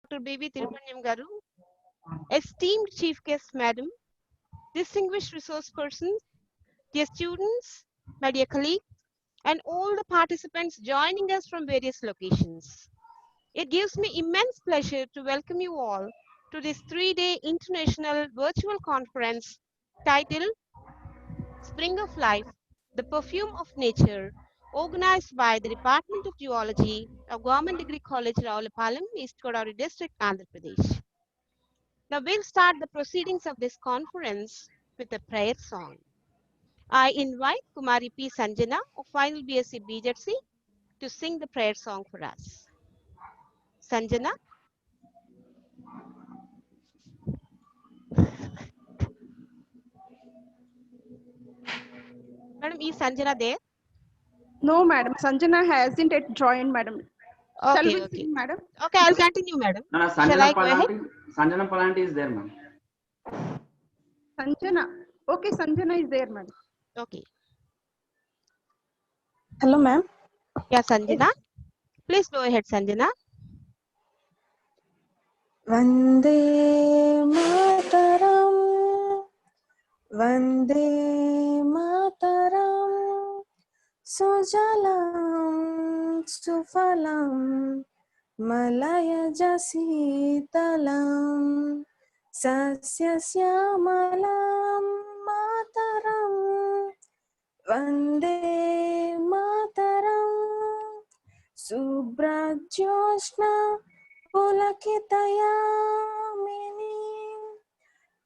Dr. B.V. Tirupanyam Garu, esteemed Chief Guest Madam, distinguished resource persons, dear students, my dear colleagues, and all the participants joining us from various locations. It gives me immense pleasure to welcome you all to this 3-day international virtual conference titled Spring of Life, the Perfume of Nature, organized by the Department of Zoology of Government Degree College, Ravulapalem, East Godavari District, Andhra Pradesh. Now we'll start the proceedings of this conference with a prayer song. I invite Kumari P. Sanjana of Final BSc BJC to sing the prayer song for us. Sanjana? Madam, is Sanjana there? No, madam. Sanjana hasn't yet joined, madam. Shall we sing, madam? Okay, I'll continue, madam. No, Shall I go ahead? Sanjana Palanti is there, ma'am. Sanjana. Okay, Sanjana is there, madam. Okay. Hello, ma'am. Yeah, Sanjana. Please go ahead, Sanjana. Vande Mataram, Vande Mataram, Sujalam, Sufalam, Malaya Jasitalam, Sasyasyaamalam, Mataram, Vande Mataram, Subrajyoshna, Pulakitayamini,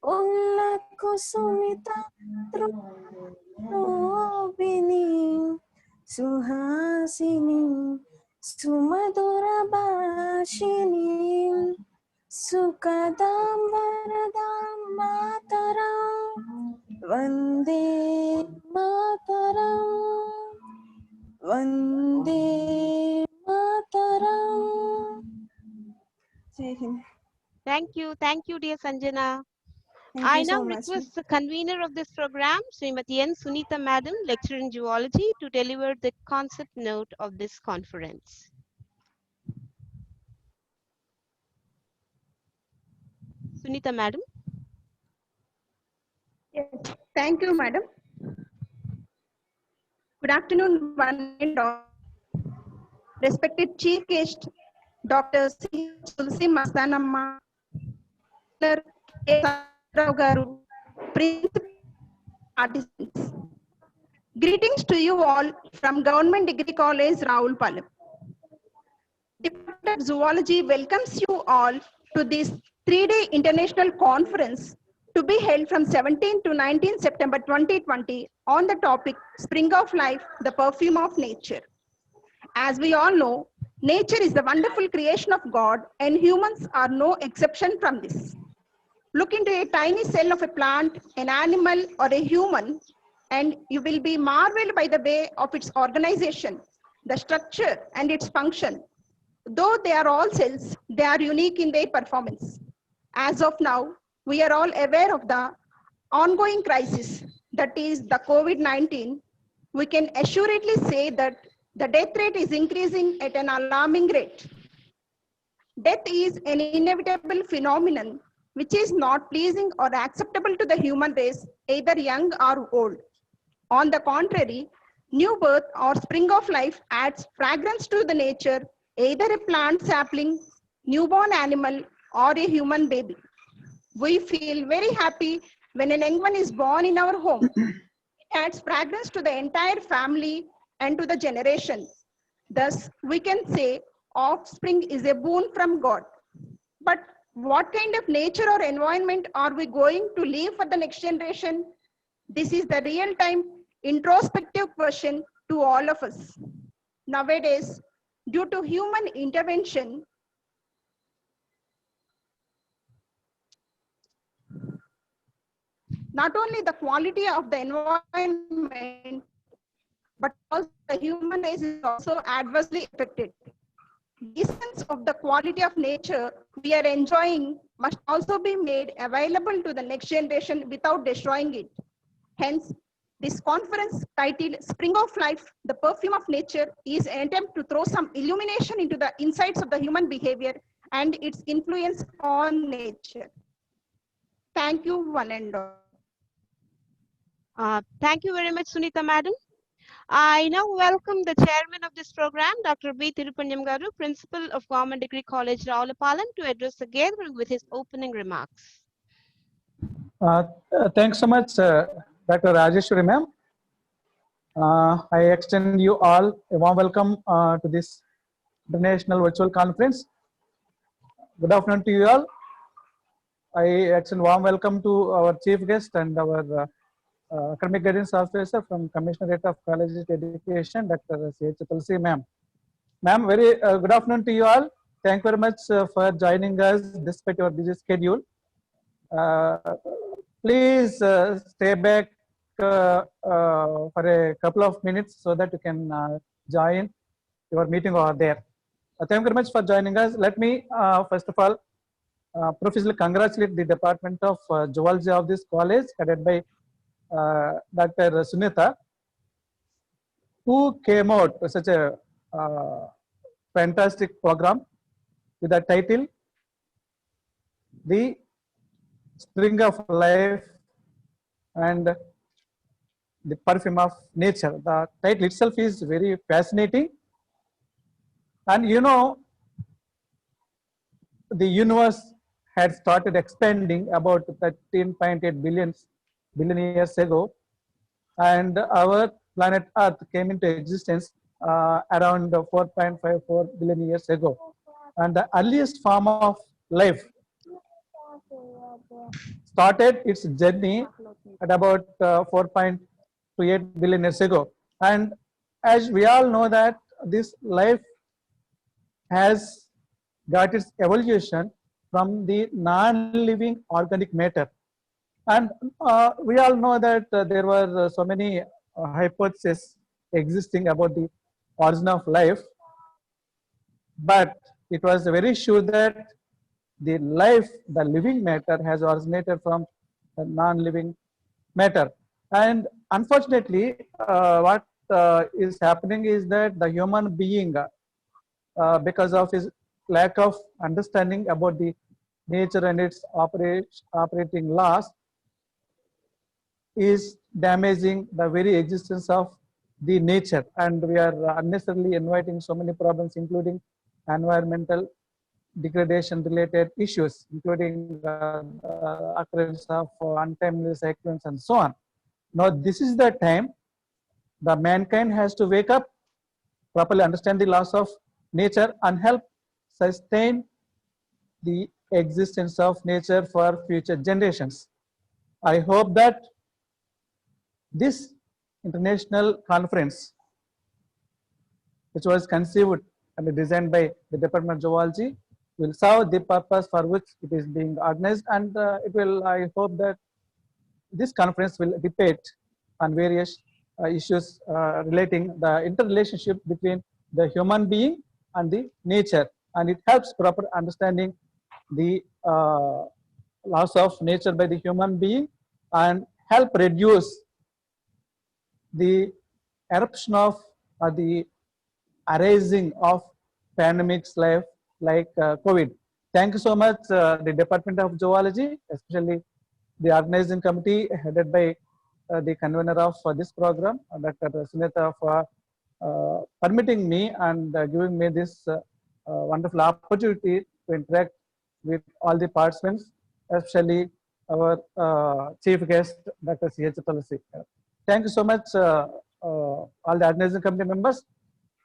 Ullakusumita Drupini, Suhasini, Sumadurabhashini, Sukadam Varadam Mataram, Vande Mataram, Vande Mataram. Thank you, dear Sanjana. Thank I you now so much. request the convener of this program, Srimati N. Sunita Madam, lecturer in zoology, to deliver the concept note of this conference. Sunita Madam. Yes, thank you, madam. Good afternoon, one and all. Respected Chief Guest, Dr. C. Tulsi Mastanamma, K. Sanjarao Garu, Principal Participants. Greetings to you all from Government Degree College, Ravulapalem. Department of Zoology welcomes you all to this 3-day international conference to be held from 17 to 19 September 2020 on the topic Spring of Life, the Perfume of Nature. As we all know, nature is the wonderful creation of God and humans are no exception from this. Look into a tiny cell of a plant, an animal or a human, and you will be marveled by the way of its organization, the structure and its function. Though they are all cells, they are unique in their performance. As of now, we are all aware of the ongoing crisis, that is the COVID-19. We can assuredly say that the death rate is increasing at an alarming rate. Death is an inevitable phenomenon which is not pleasing or acceptable to the human race, either young or old. On the contrary, new birth or spring of life adds fragrance to the nature, either a plant sapling, newborn animal, or a human baby. We feel very happy when a young one is born in our home. It adds fragrance to the entire family and to the generation. Thus, we can say offspring is a boon from God. But what kind of nature or environment are we going to leave for the next generation? This is the real-time introspective question to all of us. Nowadays, due to human intervention, not only the quality of the environment, but also the human race is also adversely affected. The essence of the quality of nature we are enjoying must also be made available to the next generation without destroying it. Hence, this conference titled Spring of Life, the Perfume of Nature is an attempt to throw some illumination into the insights of the human behavior and its influence on nature. Thank you, one and all. Thank you very much, Sunita Madam. I now welcome the chairman of this program, Dr. B. Tirupanyam Garu, Principal of Government Degree College, Ravulapalem, to address the gathering with his opening remarks. Thanks so much, Dr. Rajeshwari ma'am. I extend you all a warm welcome to this international virtual conference. Good afternoon to you all. I extend warm welcome to our chief guest and our academic guidance officer from Commissionerate of Collegiate Education, Dr. C.H. Tulsi ma'am. Ma'am, very good afternoon to you all. Thank you very much for joining us despite your busy schedule. Please stay back for a couple of minutes so that you can join your meeting over there. Thank you very much for joining us. Let me first of all profusely congratulate the Department of Zoology of this college, headed by Dr. Sunita, who came out with such a fantastic program with the title The Spring of Life and the Perfume of Nature. The title itself is very fascinating. And you know, the universe had started expanding about 13.8 billion years ago, and our planet Earth came into existence around 4.54 billion years ago. And the earliest form of life started its journey at about 4.28 billion years ago. And as we all know that this life has got its evolution from the non-living organic matter. And we all know that there were so many hypotheses existing about the origin of life, but it was very sure that the life, the living matter, has originated from the non-living matter. And unfortunately, what is happening is that the human being, because of his lack of understanding about the nature and its operating laws, is damaging the very existence of the nature, and we are unnecessarily inviting so many problems, including environmental degradation related issues, including occurrence of untimely cyclones and so on. Now this is the time the mankind has to wake up, properly understand the laws of nature, and help sustain the existence of nature for future generations. I hope that this international conference, which was conceived and designed by the Department of Zoology, will serve the purpose for which it is being organized, and it will, I hope that this conference will debate on various issues relating the interrelationship between the human being and the nature, and it helps proper understanding the laws of nature by the human being and help reduce the eruption of the arising of pandemics like COVID. Thank you so much, the Department of Zoology, especially the organizing committee headed by the convener of this program, Dr. Sunita, for permitting me and giving me this wonderful opportunity to interact with all the participants, especially our chief guest, Dr. C.H. Tulsi. Thank you so much, all the organizing committee members,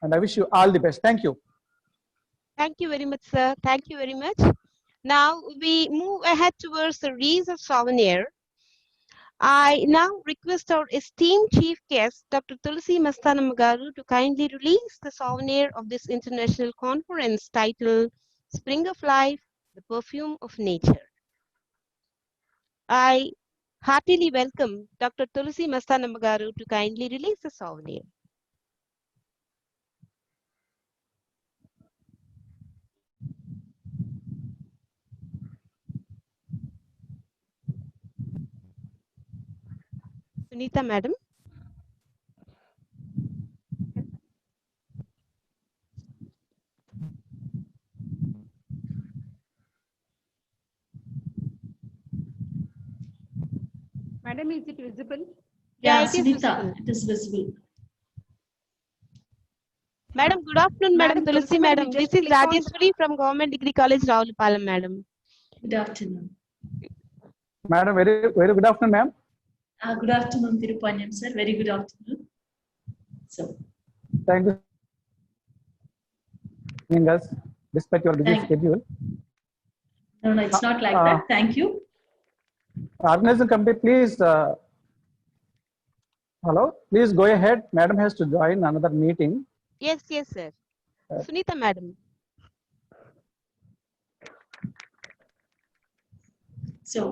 and I wish you all the best. Thank you. Thank you very much, sir. Thank you very much. Now we move ahead towards the release of souvenir. I now request our esteemed chief guest, Dr. Tulsi Mastanamagaru, to kindly release the souvenir of this international conference titled Spring of Life, the Perfume of Nature. I heartily welcome Dr. Tulsi Mastanamagaru to kindly release the souvenir. Sunita, madam. Madam, is it visible? Yeah, Yeah, it is Sunita, visible. it is visible. Madam, good afternoon, Madam Madam Tulsi, Tulsi, madam, Madam. you This just is click on Rajeshwari from Government Degree College, Ravulapalem, Madam. Good afternoon. Madam, very good afternoon, ma'am. Good afternoon, Tirupanyam sir. Very good afternoon. So, Thank you for joining us despite your busy Thank- schedule. no, it's not like Uh, that. Thank you. Organizing committee, please. Hello, please go ahead. Madam has to join another meeting. Yes, yes, sir. Sunita, Madam. So,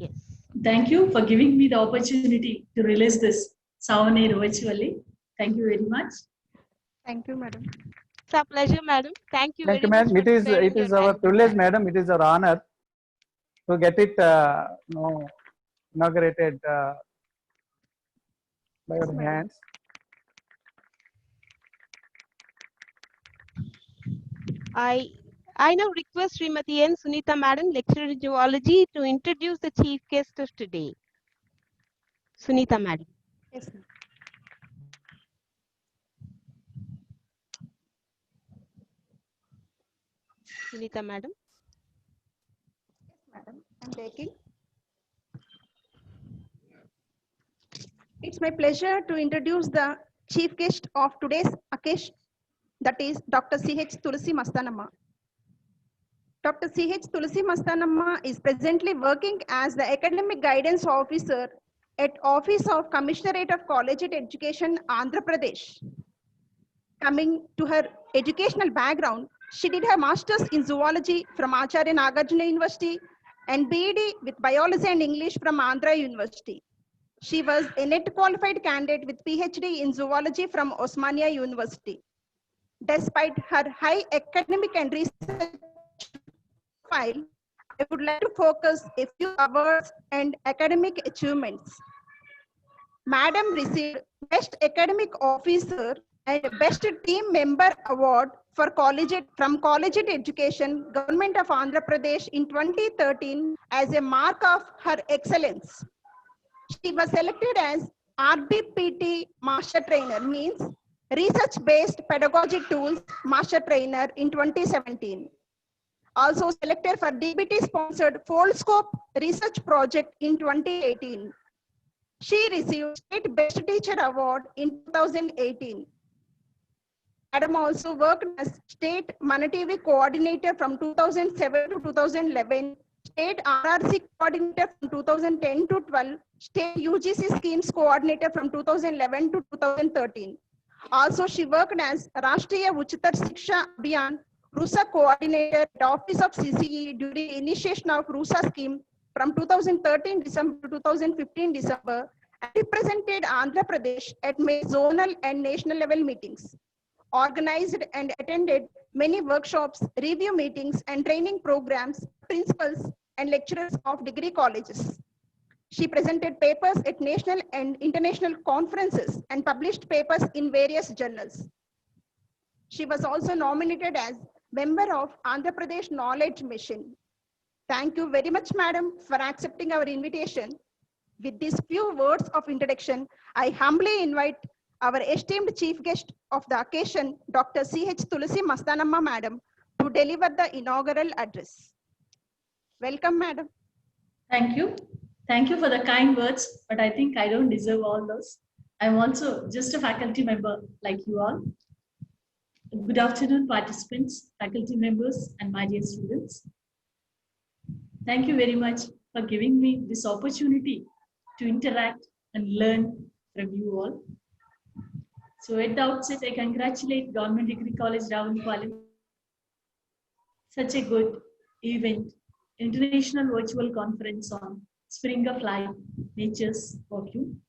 Yes. thank you for giving me the opportunity to release this Savanay virtually. Thank you very much. Thank you, madam. It's a pleasure, Madam. Thank you Thank very you, much ma'am. for sparing It your is our valuable privilege, time. madam. It is our honor to get it inaugurated by your madam. hands. I now request Srimati N. Sunita, Madam, lecturer in zoology, to introduce the chief guest of today. Sunita, Madam. Yes, ma'am. Sunita, Madam. Madam, I'm taking. It's my pleasure to introduce the chief guest of today's occasion, that is Dr. C.H. Tulsi Mastanamma. Dr. C.H. Tulsi Mastanamma is presently working as the Academic Guidance Officer at Office of Commissionerate of Collegiate Education, Andhra Pradesh. Coming to her educational background, she did her master's in zoology from Acharya Nagarjuna University and BEd with biology and English from Andhra University. She was a net qualified candidate with PhD in zoology from Osmania University. Despite her high academic and research profile, I would like to focus a few awards and academic achievements. Madam received Best Academic Officer and Best Team Member Award for from Collegiate Education, Government of Andhra Pradesh in 2013 as a mark of her excellence. She was selected as RBPT Master Trainer, means Research-Based Pedagogic Tools Master Trainer in 2017. Also selected for DBT-sponsored Foldscope Research Project in 2018. She received State Best Teacher Award in 2018. Madam also worked as State Manatv Coordinator from 2007 to 2011, State RRC Coordinator from 2010 to 12, State UGC Schemes Coordinator from 2011 to 2013. Also, she worked as Rashtriya Uchitar Shiksha Abhiyan RUSA Coordinator at Office of CCE during initiation of RUSA scheme from 2013 December to 2015 December, and represented Andhra Pradesh at zonal and national level meetings. Organized and attended many workshops, review meetings, and training programs, principals and lecturers of degree colleges. She presented papers at national and international conferences and published papers in various journals. She was also nominated as member of Andhra Pradesh Knowledge Mission. Thank you very much, madam, for accepting our invitation. With these few words of introduction, I humbly invite our esteemed chief guest of the occasion, Dr. C.H. Tulsi Mastanamma, madam, to deliver the inaugural address. Welcome, madam. Thank you. Thank you for the kind words, but I think I don't deserve all those. I'm also just a faculty member like you all. Good afternoon, participants, faculty members, and my dear students. Thank you very much for giving me this opportunity to interact and learn from you all. So at the outset, I congratulate Government Degree College, Ravulapalem. Such a good event, international virtual conference on Spring of Life, Nature's Perfume.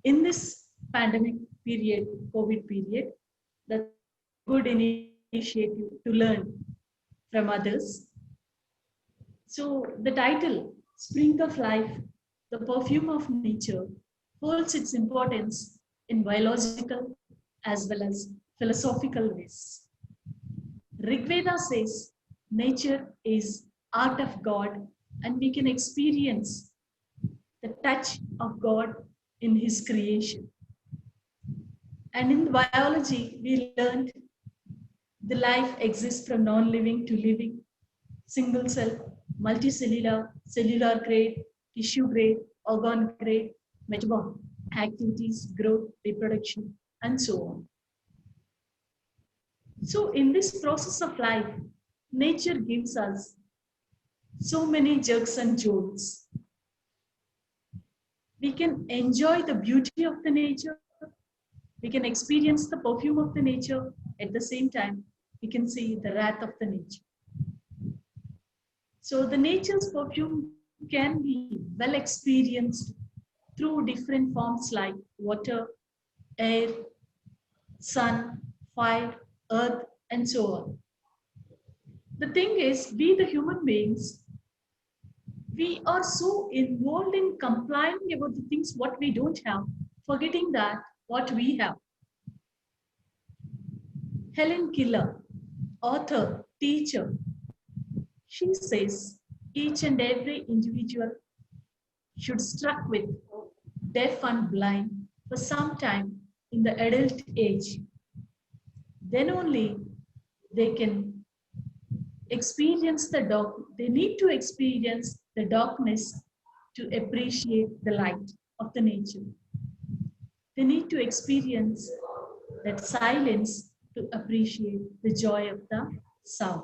In this pandemic period, COVID period, that's a good initiative to learn from others. So the title, Spring of Life, the Perfume of Nature, holds its importance in biological as well as philosophical ways. Rigveda says, nature is art of God and we can experience the touch of God in His creation. And in biology, we learned the life exists from non-living to living, single cell, multicellular, cellular grade, tissue grade, organ grade, metabolic activities, growth, reproduction, and so on. So in this process of life, nature gives us so many jerks and jolts. We can enjoy the beauty of the nature. We can experience the perfume of the nature. At the same time, we can see the wrath of the nature. So the nature's perfume can be well experienced through different forms like water, air, sun, fire, earth, and so on. The thing is, we the human beings, we are so involved in complying about the things what we don't have, forgetting that what we have. Helen Keller, author, teacher, she says each and every individual should struck with deaf and blind for some time in the adult age. Then only they can experience the dark. They need to experience the darkness to appreciate the light of the nature. They need to experience that silence to appreciate the joy of the sound.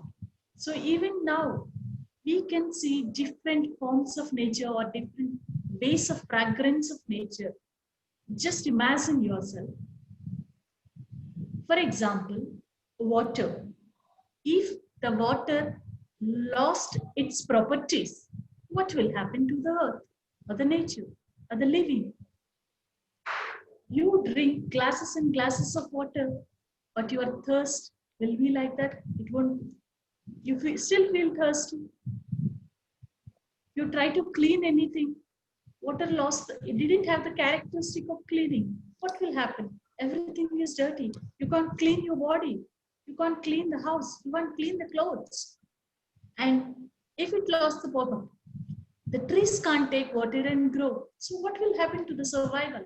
So even now, we can see different forms of nature or different ways of fragrance of nature. Just imagine yourself. For example, water. If the water lost its properties, what will happen to the earth or the nature or the living? You drink glasses and glasses of water, but your thirst will be like that. It won't. You still feel thirsty. You try to clean anything. Water lost. It didn't have the characteristic of cleaning. What will happen? Everything is dirty. You can't clean your body. You can't clean the house. You can't clean the clothes. And if it lost the water, the trees can't take water and grow. So what will happen to the survival?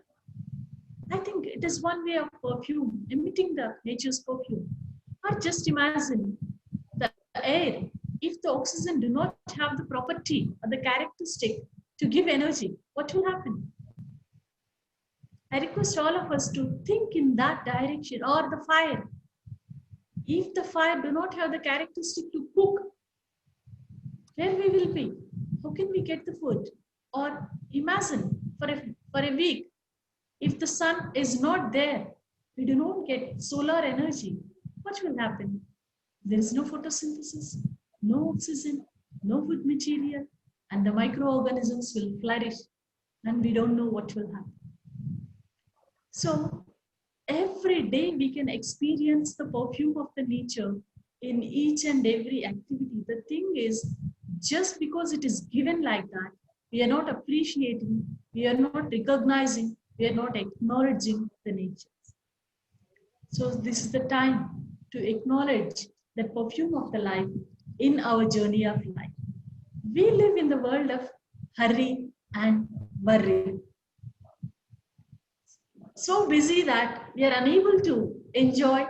I think it is one way of perfume, emitting the nature's perfume. Or just imagine the air. If the oxygen do not have the property or the characteristic to give energy, what will happen? I request all of us to think in that direction. Or the fire. If the fire do not have the characteristic to cook, where we will be? How can we get the food? Or imagine for a week, if the sun is not there, we do not get solar energy. What will happen? There is no photosynthesis, no oxygen, no food material, and the microorganisms will flourish, and we don't know what will happen. So every day we can experience the perfume of the nature in each and every activity. The thing is, just because it is given like that, we are not appreciating, we are not recognizing, we are not acknowledging the nature. So this is the time to acknowledge the perfume of the life in our journey of life. We live in the world of hurry and worry. So busy that we are unable to enjoy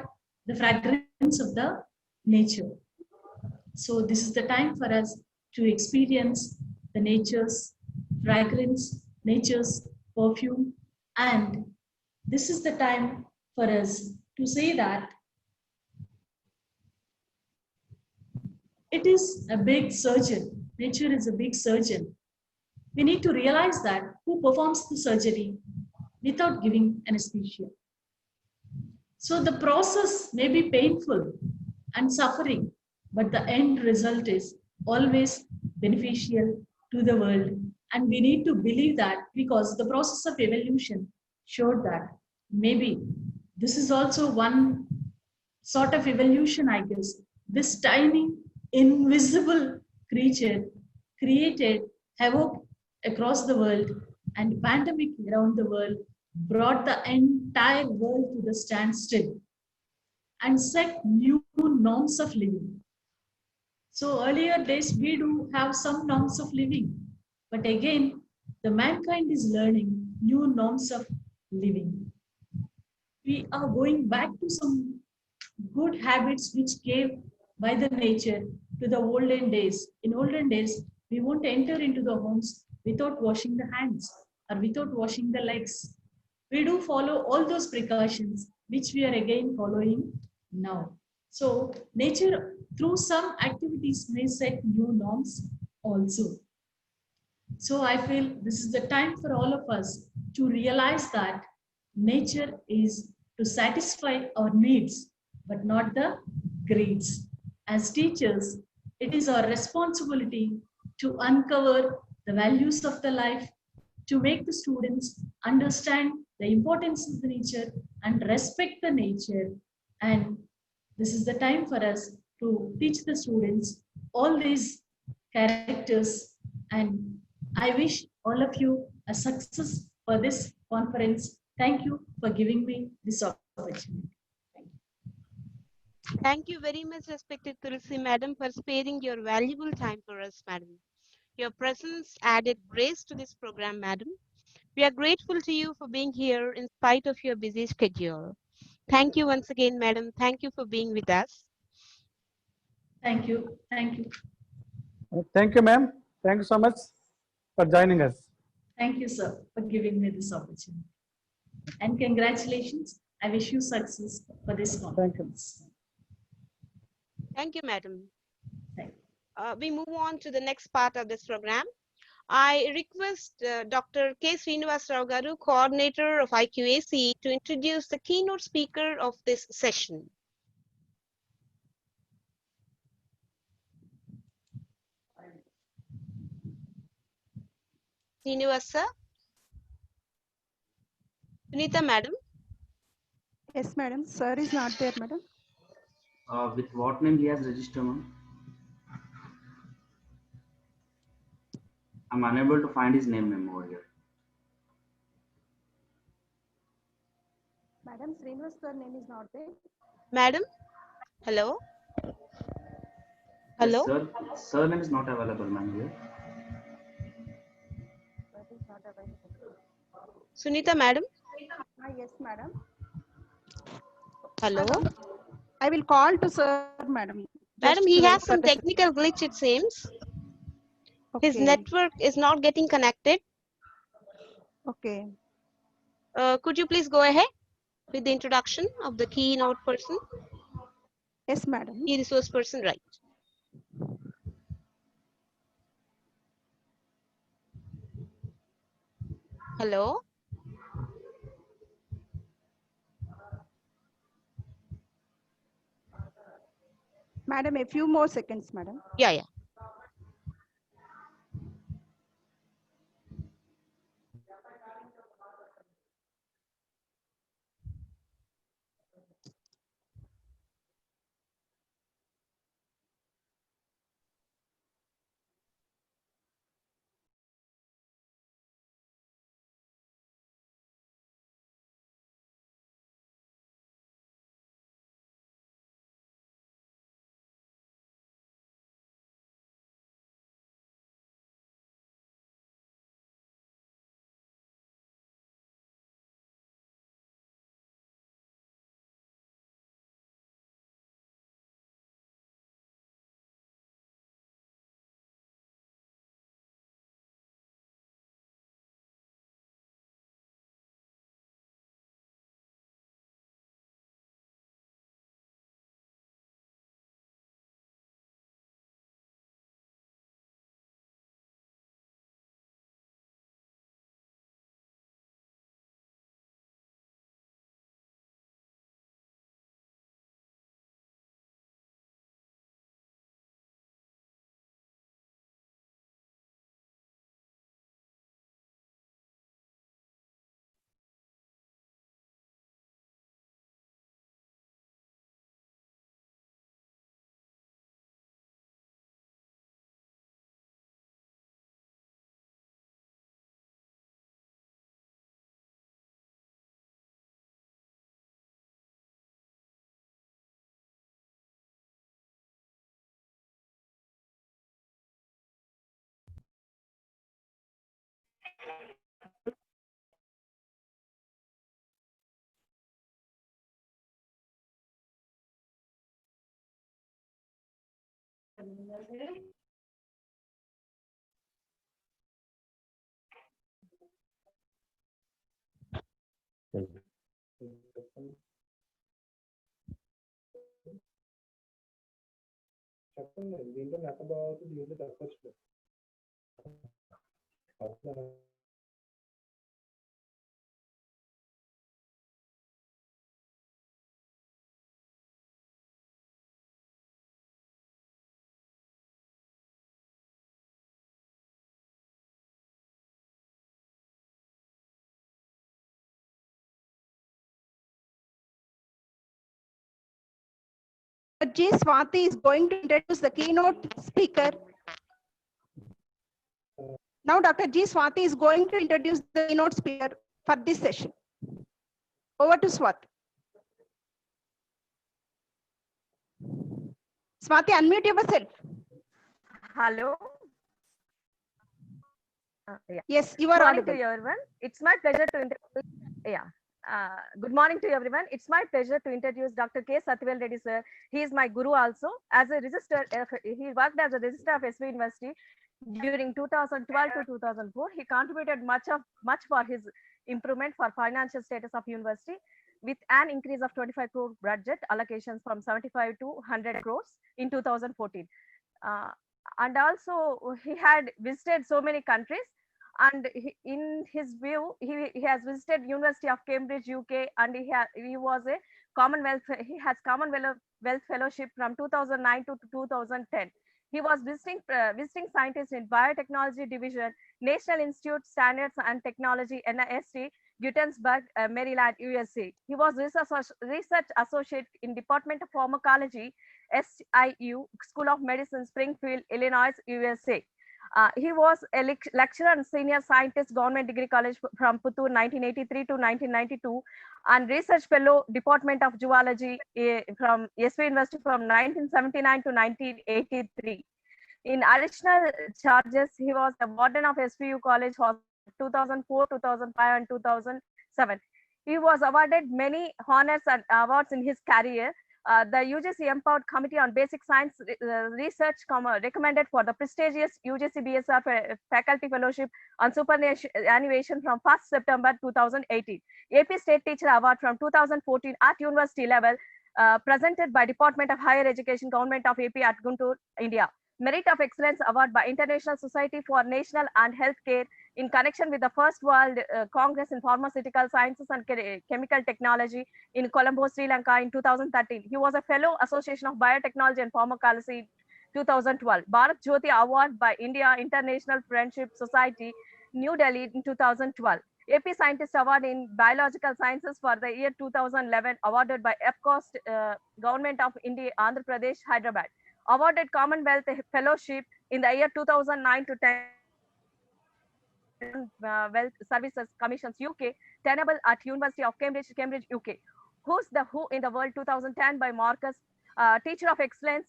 the fragrance of the nature. So this is the time for us to experience the nature's fragrance, nature's perfume, and this is the time for us to say that it is a big surgeon. Nature is a big surgeon. We need to realize that who performs the surgery without giving anesthesia. So the process may be painful and suffering, but the end result is always beneficial to the world. And we need to believe that, because the process of evolution showed that maybe this is also one sort of evolution, I guess. This tiny, invisible creature created havoc across the world, and pandemic around the world brought the entire world to the standstill and set new norms of living. So earlier days, we do have some norms of living, but again, the mankind is learning new norms of living. We are going back to some good habits which gave by the nature to the olden days. In olden days, we won't enter into the homes without washing the hands or without washing the legs. We do follow all those precautions which we are again following now. So nature through some activities may set new norms also. So I feel this is the time for all of us to realize that nature is to satisfy our needs, but not the greeds. As teachers, it is our responsibility to uncover the values of the life, to make the students understand the importance of the nature and respect the nature. And this is the time for us to teach the students all these characters. And I wish all of you a success for this conference. Thank you for giving me this opportunity. Thank you very much, respected Tulsi Madam, for sparing your valuable time for us, Madam. Your presence added grace to this program, Madam. We are grateful to you for being here in spite of your busy schedule. Thank you once again, Madam. Thank you for being with us. Thank you. Thank you. Thank you, ma'am. Thank you so much for joining us. Thank you, sir, for giving me this opportunity. And congratulations. I wish you success for this conference. Thank you, Madam. Thank We move on to the next part of this program. I request Dr. K. Srinivas Rao Garu, coordinator of IQAC, to introduce the keynote speaker of this session. Srinivas sir. Sunita madam. Yes, madam. Sir is not there, madam. With what name he has registered, ma'am? I'm unable to find his name, ma'am, over here. Madam, Srinivas sir name is not there. Madam. Hello. Hello. Yes, sir. Surname is not available, ma'am, here. Sir is not available. Sunita madam. Yes, madam. Hello. I will call to sir, madam. Just Madam, he wait has for some the technical glitch, it seems. His Okay. network is not getting connected. Okay. Could you please go ahead with the introduction of the keynote person? Yes, madam. Key resource person, right. Hello. Madam, a few more seconds, madam. Yeah. G. Swati is going to introduce the keynote speaker. Now, Dr. G. Swati is going to introduce the keynote speaker for this session. Over to Swati. Swati, unmute yourself. Hello. Yeah. Yes, you Good are morning audible. to everyone. It's my pleasure to introduce. Yeah. Good morning to everyone. It's my pleasure to introduce Dr. K. Sathivel Reddy sir. He is my guru also. As a register, he worked as a registrar of SV University during 2012 to 2004. He contributed much for his improvement for financial status of university with an increase of 25 crore budget allocations from 75 to 100 crores in 2014. And also he had visited so many countries, and in his view he has visited University of Cambridge, UK, and he was a Commonwealth Fellowship from 2009 to 2010. He was visiting scientist in Biotechnology Division, National Institute Standards and Technology, NIST, Guttensburg, Maryland, USA. He was research associate in Department of Pharmacology, SIU, School of Medicine, Springfield, Illinois, USA. He was a lecturer and senior scientist, Government Degree College from Puttur, 1983 to 1992, and research fellow, Department of Zoology from SV University from 1979 to 1983. In additional charges, he was the warden of SVU College Hospital 2004, 2005, and 2007. He was awarded many honors and awards in his career. The UGC Empowered Committee on Basic Science Research recommended for the prestigious UGC BSR Faculty Fellowship on Superannuation from 1st September 2018. AP State Teacher Award from 2014 at university level, presented by Department of Higher Education, Government of AP at Guntur, India. Merit of Excellence Award by International Society for National and Healthcare in connection with the First World Congress in Pharmaceutical Sciences and Chemical Technology in Colombo, Sri Lanka in 2013. He was a Fellow, Association of Biotechnology and Pharmacology 2012. Bharat Jyoti Award by India International Friendship Society, New Delhi in 2012. AP Scientist Award in Biological Sciences for the year 2011, awarded by EPCOST, Government of India, Andhra Pradesh, Hyderabad. Awarded Commonwealth Fellowship in the year 2009 to 10. Wealth Services Commissions UK, tenable at University of Cambridge, UK. Who's the Who in the World 2010 by Marcus, Teacher of Excellence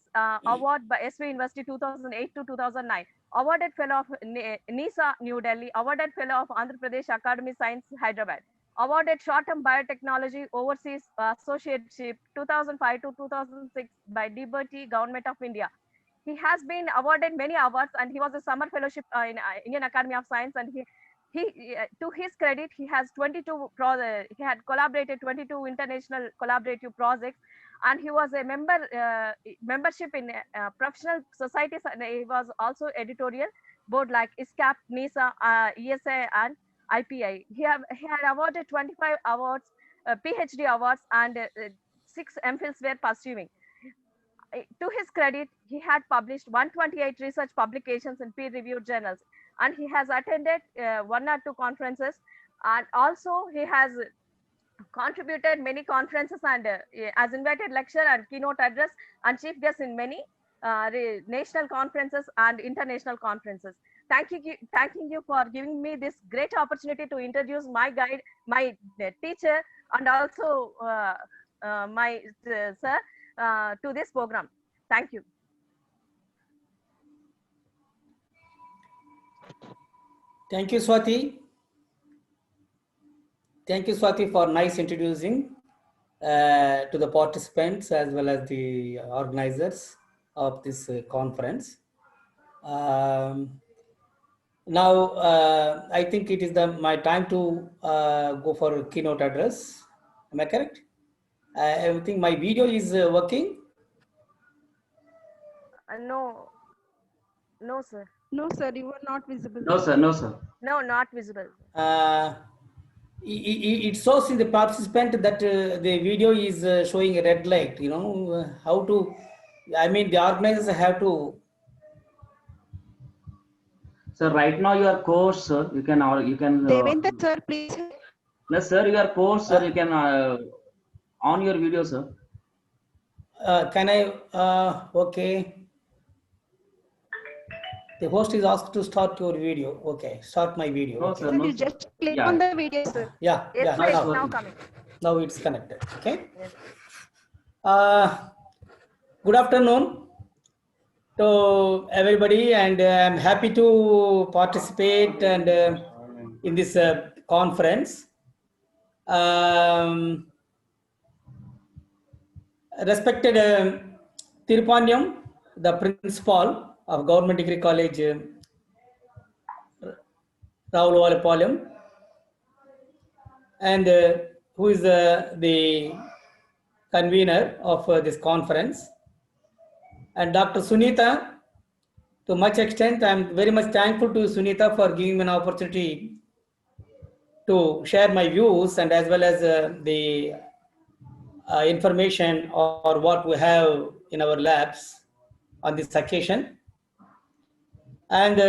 Award by SV University 2008 to 2009. Awarded Fellow of NISA, New Delhi. Awarded Fellow of Andhra Pradesh Academy Science, Hyderabad. Awarded Short-Term Biotechnology Overseas Associateship 2005 to 2006 by DBT, Government of India. He has been awarded many awards, and he was a summer fellowship in Indian Academy of Science. And he to his credit, he has 22 he had collaborated 22 international collaborative projects, and he was a membership in professional societies, and he was also editorial board like ISCAP, NISA, ESA, and IPI. He had awarded 25 awards, PhD awards, and 6 MPhils were pursuing. To his credit, he had published 128 research publications in peer-reviewed journals, and he has attended 1 or 2 conferences, and also he has contributed many conferences and as invited lecturer and keynote address and chief guest in many national conferences and international conferences. Thanking you for giving me this great opportunity to introduce my guide, my teacher, and also my sir to this program. Thank you. Thank you, Swati. Thank you, Swati, for nice introducing to the participants as well as the organizers of this conference. Now, I think it is my time to go for a keynote address. Am I correct? I think my video is working. No, no, sir. No, sir, you are not visible. No, sir. No, sir. No, not visible. It shows in the participant that the video is showing a red light. You know how to. I mean, the organizers have to. Sir, right now you are course, sir. You can. Devendra, sir, please. No, sir. You are course, sir. You can on your video, sir. Can I? Okay. The host is asked to start your video. Okay, start my video. No, Okay. sir. No, You sir. just click Yeah. on the video, sir. Yeah, Yes, yeah. sir, it's now now working. coming. Now it's connected. Okay. Yes. Good afternoon to everybody, and I'm happy to participate and in this conference. Respected Tirupanyam, the principal of Government Degree College, Ravulapalem, and who is the convener of this conference, and Dr. Sunita. To much extent, I am very much thankful to Sunita for giving me an opportunity to share my views and as well as the information or what we have in our labs on this occasion. And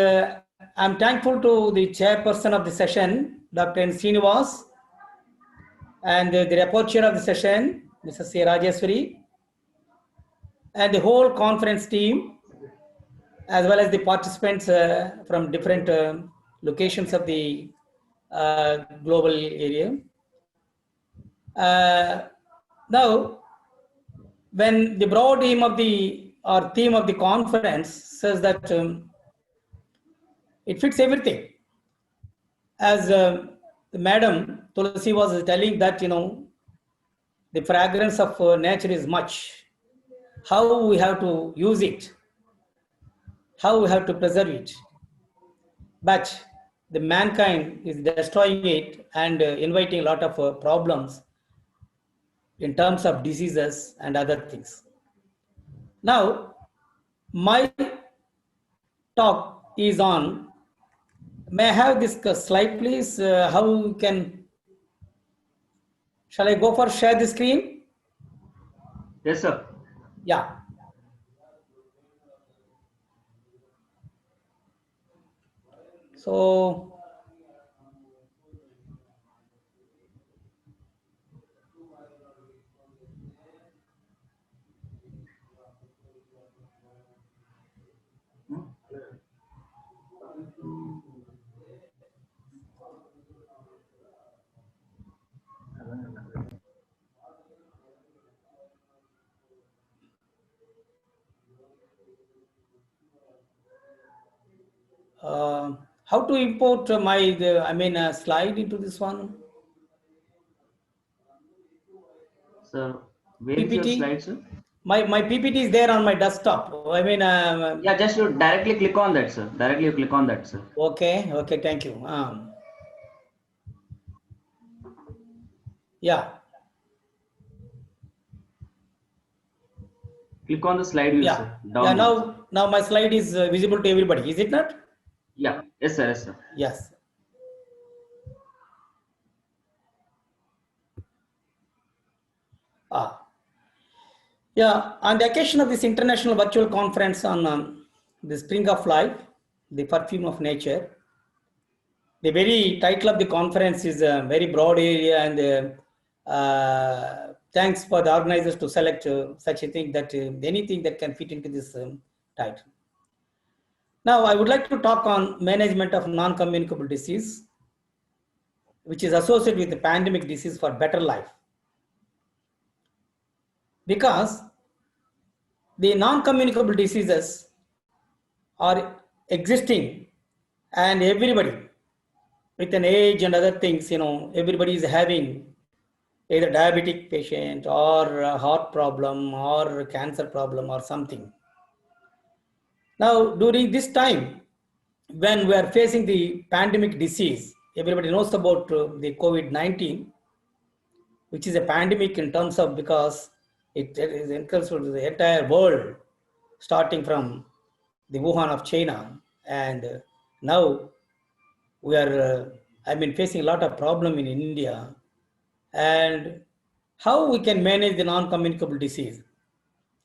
I'm thankful to the chairperson of the session, Dr. N. Srinivas, and the rapporteur of the session, Mrs. C. Rajeswari, and the whole conference team, as well as the participants from different locations of the global area. Now, when the broad aim of the theme of the conference says that it fits everything, as the Madam Tulasi was telling that the fragrance of nature is much. How we have to use it, how we have to preserve it, but the mankind is destroying it and inviting a lot of problems in terms of diseases and other things. Now, my talk is on, may I have this slide please? How can, shall I go for share the screen? Yes, sir. Yeah. So, how to import my slide into this one? Sir, where is your PPT? slide, sir? My PPT is there on my desktop. Yeah, just you directly click on that, sir. Directly you click on that, sir. Okay, thank you. Yeah. Click on the slide view, Yeah. sir. Yeah. Down. Now my slide is visible to everybody. Is it not? Yeah. Yes, sir. Yes, sir. Yes. Yeah. On the occasion of this international virtual conference on the Spring of Life, the perfume of nature, the very title of the conference is a very broad area, and thanks for the organizers to select such a thing, that anything that can fit into this title. Now, I would like to talk on management of non-communicable disease, which is associated with the pandemic disease for better life. Because the non-communicable diseases are existing, and everybody with an age and other things, everybody is having either diabetic patient or a heart problem or cancer problem or something. Now, during this time, when we are facing the pandemic disease, everybody knows about the COVID-19, which is a pandemic in terms of because it is encompassed the entire world, starting from the Wuhan of China, and now we are, facing a lot of problem in India, and how we can manage the non-communicable disease,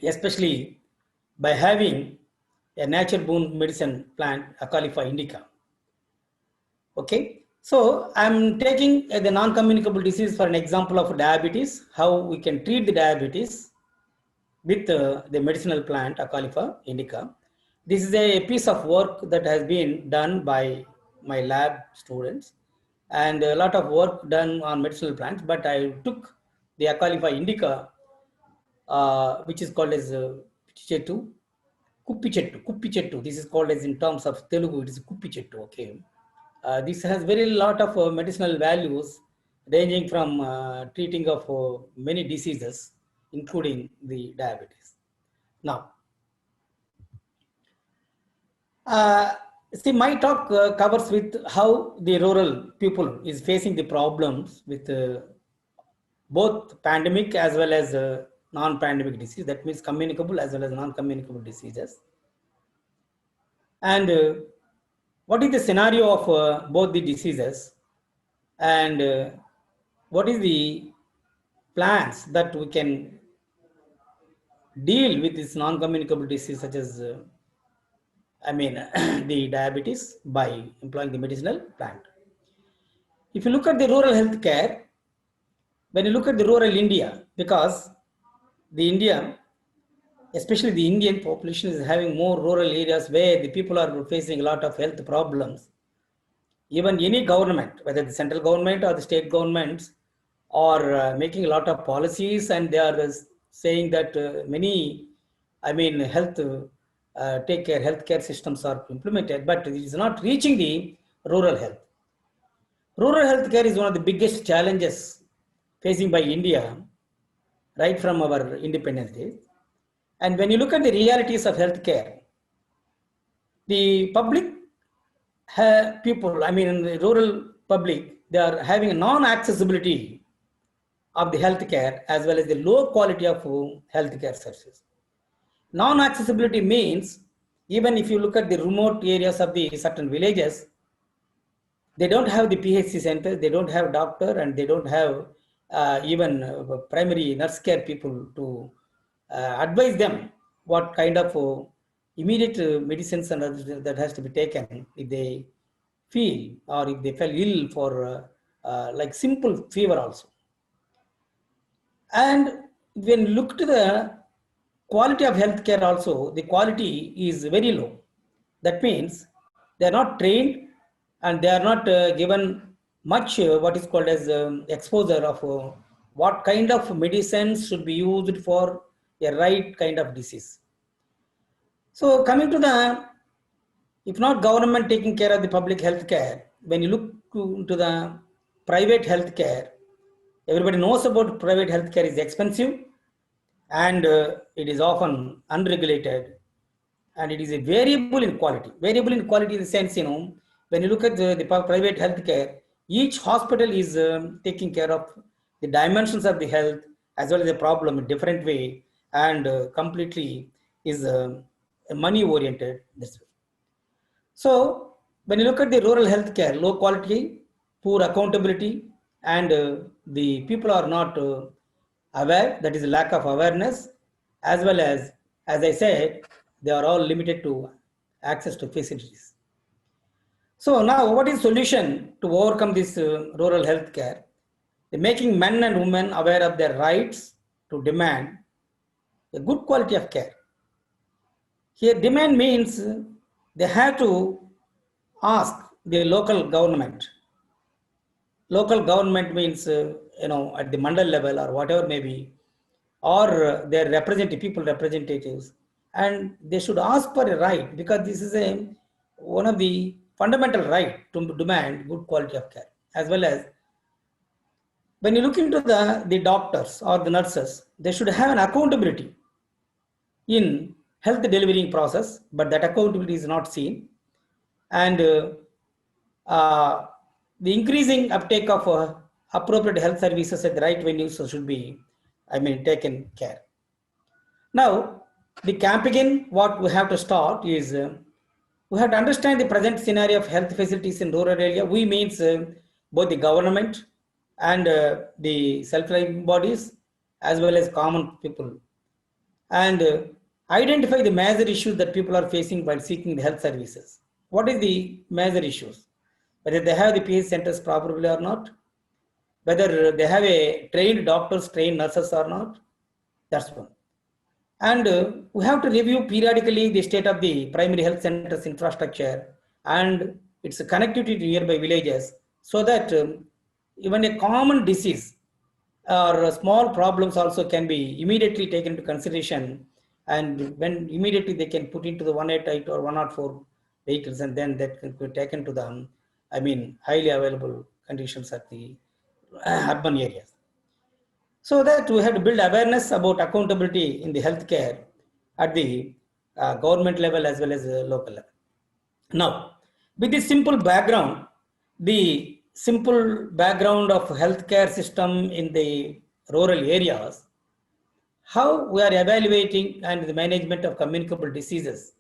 especially by having a natural-born medicine plant, Acalypha indica. Okay, so I'm taking the non-communicable disease for an example of diabetes, how we can treat the diabetes with the medicinal plant Acalypha indica. This is a piece of work that has been done by my lab students, and a lot of work done on medicinal plants, but I took the Acalypha indica, which is called as Pichichettu, Kuppichettu. This is called as in terms of Telugu, it is Kuppichettu, okay. This has very lot of medicinal values ranging from treating of many diseases, including the diabetes. Now, see, my talk covers with how the rural people is facing the problems with both pandemic as well as non-pandemic disease. That means communicable as well as non-communicable diseases. And what is the scenario of both the diseases, and what is the plans that we can deal with this non-communicable disease such as the diabetes by employing the medicinal plant. If you look at the rural health care, when you look at the rural India, because the India, especially the Indian population, is having more rural areas where the people are facing a lot of health problems. Even any government, whether the central government or the state governments, are making a lot of policies, and they are saying that many, healthcare systems are implemented, but it is not reaching the rural health. Rural healthcare is one of the biggest challenges facing by India right from our independence days. And when you look at the realities of healthcare, the public people, the rural public, they are having a non-accessibility of the healthcare as well as the low quality of healthcare services. Non-accessibility means even if you look at the remote areas of the certain villages, they don't have the PHC center, they don't have doctor, and they don't have even primary nurse care people to advise them what kind of immediate medicines and others that has to be taken if they feel or if they fell ill for like simple fever also. And when you look to the quality of healthcare also, the quality is very low. That means they are not trained and they are not given much what is called as exposure of what kind of medicines should be used for a right kind of disease. So coming to the, if not government taking care of the public health care, when you look into the private health care, everybody knows about private health care is expensive, and it is often unregulated, and it is a variable in quality. Variable in quality in the sense, when you look at the private health care, each hospital is taking care of the dimensions of the health as well as the problem in different way, and completely is money oriented. So when you look at the rural health care, low quality, poor accountability, and the people are not aware, that is lack of awareness, as well as I said, they are all limited to access to facilities. So now what is solution to overcome this rural health care? Making men and women aware of their rights to demand a good quality of care. Here demand means they have to ask the local government. Local government means, at the mandal level or whatever may be, or their representative, people representatives, and they should ask for a right, because this is one of the fundamental right to demand good quality of care, as well as when you look into the doctors or the nurses, they should have an accountability in health delivering process, but that accountability is not seen. And uh, the increasing uptake of appropriate health services at the right venues should be, taken care. Now, the campaign, what we have to start is we have to understand the present scenario of health facilities in rural area. We means both the government and the self-reliant bodies as well as common people, and identify the major issues that people are facing while seeking the health services. What is the major issues? Whether they have the PH centers properly or not, whether they have a trained doctors, trained nurses or not. That's one. And we have to review periodically the state of the primary health centers infrastructure and its connectivity to nearby villages, so that even a common disease or small problems also can be immediately taken into consideration, and when immediately they can put into the 188 or 104 vehicles, and then that can be taken to the highly available conditions at the urban areas. So that we have to build awareness about accountability in the healthcare at the government level as well as the local level. Now, with this simple background, the simple background of healthcare system in the rural areas, how we are evaluating and the management of communicable diseases.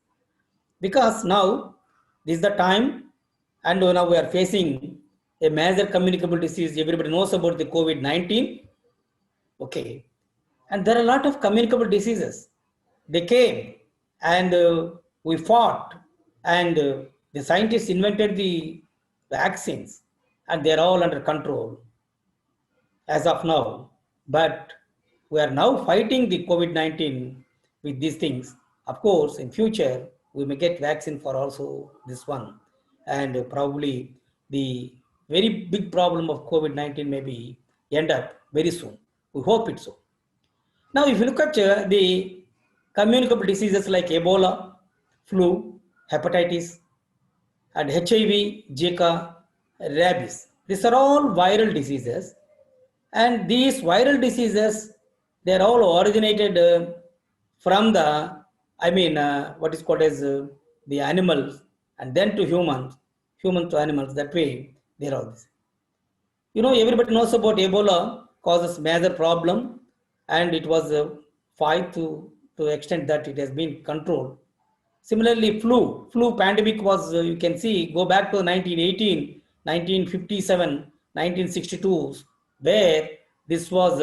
Because now this is the time, and now we are facing a major communicable disease. Everybody knows about the COVID-19. Okay. And there are a lot of communicable diseases. They came and we fought, and the scientists invented the vaccines, and they're all under control as of now. But we are now fighting the COVID-19 with these things. Of course, in future, we may get vaccine for also this one. And probably the very big problem of COVID-19 may be end up very soon. We hope it's so. Now, if you look at the communicable diseases like Ebola, flu, hepatitis, and HIV, Zika, rabies, these are all viral diseases. And these viral diseases, they're all originated from the, what is called as the animals, and then to humans, human to animals. That way, they're all this. Everybody knows about Ebola causes major problem, and it was fight to extent that it has been controlled. Similarly, flu pandemic was, you can see, go back to 1918, 1957, 1962, where this was,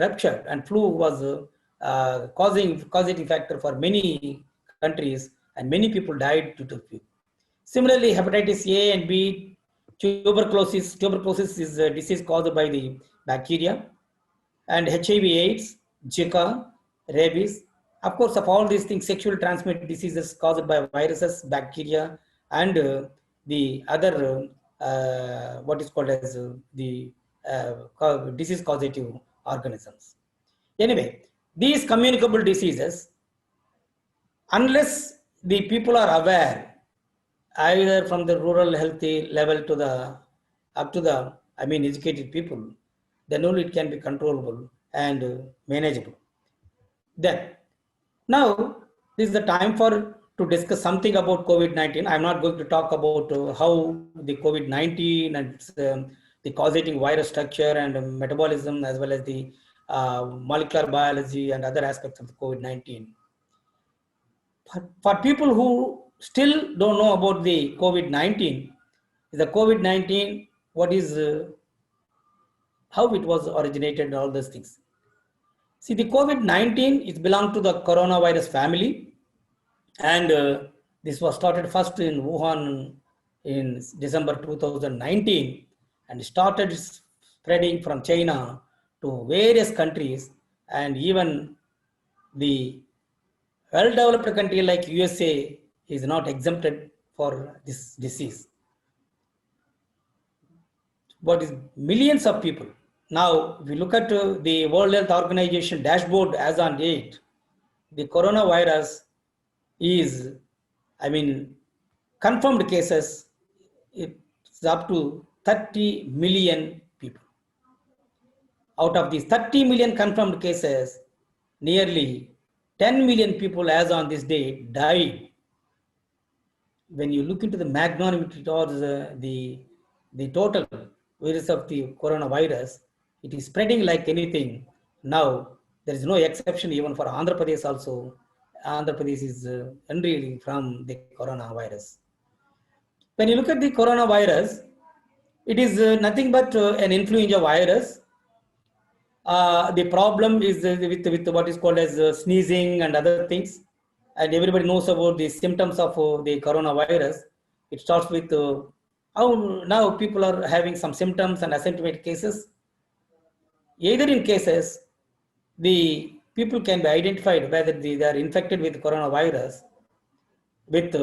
ruptured, and flu was causative factor for many countries, and many people died due to flu. Similarly, hepatitis A and B, tuberculosis. Tuberculosis is a disease caused by the bacteria, and HIV/AIDS, Zika, rabies. Of course, of all these things, sexually transmitted diseases caused by viruses, bacteria, and the other what is called as the disease causative organisms. Anyway, these communicable diseases, unless the people are aware, either from the rural healthy level to the up to the educated people, then only it can be controllable and manageable. Then now this is the time for to discuss something about COVID-19. I'm not going to talk about how the COVID-19 and the causating virus structure and metabolism, as well as the molecular biology and other aspects of the COVID-19. For people who still don't know about the COVID-19, what is, how it was originated and all those things. See, the COVID-19 is belong to the coronavirus family, and this was started first in Wuhan in December 2019, and started spreading from China to various countries, and even the well-developed country like USA is not exempted for this disease. What is millions of people. Now, if you look at the World Health Organization dashboard as on date, the coronavirus is, confirmed cases, it's up to 30 million people. Out of these 30 million confirmed cases, nearly 10 million people as on this day died. When you look into the magnitude or the total virus of the coronavirus, it is spreading like anything. Now, there is no exception even for Andhra Pradesh also. Andhra Pradesh is unreeling from the coronavirus. When you look at the coronavirus, it is nothing but an influenza virus. The problem is with what is called as sneezing and other things. And everybody knows about the symptoms of the coronavirus. It starts with how now people are having some symptoms and asymptomatic cases. Either in cases, the people can be identified whether they are infected with coronavirus with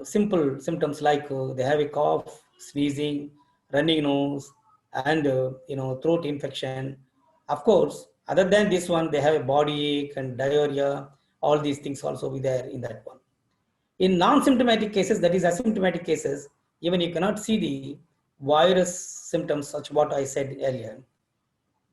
simple symptoms like they have a cough, sneezing, running nose, and throat infection. Of course, other than this one, they have a body ache and diarrhea. All these things also be there in that one. In non-symptomatic cases, that is asymptomatic cases, even you cannot see the virus symptoms, such what I said earlier.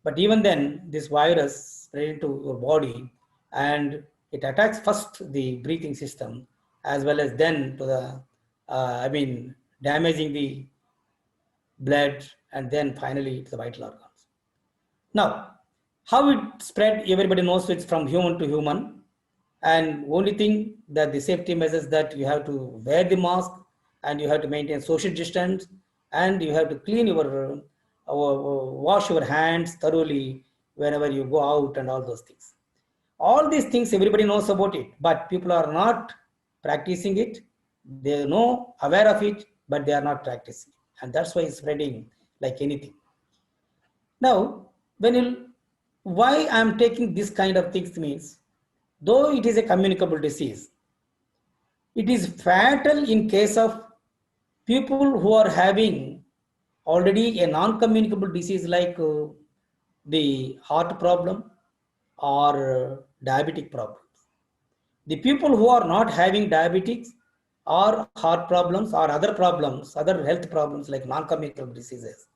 But even then, this virus spread into your body and it attacks first the breathing system as well as then to the, damaging the blood and then finally to the vital organs. Now, how it spread, everybody knows it's from human to human. And only thing that the safety measures that you have to wear the mask and you have to maintain social distance and you have to clean your wash your hands thoroughly whenever you go out and all those things. All these things everybody knows about it, but people are not practicing it. They know aware of it, but they are not practicing, and that's why it's spreading like anything. Now, why I'm taking this kind of things means, though it is a communicable disease, it is fatal in case of people who are having already a non-communicable disease like the heart problem or diabetic problems. The people who are not having diabetics or heart problems or other problems, other health problems like non-communicable diseases,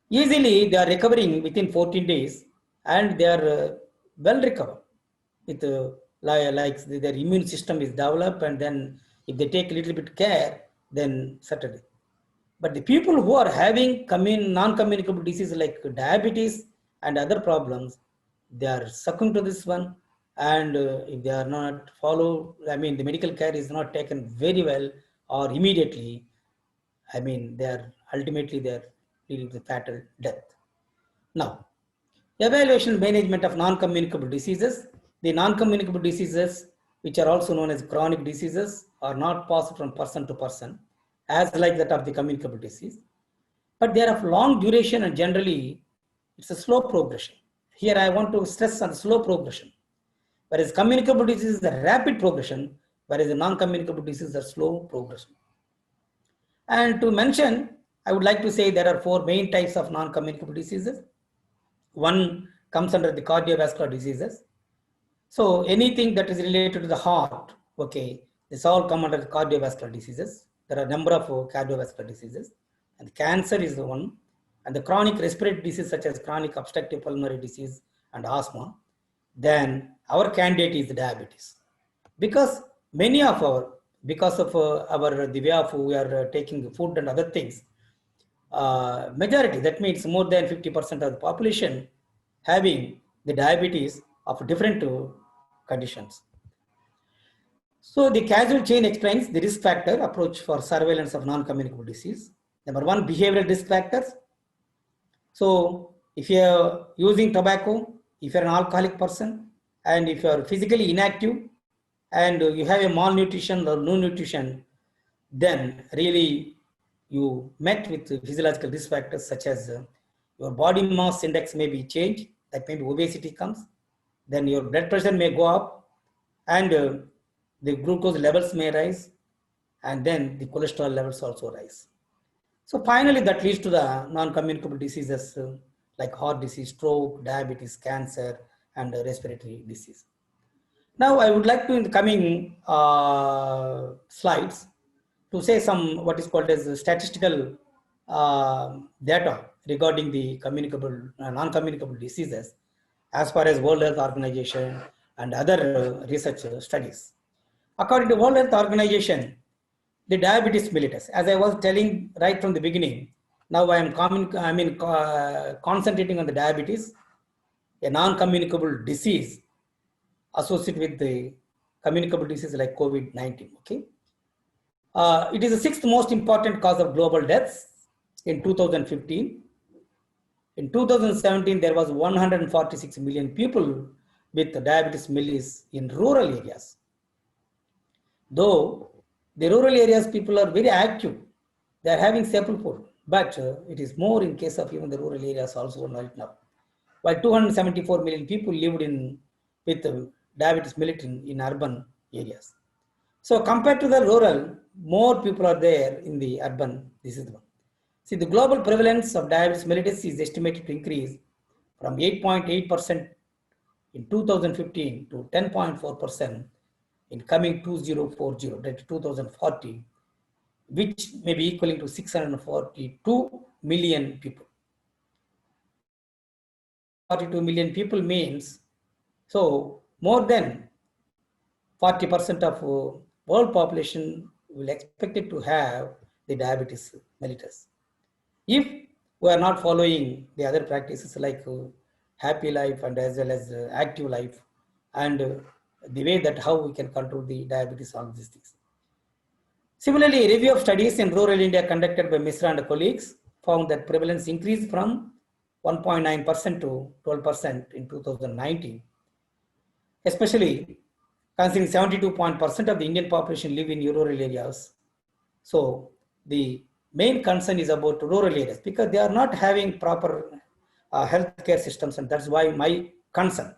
easily they are recovering within 14 days and they are well recovered. With like their immune system is developed and then if they take a little bit care, then certainly. But the people who are having non-communicable disease like diabetes and other problems, they are succumbed to this one. And if they are not followed, the medical care is not taken very well or immediately, they are ultimately leading to fatal death. Now, evaluation management of non-communicable diseases. The non-communicable diseases, which are also known as chronic diseases, are not passed from person to person, as like that of the communicable disease. But they are of long duration and generally it's a slow progression. Here I want to stress on slow progression. Whereas communicable disease is a rapid progression, whereas the non-communicable disease is a slow progression. And to mention, I would like to say there are 4 main types of non-communicable diseases. One comes under the cardiovascular diseases. So anything that is related to the heart, okay, this all come under the cardiovascular diseases. There are a number of cardiovascular diseases, and cancer is the one, and the chronic respiratory disease such as chronic obstructive pulmonary disease and asthma. Then our candidate is diabetes, because many of because of the way of we are taking food and other things, majority, that means more than 50% of the population having the diabetes of different conditions. So the causal chain explains the risk factor approach for surveillance of non-communicable disease. Number 1, behavioral risk factors. So if you're using tobacco, if you're an alcoholic person, and if you're physically inactive, and you have a malnutrition or no nutrition, then really you met with physiological risk factors such as your body mass index may be changed, that maybe obesity comes, then your blood pressure may go up, and the glucose levels may rise, and then the cholesterol levels also rise. So finally, that leads to the non-communicable diseases like heart disease, stroke, diabetes, cancer, and respiratory disease. Now, I would like to, in the coming slides, to to say some what is called as statistical data regarding the communicable, non-communicable diseases as far as World Health Organization and other research studies. According to World Health Organization, the diabetes mellitus, as I was telling right from the beginning, now I am concentrating on the diabetes, a non-communicable disease associated with the communicable disease like COVID-19. Okay, it is the sixth most important cause of global deaths in 2015. In 2017, there was 146 million people with diabetes mellitus in rural areas. Though the rural areas people are very active, they are having staple food, but it is more in case of even the rural areas also right now. While 274 million people lived with diabetes mellitus in urban areas. So compared to the rural, more people are there in the urban. This is the one. See, the global prevalence of diabetes mellitus is estimated to increase from 8.8% in 2015 to 10.4% in coming 2040, that is 2040, which may be equaling to 642 million people. 42 million people means, so more than 40% of world population will expect it to have the diabetes mellitus. If we are not following the other practices like happy life and as well as active life and the way that how we can control the diabetes, all these things. Similarly, a review of studies in rural India conducted by Misra and colleagues found that prevalence increased from 1.9% to 12% in 2019, especially considering 72% of the Indian population live in rural areas. So the main concern is about rural areas because they are not having proper healthcare systems, and that's why my concern.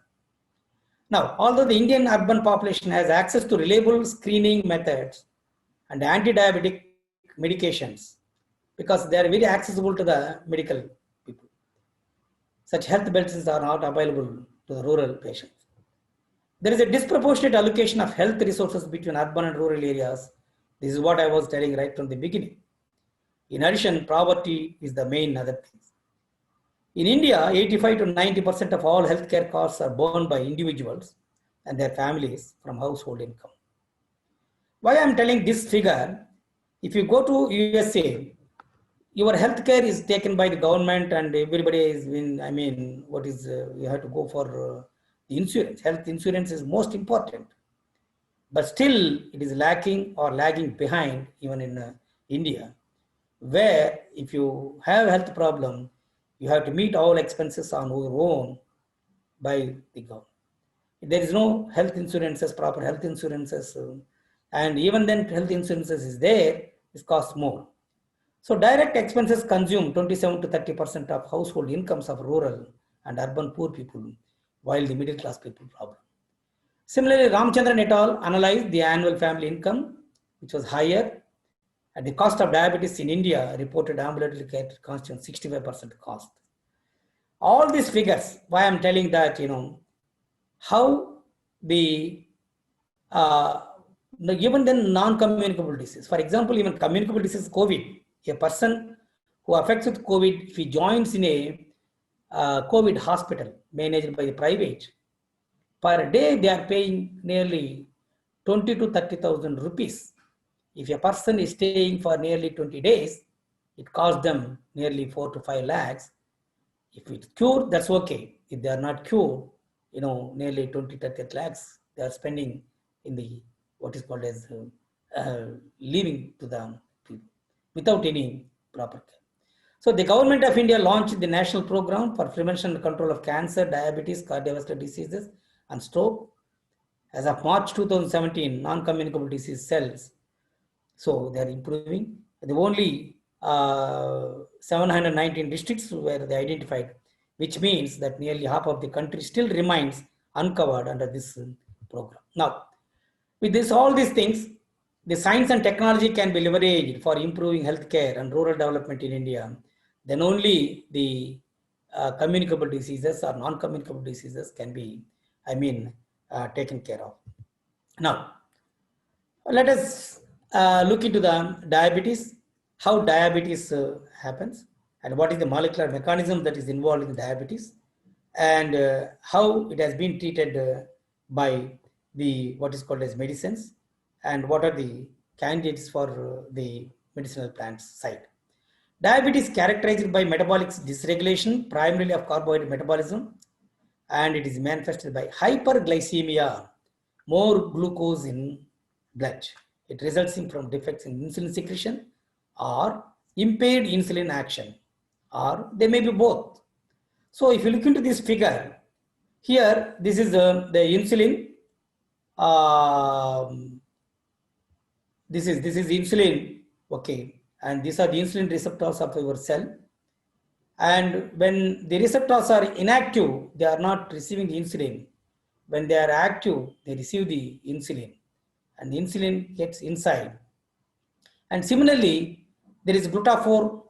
Now, although the Indian urban population has access to reliable screening methods and anti-diabetic medications because they are very accessible to the medical people, such health benefits are not available to the rural patients. There is a disproportionate allocation of health resources between urban and rural areas. This is what I was telling right from the beginning. In addition, poverty is the main other thing. In India, 85 to 90% of all healthcare costs are borne by individuals and their families from household income. Why I am telling this figure, if you go to USA, your healthcare is taken by the government and everybody is in, you have to go for the insurance. Health insurance is most important. But still, it is lacking or lagging behind even in India, where if you have a health problem, you have to meet all expenses on your own by the government. There is no health insurances, proper health insurances, and even then health insurances is there, it costs more. So direct expenses consume 27 to 30% of household incomes of rural and urban poor people, while the middle class people problem. Similarly, Ramchandran et al. Analyzed the annual family income, which was higher, and the cost of diabetes in India reported ambulatory care constitutes 65% cost. All these figures, why I'm telling that, how the even then non-communicable disease, for example, even communicable disease, COVID, a person who affects with COVID, if he joins in a COVID hospital managed by the private, per day they are paying nearly 20 to 30,000 rupees. If a person is staying for nearly 20 days, it costs them nearly 4 to 5 lakhs. If it's cured, that's okay. If they are not cured, nearly 20 to 30 lakhs they are spending in the what is called as leaving to the people without any proper care. So the government of India launched the national program for prevention and control of cancer, diabetes, cardiovascular diseases, and stroke. As of March 2017, non-communicable disease cells, so they are improving. The only 719 districts were they identified, which means that nearly half of the country still remains uncovered under this program. Now, with this, all these things, the science and technology can be leveraged for improving healthcare and rural development in India. Then only the communicable diseases or non-communicable diseases can be, taken care of. Now, let us look into the diabetes, how diabetes happens, and what is the molecular mechanism that is involved in diabetes, and how it has been treated by the what is called as medicines, and what are the candidates for the medicinal plants side. Diabetes is characterized by metabolic dysregulation, primarily of carbohydrate metabolism, and it is manifested by hyperglycemia, more glucose in blood. It results from defects in insulin secretion or impaired insulin action, or they may be both. So if you look into this figure, here this is the insulin. This is insulin, okay, and these are the insulin receptors of your cell. And when the receptors are inactive, they are not receiving the insulin. When they are active, they receive the insulin, and the insulin gets inside. And similarly, there is glutaphore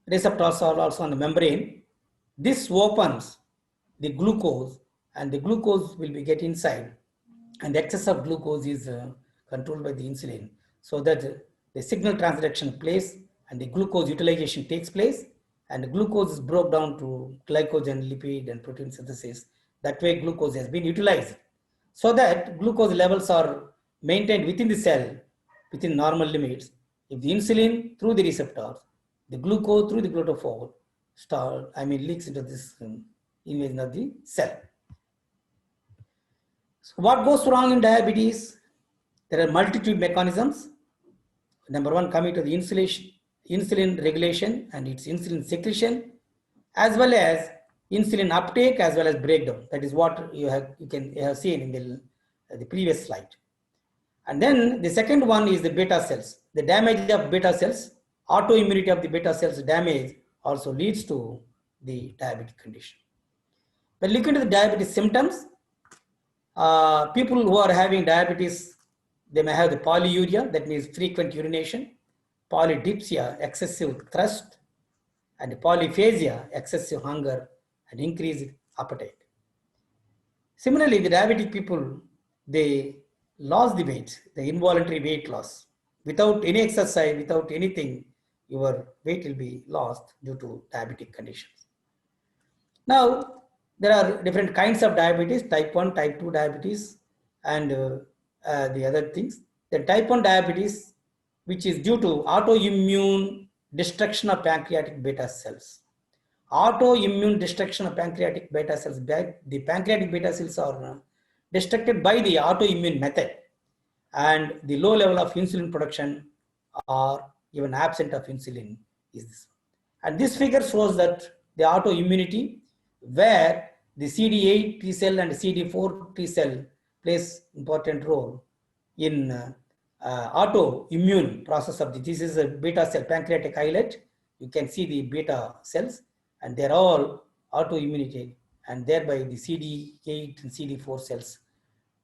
receptors are also on the membrane. This opens the glucose, and the glucose will be get inside, and the excess of glucose is controlled by the insulin, so that the signal transduction place and the glucose utilization takes place, and the glucose is broken down to glycogen, lipid, and protein synthesis. That way glucose has been utilized, so that glucose levels are maintained within the cell within normal limits. If the insulin through the receptors, the glucose through the glutaphore leaks into this invasion of the cell. So what goes wrong in diabetes? There are multitude mechanisms. Number one, coming to the insulin regulation and its insulin secretion, as well as insulin uptake, as well as breakdown. That is what you have seen in the previous slide. And then the second one is the beta cells. The damage of beta cells, autoimmunity of the beta cells damage also leads to the diabetic condition. When looking at the diabetes symptoms, people who are having diabetes, they may have the polyuria, that means frequent urination, polydipsia, excessive thirst, and polyphagia, excessive hunger, and increased appetite. Similarly, the diabetic people, they lost the weight, the involuntary weight loss. Without any exercise, without anything, your weight will be lost due to diabetic conditions. Now, there are different kinds of diabetes, type 1, type 2 diabetes, and the other things. The type 1 diabetes, which is due to autoimmune destruction of pancreatic beta cells. Autoimmune destruction of pancreatic beta cells. The pancreatic beta cells are destructed by the autoimmune method, and the low level of insulin production or even absent of insulin is this. And this figure shows that the autoimmunity, where the CD8 T cell and CD4 T cell plays important role in autoimmune process of this is a beta cell, pancreatic islet. You can see the beta cells, and they're all autoimmunity, and thereby the CD8 and CD4 cells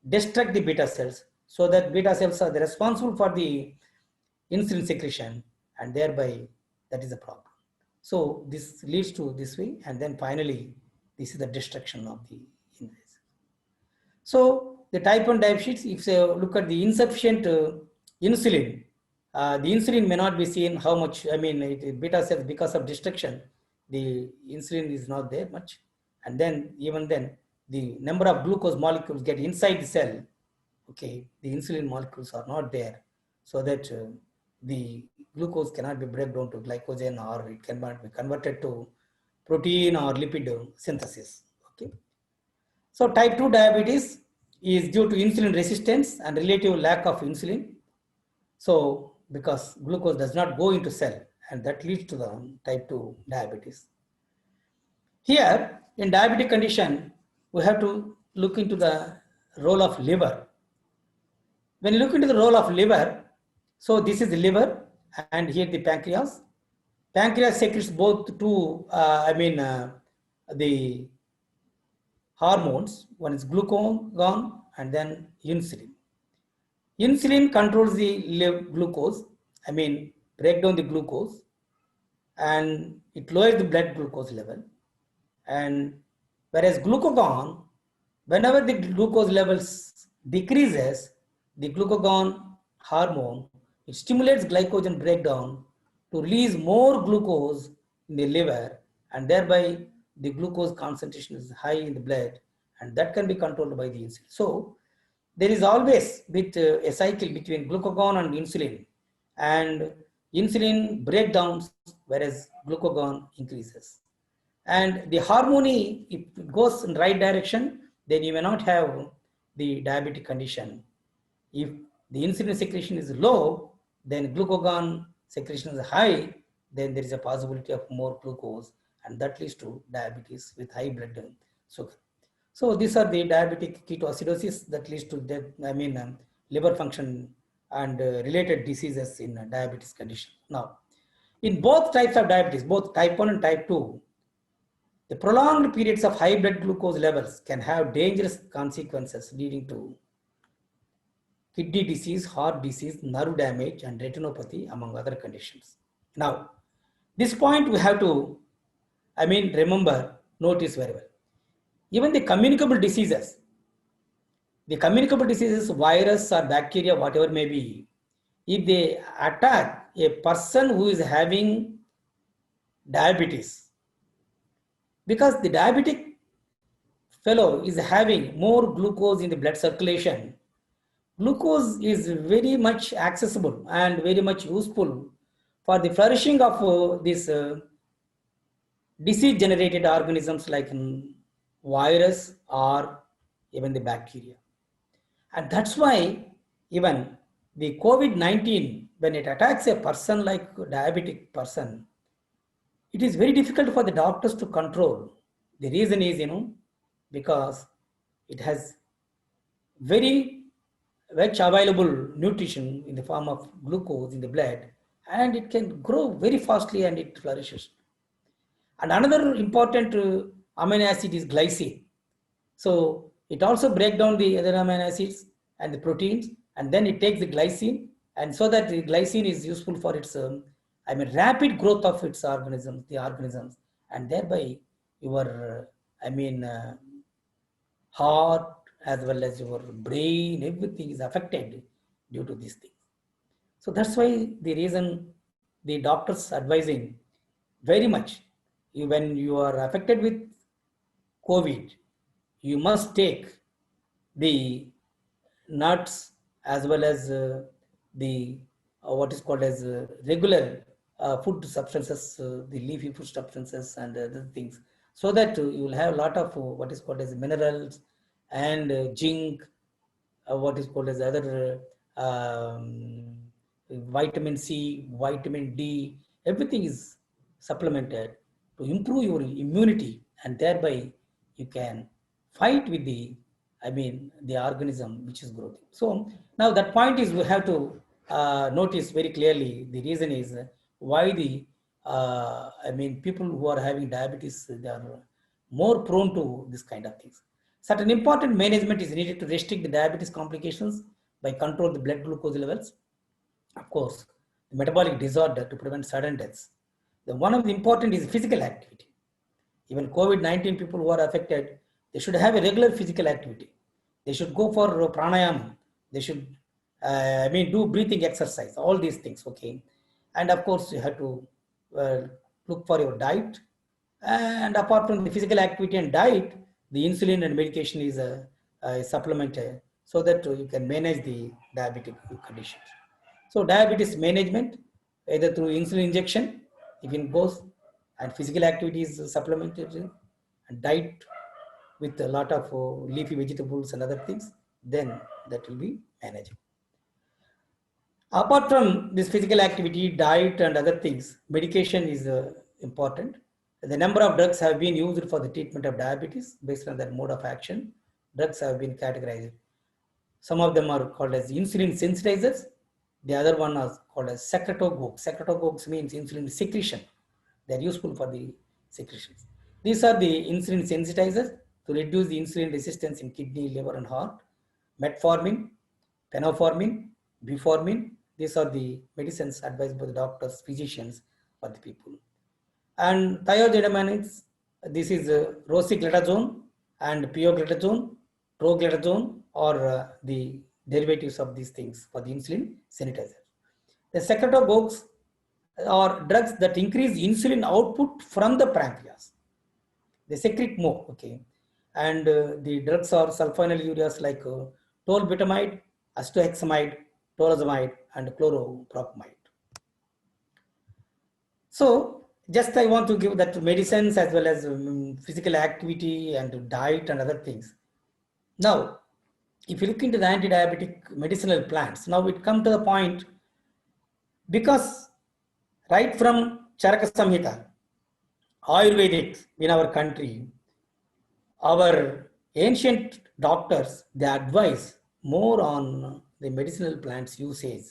destruct the beta cells, so that beta cells are responsible for the insulin secretion, and thereby that is a problem. So this leads to this way, and then finally this is the destruction of the insulin. So the type 1 diabetes, if you look at the insufficient insulin, the insulin may not be seen how much, beta cells, because of destruction, the insulin is not there much. And then even then, the number of glucose molecules get inside the cell, okay, the insulin molecules are not there, so that the glucose cannot be broken down to glycogen, or it cannot be converted to protein or lipid synthesis, okay. So type 2 diabetes is due to insulin resistance and relative lack of insulin. So because glucose does not go into cell, and that leads to the type 2 diabetes. Here in diabetic condition, we have to look into the role of liver. When you look into the role of liver, so this is the liver, and here the pancreas. Pancreas secretes both two, the hormones. One is glucagon and then insulin. Insulin controls the glucose, break down the glucose, and it lowers the blood glucose level. And whereas glucagon, whenever the glucose levels decreases, the glucagon hormone, it stimulates glycogen breakdown to release more glucose in the liver, and thereby the glucose concentration is high in the blood, and that can be controlled by the insulin. So there is always with a cycle between glucagon and insulin, and insulin breakdowns whereas glucagon increases. And the harmony, if it goes in the right direction, then you may not have the diabetic condition. If the insulin secretion is low, then glucagon secretion is high, then there is a possibility of more glucose, and that leads to diabetes with high blood sugar. So these are the diabetic ketoacidosis that leads to death, liver function and related diseases in diabetes condition. Now, in both types of diabetes, both type 1 and type 2, the prolonged periods of high blood glucose levels can have dangerous consequences leading to kidney disease, heart disease, nerve damage, and retinopathy, among other conditions. Now, this point we have to, remember, notice very well. Even the communicable diseases, virus or bacteria, whatever may be, if they attack a person who is having diabetes, because the diabetic fellow is having more glucose in the blood circulation, glucose is very much accessible and very much useful for the flourishing of these disease generated organisms like virus or even the bacteria. And that's why even the COVID-19, when it attacks a person like a diabetic person, it is very difficult for the doctors to control. The reason is, because it has very much available nutrition in the form of glucose in the blood, and it can grow very fastly and it flourishes. And another important amino acid is glycine. So it also breaks down the other amino acids and the proteins, and then it takes the glycine, and so that the glycine is useful for its rapid growth of its organisms, and thereby your heart as well as your brain, everything is affected due to these things. So that's why the reason the doctors advising very much, when you are affected with COVID, you must take the nuts as well as the what is called as regular food substances, the leafy food substances and other things, so that you will have a lot of what is called as minerals and zinc, what is called as other vitamin C, vitamin D, everything is supplemented to improve your immunity, and thereby you can fight with the organism which is growing. So now that point is we have to notice very clearly. The reason is why the people who are having diabetes, they are more prone to this kind of things. Certain important management is needed to restrict the diabetes complications by control the blood glucose levels. Of course, the metabolic disorder to prevent sudden deaths. The one of the important is physical activity. Even COVID-19 people who are affected, they should have a regular physical activity. They should go for pranayama. They should, do breathing exercise, all these things, okay? And of course, you have to look for your diet. And apart from the physical activity and diet, the insulin and medication is supplemented so that you can manage the diabetic conditions. So diabetes management, either through insulin injection, if it goes, and physical activity is supplemented, and diet with a lot of leafy vegetables and other things, then that will be manageable. Apart from this physical activity, diet and other things, medication is important. The number of drugs have been used for the treatment of diabetes based on their mode of action. Drugs have been categorized. Some of them are called as insulin sensitizers. The other one is called as secretagogues. Secretagogues means insulin secretion. They are useful for the secretions. These are the insulin sensitizers to reduce the insulin resistance in kidney, liver, and heart. Metformin, phenformin, buformin. These are the medicines advised by the doctors, physicians for the people. And thiazidamines, this is rosiglitazone and pioglitazone, troglodyone, or the derivatives of these things for the insulin sensitizer. The secretagogues are drugs that increase insulin output from the pancreas. They secrete more, okay. And the drugs are sulfonylureas like tolbutamide, acetohexamide, torozamide, and chloropropamide. So just I want to give that medicines as well as physical activity and diet and other things. Now, if you look into the anti-diabetic medicinal plants, now it come to the point, because right from Charaka Samhita, Ayurvedic in our country, our ancient doctors, they advise more on the medicinal plants usage.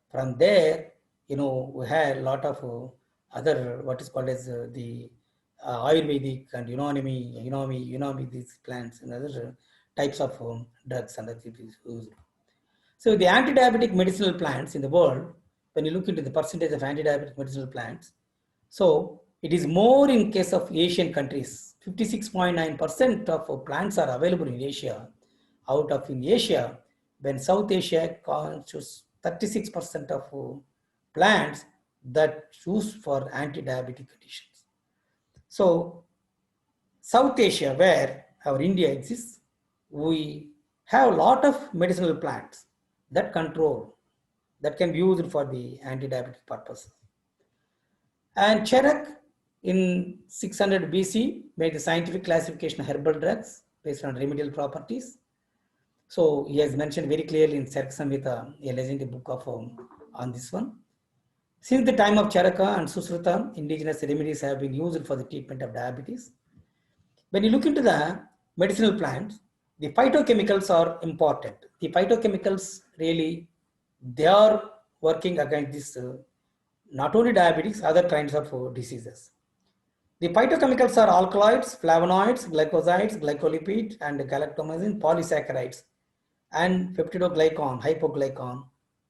From there, we had a lot of other, what is called as the Ayurvedic and Unami, these plants and other types of drugs and other things used. So the anti-diabetic medicinal plants in the world, when you look into the percentage of anti-diabetic medicinal plants, so it is more in case of Asian countries. 56.9% of plants are available in Asia. Out of in Asia, when South Asia constitutes 36% of plants that used for anti-diabetic conditions. So South Asia, where our India exists, we have a lot of medicinal plants that that can be used for the anti-diabetic purposes. And Cherak in 600 BC made the scientific classification of herbal drugs based on remedial properties. So he has mentioned very clearly in Charaka Samhita, a legendary book of on this one. Since the time of Charaka and Susruta, indigenous remedies have been used for the treatment of diabetes. When you look into the medicinal plants, the phytochemicals are important. The phytochemicals really, they are working against this, not only diabetes, other kinds of diseases. The phytochemicals are alkaloids, flavonoids, glycosides, glycolipid, and galactomycin, polysaccharides, and peptidoglycan, hypoglycan,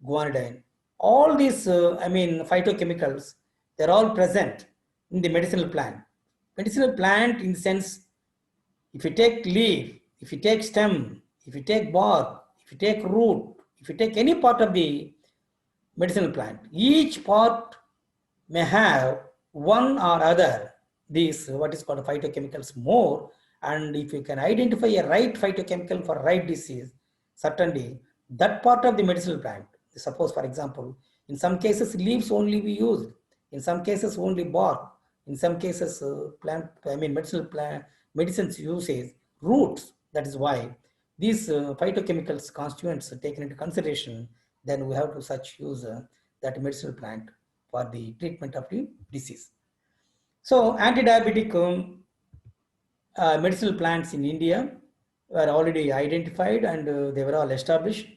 guanidine. All these, phytochemicals, they're all present in the medicinal plant. Medicinal plant in the sense, if you take leaf, if you take stem, if you take bark, if you take root, if you take any part of the medicinal plant, each part may have one or other these what is called phytochemicals more, and if you can identify a right phytochemical for right disease, certainly that part of the medicinal plant, suppose for example, in some cases leaves only be used, in some cases only bark, in some cases medicinal plant medicines uses roots. That is why these phytochemicals constituents are taken into consideration. Then we have to such use that medicinal plant for the treatment of the disease. So anti-diabetic medicinal plants in India were already identified and they were all established.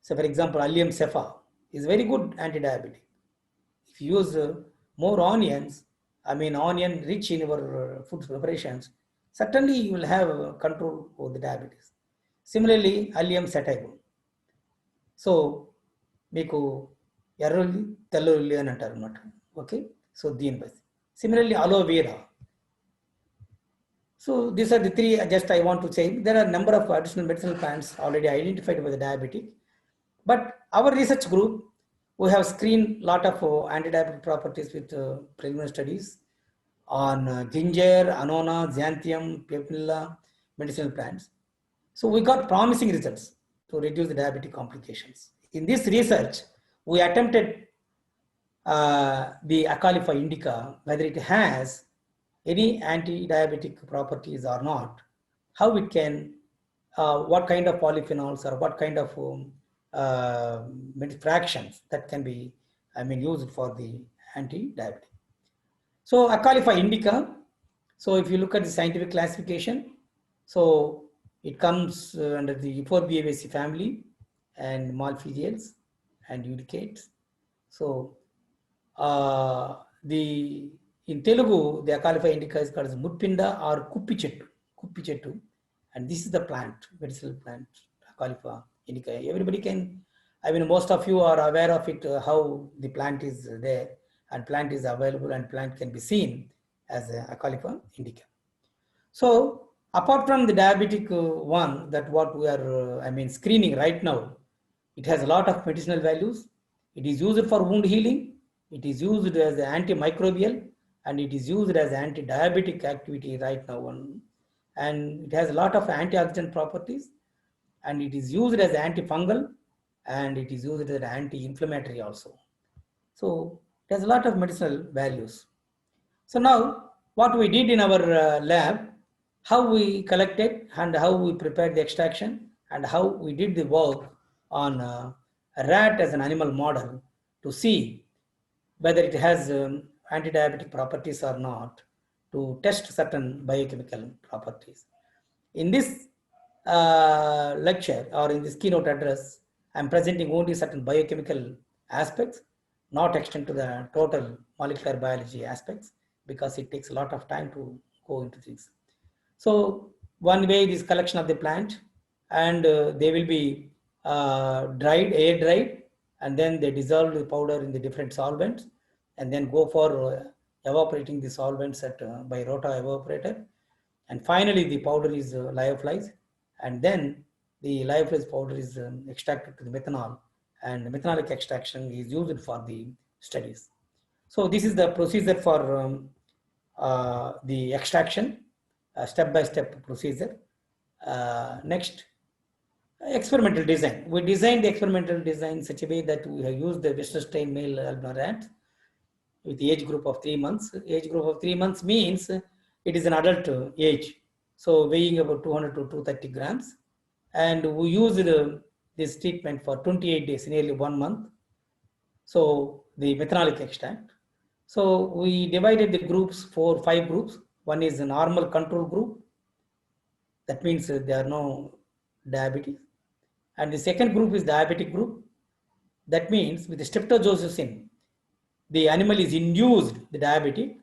So for example, Allium cephas is very good anti-diabetic. If you use more onions, onion rich in your food preparations, certainly you will have control over the diabetes. Similarly, Allium sativum. So, meeku ఎర్రల్లి తెల్లల్లి అని అంటారు అన్నమాట. Okay, so దీనిపై similarly aloe vera. So these are the three, just I want to say there are a number of additional medicinal plants already identified by the diabetic, but our research group, we have screened a lot of anti-diabetic properties with preliminary studies on ginger, anona, xanthium, pepinilla medicinal plants. So we got promising results to reduce the diabetic complications. In this research, we attempted the Acalypha indica, whether it has any anti-diabetic properties or not, how it can, what kind of polyphenols or what kind of fractions that can be, used for the anti-diabetic. So Acalypha indica, so if you look at the scientific classification, so it comes under the 4-BAVC family and malphidiales and eudicates. So in Telugu, the Acalypha indica is called as Mutpinda or Kuppi Chettu, and this is the plant, medicinal plant, Acalypha indica. Everybody can, most of you are aware of it, how the plant is there and plant is available and plant can be seen as Acalypha indica. So apart from the diabetic one, that what we are, screening right now, It has a lot of medicinal values. It is used for wound healing. It is used as antimicrobial, and it is used as anti-diabetic activity right now. And it has a lot of antioxidant properties, and it is used as antifungal, and it is used as anti-inflammatory also. So it has a lot of medicinal values. So now what we did in our lab, how we collected and how we prepared the extraction and how we did the work on a rat as an animal model to see whether it has anti-diabetic properties or not, to test certain biochemical properties. In this lecture or in this keynote address, I'm presenting only certain biochemical aspects, not extend to the total molecular biology aspects, because it takes a lot of time to go into things. So one way is collection of the plant, and they will be dried, air dried, and then they dissolve the powder in the different solvents, and then go for evaporating the solvents at by rota evaporator. And finally, the powder is lyophilized, and then the lyophilized powder is extracted to the methanol, and the methanolic extraction is used for the studies. So this is the procedure for the extraction, step-by-step procedure. Next, experimental design. We designed the experimental design in such a way that we have used the Western strain male albino rat with the age group of 3 months. Age group of 3 months means it is an adult age, so weighing about 200 to 230 grams. And we used this treatment for 28 days, nearly 1 month. So the methanolic extract. So we divided the groups for 5 groups. One is a normal control group. That means there are no diabetes. And the second group is diabetic group. That means with the streptozotocin, the animal is induced the diabetic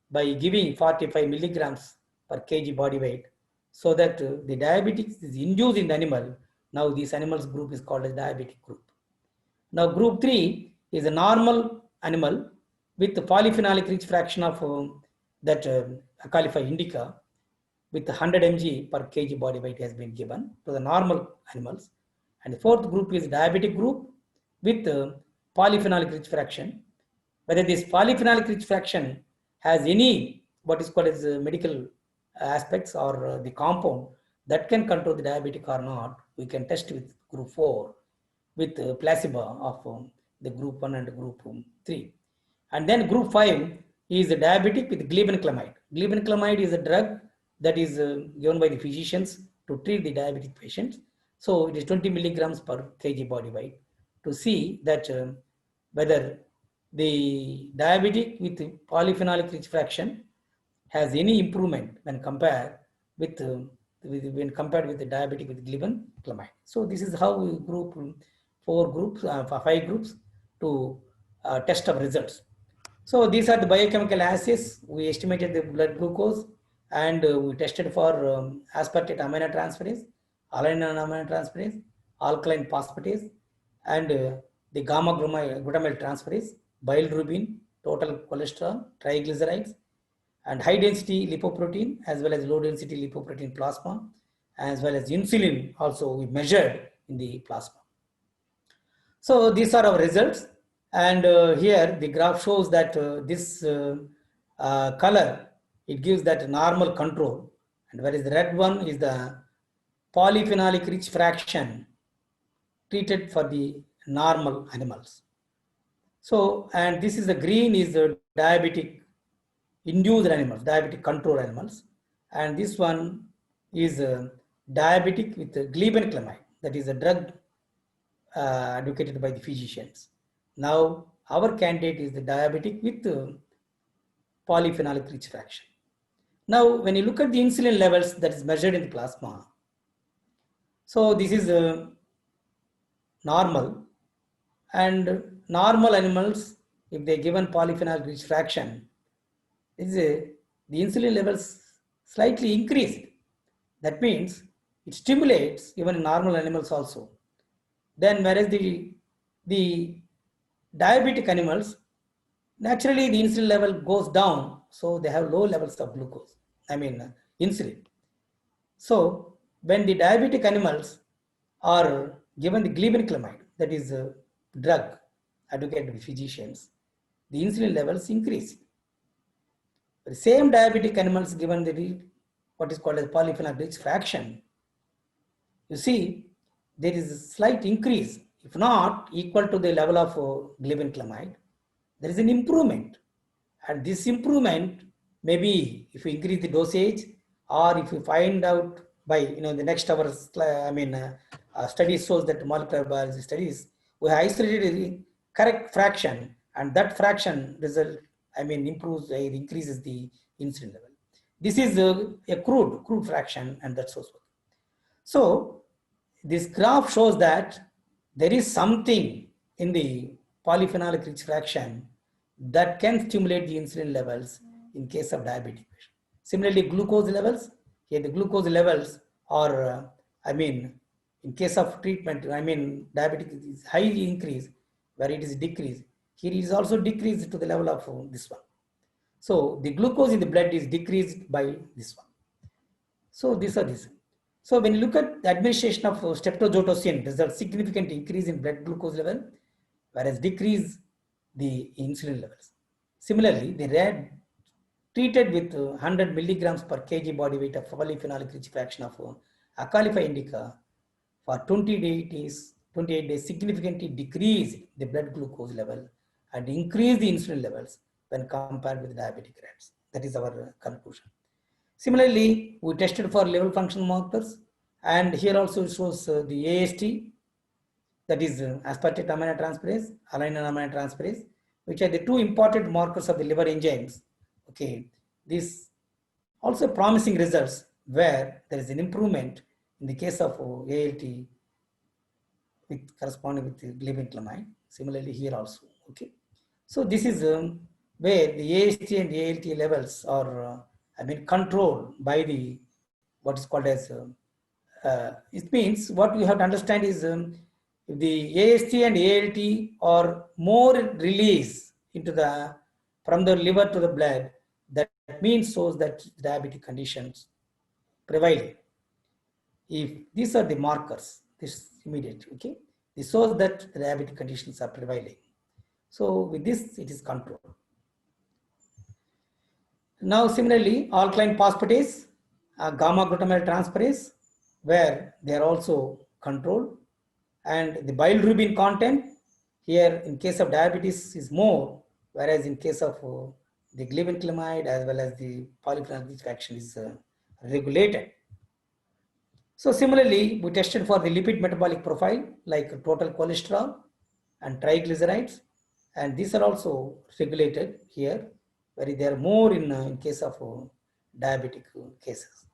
by giving 45 milligrams per kg body weight, so that the diabetes is induced in the animal. Now this animal's group is called as diabetic group. Now group 3 is a normal animal with the polyphenolic rich fraction of that Acalypha indica with 100 mg per kg body weight has been given to the normal animals. And the fourth group is diabetic group with polyphenolic rich fraction. Whether this polyphenolic rich fraction has any what is called as medical aspects or the compound that can control the diabetic or not, we can test with group 4 with placebo of the group 1 and group 3. And then group 5 is a diabetic with glibenclamide. Glibenclamide is a drug that is given by the physicians to treat the diabetic patients. So it is 20 milligrams per kg body weight to see that whether the diabetic with polyphenolic rich fraction has any improvement when compared with the diabetic with glibenclamide. So this is how we group 5 groups to test of results. So these are the biochemical assays. We estimated the blood glucose, and we tested for aspartate aminotransferase, alanine aminotransferase, alkaline phosphatase, and the gamma glutamyl transferase, bilirubin, total cholesterol, triglycerides, and high density lipoprotein as well as low density lipoprotein plasma, as well as insulin also we measured in the plasma. So these are our results, and here the graph shows that this color, it gives that normal control, and whereas the red one is the polyphenolic rich fraction treated for the normal animals. So, and this is the green is the diabetic induced animals, diabetic control animals, and this one is diabetic with glibenclamide, that is a drug advocated by the physicians. Now our candidate is the diabetic with polyphenolic rich fraction. Now when you look at the insulin levels that is measured in the plasma, so this is normal, and normal animals, if they given polyphenolic rich fraction, the insulin levels slightly increased. That means it stimulates even in normal animals also. Then whereas the diabetic animals, naturally the insulin level goes down, so they have low levels of glucose, insulin. So when the diabetic animals are given the glibenclamide, that is a drug advocated by physicians, the insulin levels increase. The same diabetic animals given the what is called as polyphenol rich fraction, you see there is a slight increase, if not equal to the level of glibenclamide, there is an improvement. And this improvement, maybe if you increase the dosage, or if you find out by the next hour's studies shows that molecular biology studies, we isolated the correct fraction, and that fraction result improves, increases the insulin level. This is a crude fraction, and that's also. So this graph shows that there is something in the polyphenolic rich fraction that can stimulate the insulin levels in case of diabetic patient. Similarly, glucose levels, here the glucose levels are, in case of treatment, diabetic is highly increased, where it is decreased. Here it is also decreased to the level of this one. So the glucose in the blood is decreased by this one. So these are this. So when you look at the administration of streptozotocin, there's a significant increase in blood glucose level, whereas decrease the insulin levels. Similarly, they were treated with 100 milligrams per kg body weight of polyphenolic rich fraction of Acalypha indica for 28 days, significantly decrease the blood glucose level and increase the insulin levels when compared with diabetic rats. That is our conclusion. Similarly, we tested for liver function markers, and here also shows the AST, that is aspartate aminotransferase, alanine aminotransferase, which are the two important markers of the liver enzymes. Okay, these also promising results where there is an improvement in the case of ALT with corresponding with the glibenclamide. Similarly, here also. Okay, so this is where the AST and the ALT levels are controlled by the what is called as it means what we have to understand is if the AST and ALT are more released into the from the liver to the blood, that means shows that diabetic conditions prevailing. If these are the markers, this immediately, okay, this shows that the diabetic conditions are prevailing. So with this, it is controlled. Now, similarly, alkaline phosphatase, gamma glutamyl transferase, where they are also controlled, and the bilirubin content here in case of diabetes is more, whereas in case of the glibenclamide as well as the polyphenol rich fraction is regulated. So similarly, we tested for the lipid metabolic profile like total cholesterol and triglycerides, and these are also regulated here, where they are more in case of diabetic cases.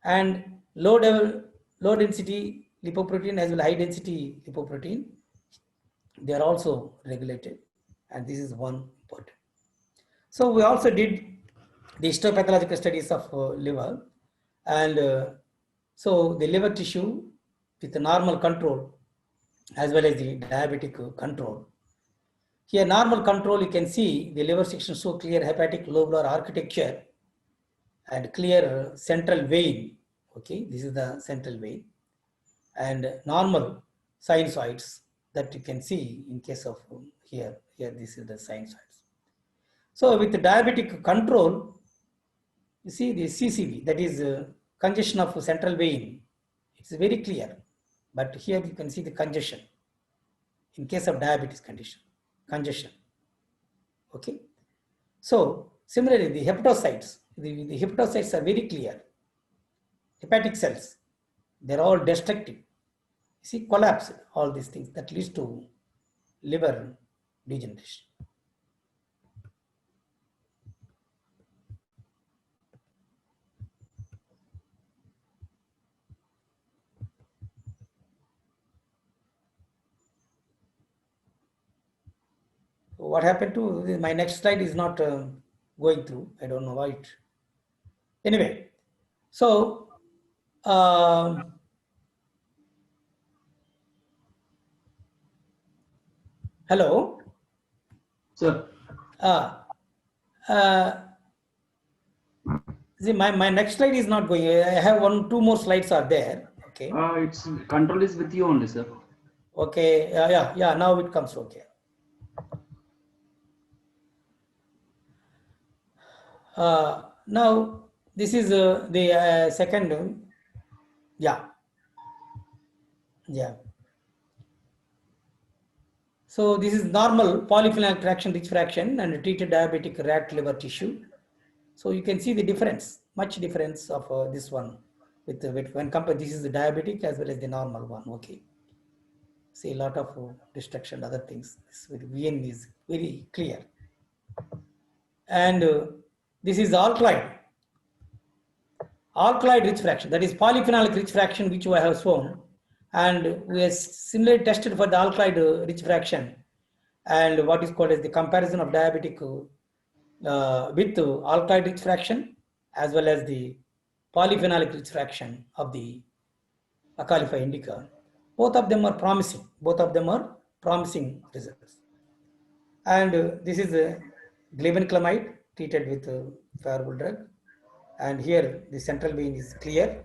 And low density lipoprotein as well as high density lipoprotein, they are also regulated, and this is one important. So we also did the histopathological studies of liver, and so the liver tissue with the normal control as well as the diabetic control. Here normal control, you can see the liver section show clear hepatic lobular architecture and clear central vein. Okay, this is the central vein, and normal sinusoids that you can see in case of here this is the sinusoids. So with the diabetic control, you see the CCV, that is congestion of central vein, it's very clear, but here you can see the congestion in case of diabetes congestion. Okay, so similarly the hepatocytes, the hepatocytes are very clear. Hepatic cells, they're all destructive. You see, collapse, all these things that leads to liver degeneration. What happened to my next slide is not going through. I don't know why it. Anyway, so hello. Sir. See, my next slide is not going. I have 2 more slides are there. Okay. It's control is with you only, sir. Okay, yeah, now it comes okay. Now this is the second, yeah. So this is normal polyphenol fraction rich fraction and treated diabetic rat liver tissue. So you can see the difference, much difference of this one with when compared. This is the diabetic as well as the normal one. Okay. See a lot of destruction, other things. This with VN is very clear. And this is alkaloid rich fraction, that is polyphenolic rich fraction, which we have shown. And we have similarly tested for the alkaloid rich fraction and what is called as the comparison of diabetic with alkaloid rich fraction as well as the polyphenolic rich fraction of the Acalypha indica. Both of them are promising. Both of them are promising results. And this is a glibenclamide treated with a favorable drug. And here the central vein is clear.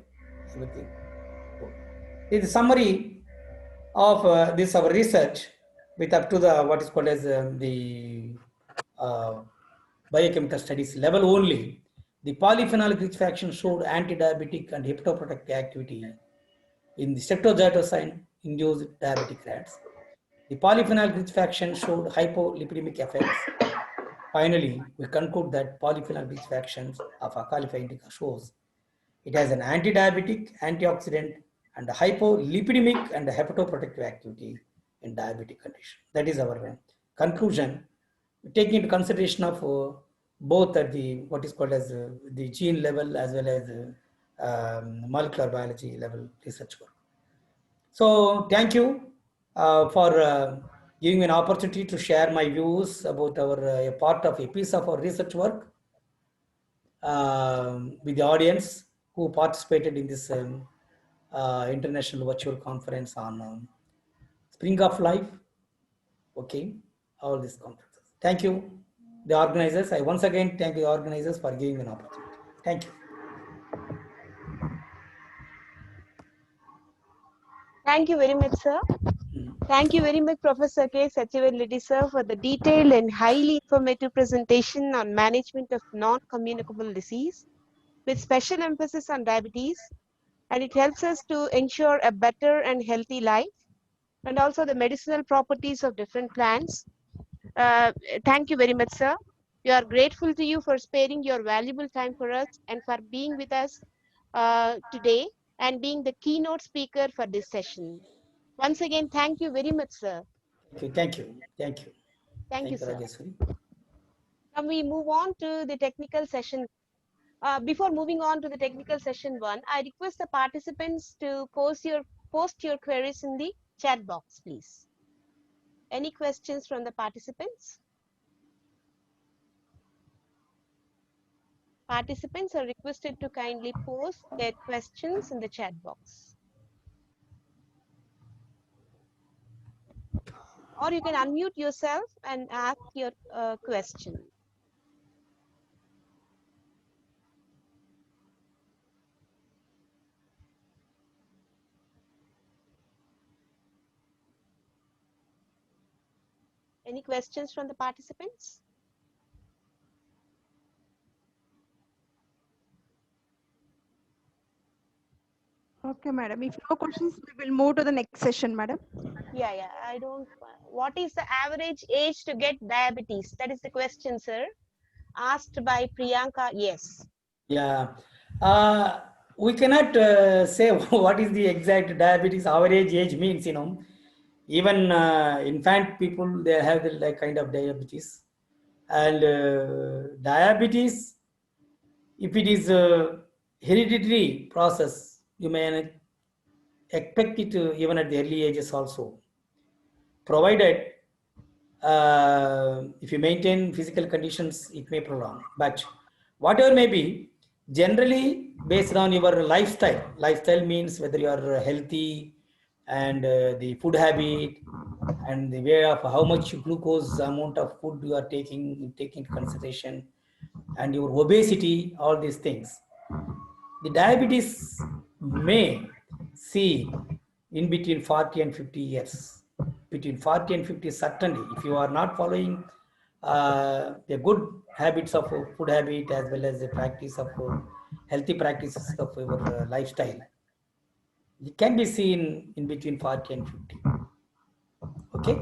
Everything. This is summary of this our research with up to the what is called as the biochemical studies level only. The polyphenolic rich fraction showed anti-diabetic and hepatoprotective activity in the streptozotocin induced diabetic rats. The polyphenolic rich fraction showed hypolipidemic effects. Finally, we conclude that polyphenolic rich fractions of Acalypha indica shows it has an anti-diabetic, antioxidant, and hypolipidemic and hepatoprotective activity in diabetic condition. That is our conclusion, taking into consideration of both at the what is called as the gene level as well as molecular biology level research work. So thank you for giving me an opportunity to share my views about our a part of a piece of our research work with the audience who participated in this international virtual conference on Spring of Life. Okay, all these conferences. Thank you, the organizers. I once again thank the organizers for giving me an opportunity. Thank you. Thank you very much, sir. Thank you very much, Professor K. Satyaveli, sir, for the detailed and highly informative presentation on management of non-communicable disease with special emphasis on diabetes. And it helps us to ensure a better and healthy life and also the medicinal properties of different plants. Thank you very much, sir. We are grateful to you for sparing your valuable time for us and for being with us today and being the keynote speaker for this session. Once again, thank you very much, sir. Thank you. Thank you. Thank you, sir. Rajeshwari. Now we move on to the technical session. Before moving on to the technical session 1, I request the participants to post your queries in the chat box, please. Any questions from the participants? Participants are requested to kindly post their questions in the chat box. Or you can unmute yourself and ask your question. Any questions from the participants? Okay, madam. If no questions, we will move to the next session, madam. Yeah. I don't. What is the average age to get diabetes? That is the question, sir. Asked by Priyanka. Yes. Yeah. We cannot say what is the exact diabetes average age means, even infant people, they have the like kind of diabetes. And diabetes, if it is a hereditary process, you may expect it even at the early ages also, provided if you maintain physical conditions, it may prolong. But whatever may be, generally based on your lifestyle means whether you are healthy and the food habit and the way of how much glucose amount of food you are taking into consideration, and your obesity, all these things, the diabetes may see in between 40 and 50 years. between 40 and 50, certainly. If you are not following the good habits of food habit as well as the practice of healthy practices of your lifestyle, it can be seen in between 40 and 50. Okay,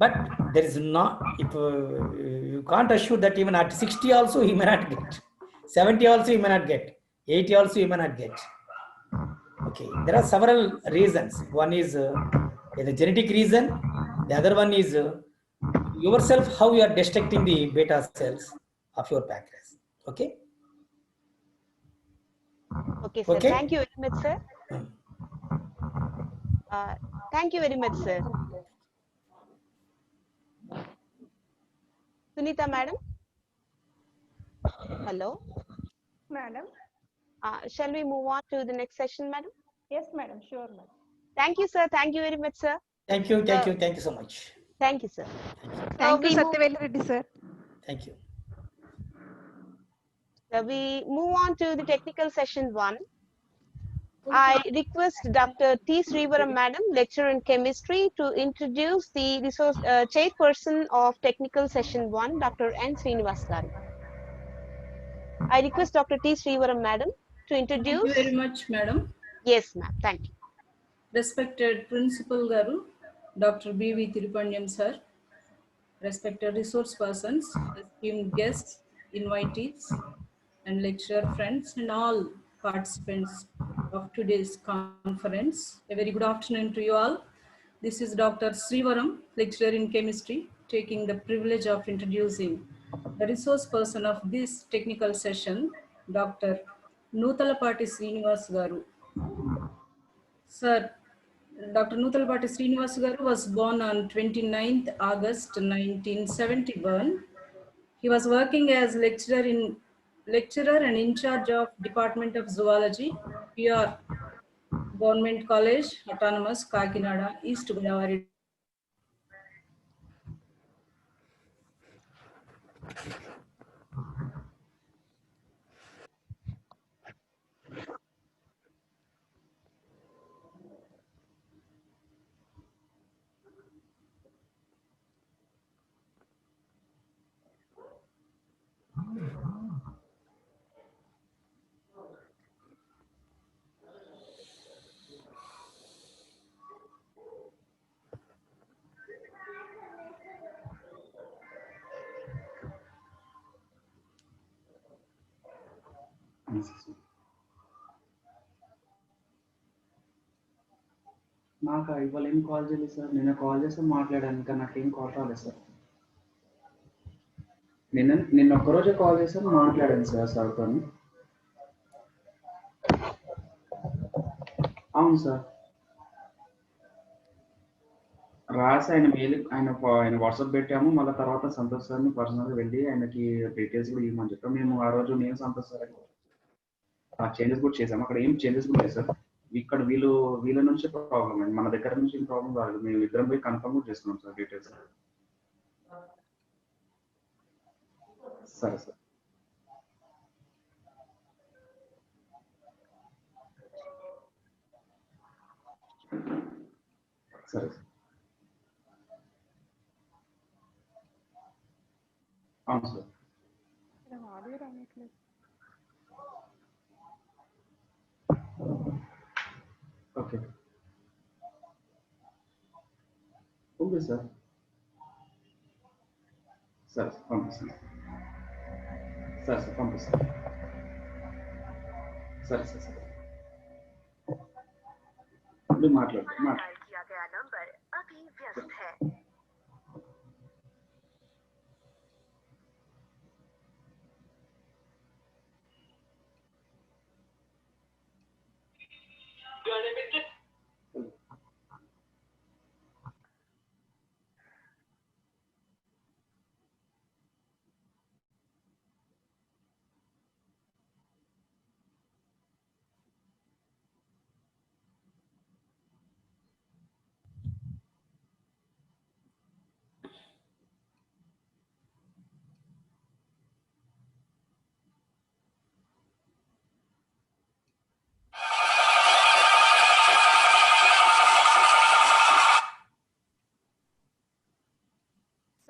but there is not, if you can't assure that even at 60 also you may not get, 70 also you may not get, 80 also you may not get. Okay, there are several reasons. One is the genetic reason. The other one is yourself, how you are destructing the beta cells of your pancreas. Okay. Okay, sir. Okay. Thank you very much, sir. Thank you very much, sir. Sunita, madam. Hello. Madam. Shall we move on to the next session, madam? Yes, madam. Sure, madam. Thank you, sir. Thank you very much, sir. Thank you. Thank you. Thank you so much. Thank you, sir. Thank you, we move- Satyavel Reddy, sir. Thank you. We move on to the technical session 1. I request Dr. T. Srivaram, madam, lecturer in chemistry, to introduce the resource chairperson of technical session 1, Dr. N. Srinivas garu. I request Dr. T. Srivaram, madam, to introduce. Thank you very much, madam. Yes, ma'am. Thank you. Respected Principal Garu, Dr. B.V. Tirupanyam, sir. Respected resource persons, esteemed guests, invitees, and lecturer friends, and all participants of today's conference. A very good afternoon to you all. This is Dr. Srivaram, lecturer in chemistry, taking the privilege of introducing the resource person of this technical session, Dr. Nutalapati Srinivas Garu. Sir, Dr. Nutalapati Srinivas Garu was born on 29th August 1971. He was working as lecturer and in charge of Department of Zoology, PR, Government College, Autonomous, Kakinada, East Godavari. నాకు ఇవాళ ఏం call చేయలేదు sir. నిన్న call చేస్తే మాట్లాడాను, ఇంకా నాకేం call రాలేదు సార్. నిన్న ఒక్కరోజే కాల్ చేశాను, మాట్లాడాను సార్ సార్తో. అవును సార్, రాసి ఆయన వాట్సాప్ పెట్టాము. మళ్ళీ తర్వాత సంతోష్ సార్ని పర్సనల్గా వెళ్ళి ఆయనకి డీటెయిల్స్ కూడా ఇవ్వమని చెప్పాము. మేము ఆ రోజు నేను సంతోష్ సార్ చేంజెస్ కూడా చేసాము. అక్కడ ఏం చేంజెస్ కూడా లేదు సార్. ఇక్కడ వీళ్ళ నుంచి ప్రాబ్లం అండి, మన దగ్గర నుంచి ఏం ప్రాబ్లం రాలేదు. మేము ఇద్దరం పోయి కన్ఫర్మ్ కూడా చేసుకున్నాం సార్ డీటెయిల్స్. సరే సార్. సరే సార్. అవును సార్. Okay, okay sir. సరే సార్, పంపిస్తాను. సరే సార్, పంపిస్తాను. సరే సార్. సరే మాట్లాడు.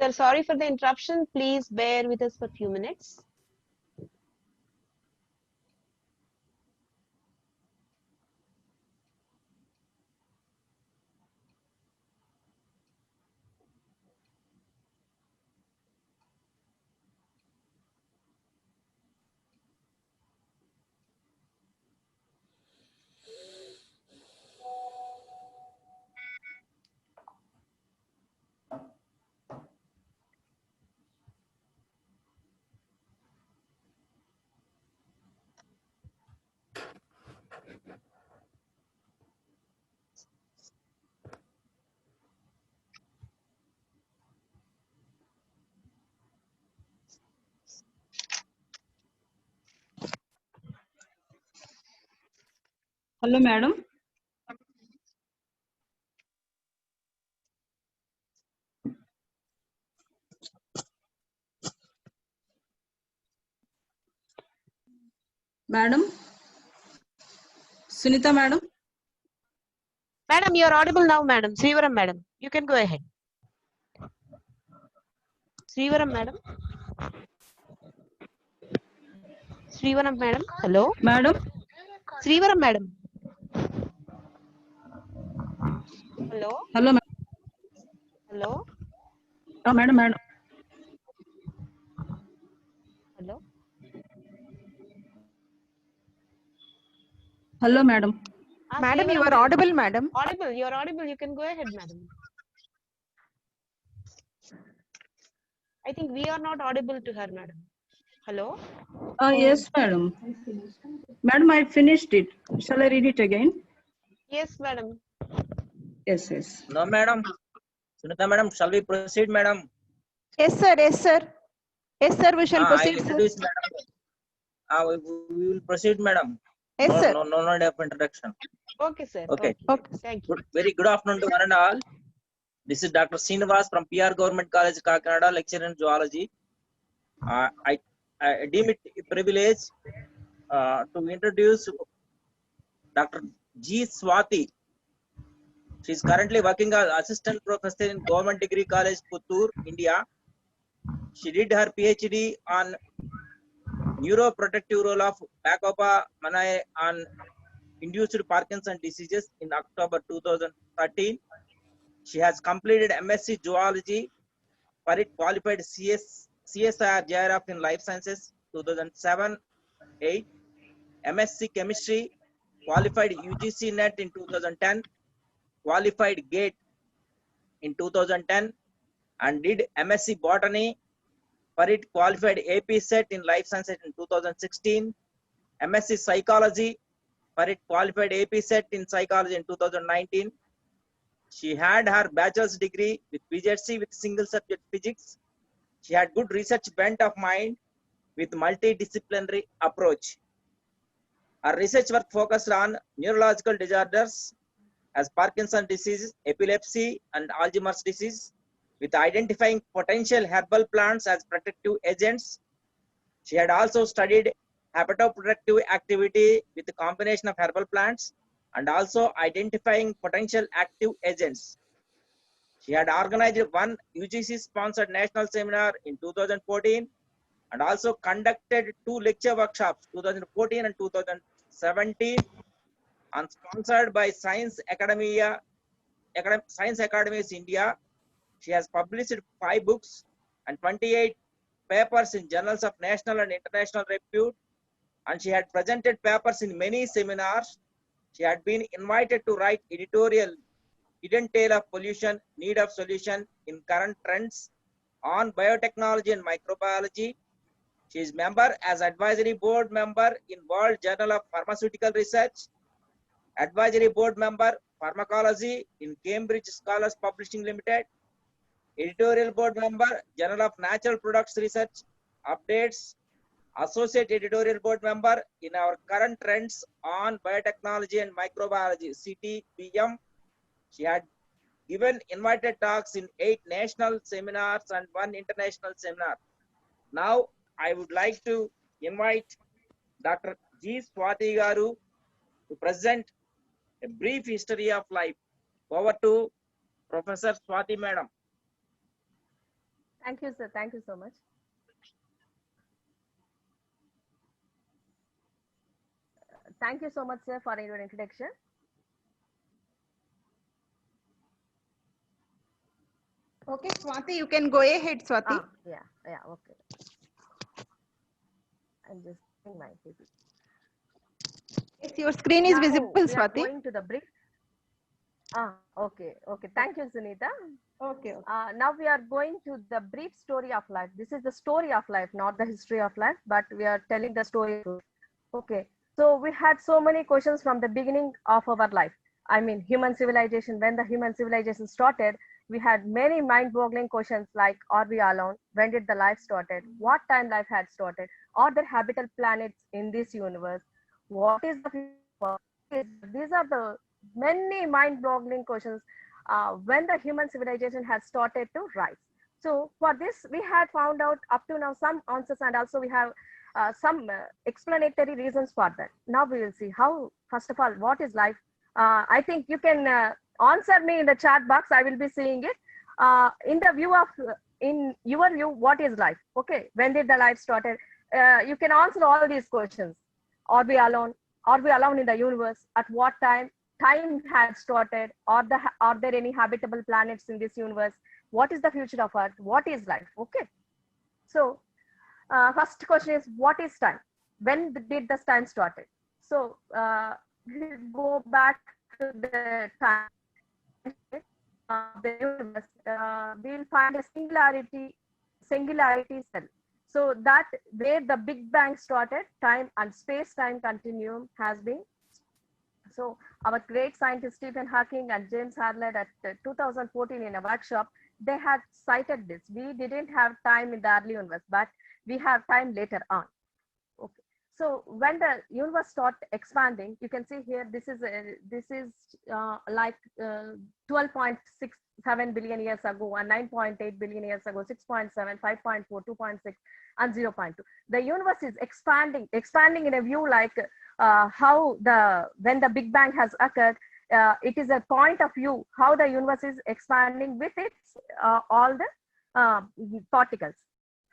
Sir, sorry for the interruption. Please bear with us for a few minutes. Hello, madam. Madam, Sunita, madam. Madam, you are audible now, madam. Srivaram, madam. You can go ahead. Srivaram, madam. Srivaram, madam. Hello. Madam. Srivaram, madam. Hello. Hello, madam. Hello. Oh, madam, madam. Hello. Hello, madam. Madam, you Srivaram, are madam. audible, madam. Audible. You are audible. You can go ahead, madam. I think we are not audible to her, madam. Hello. Yes, madam. Madam, I finished it. Shall I read it again? Yes, madam. Yes, yes. No, madam. Sunita, madam, shall we proceed, madam? Yes, sir. Yes, sir. Yes, sir. We shall I proceed, sir. introduce, madam. We will proceed, madam. Yes, No, sir. no need of introduction. Okay, sir. Okay. Okay. Thank you. Very good afternoon to one and all. This is Dr. Srinivas from PR Government College, Kakinada, lecturer in zoology. I deem it a privilege to introduce Dr. G. Swati. She is currently working as assistant professor in Government Degree College, Puttur, India. She did her PhD on neuroprotective role of Bacopa mannei on induced Parkinson diseases in October 2013. She has completed MSc Zoology, for it qualified CSIR JRF in Life Sciences 2007-8, MSc Chemistry, qualified UGC NET in 2010, qualified GATE in 2010, and did MSc Botany, for it qualified AP set in Life Sciences in 2016, MSc Psychology, for it qualified AP set in Psychology in 2019. She had her bachelor's degree with PhD with single subject physics. She had good research bent of mind with multidisciplinary approach. Her research work focused on neurological disorders as Parkinson's disease, epilepsy, and Alzheimer's disease, with identifying potential herbal plants as protective agents. She had also studied hepatoprotective activity with the combination of herbal plants and also identifying potential active agents. She had organized one UGC-sponsored national seminar in 2014 and also conducted 2 lecture workshops, 2014 and 2017, and sponsored by Science Academies India. She has published 5 books and 28 papers in journals of national and international repute, and she had presented papers in many seminars. She had been invited to write editorial Hidden Tale of Pollution, Need of Solution in Current Trends on Biotechnology and Microbiology. She is member as advisory board member in World Journal of Pharmaceutical Research, advisory board member Pharmacology in Cambridge Scholars Publishing Limited, editorial board member Journal of Natural Products Research Updates, associate editorial board member in our Current Trends on Biotechnology and Microbiology, CTBM. She had given invited talks in 8 national seminars and 1 international seminar. Now, I would like to invite Dr. G. Swati Garu to present a brief history of life. Over to Professor Swati Madam. Thank you, sir. Thank you so much. Thank you so much, sir, for your introduction. Okay, Swati, you can go ahead, Swati. Yeah, okay. I'm just doing my PPT. Yes, your screen is Now visible, we are Swati. going to the brief. Okay. Thank you, Sunita. Okay. Now we are going to the brief story of life. This is the story of life, not the history of life, but we are telling the story of life. Okay. So we had so many questions from the beginning of our life. I mean, human civilization. When the human civilization started, we had many mind-boggling questions like: Are we alone? When did the life started? What time life had started? Are there habitable planets in this universe? What is the future of Earth? These are the many mind-boggling questions when the human civilization has started to rise. So for this, we had found out up to now some answers, and also we have some explanatory reasons for that. Now we will see how, first of all, what is life? I think you can answer me in the chat box. I will be seeing it. In the view of, in your view, what is life? Okay, when did the life started? You can answer all these questions. Are we alone? Are we alone in the universe? At what time? Time had started? Are there any habitable planets in this universe? What is the future of Earth? What is life? Okay. So first question is, what is time? When did the time started? So we go back to the time of the universe. We'll find a singularity cell. So that where the Big Bang started, time and space-time continuum has been. So our great scientists Stephen Hawking and James Hartlett at 2014 in a workshop, they had cited this. We didn't have time in the early universe, but we have time later on. Okay. So when the universe started expanding, you can see here, this is like 12.67 billion years ago, and 9.8 billion years ago, 6.7, 5.4, 2.6, and 0.2. The universe is expanding in a view like how when the Big Bang has occurred. It is a point of view how the universe is expanding with its all the particles.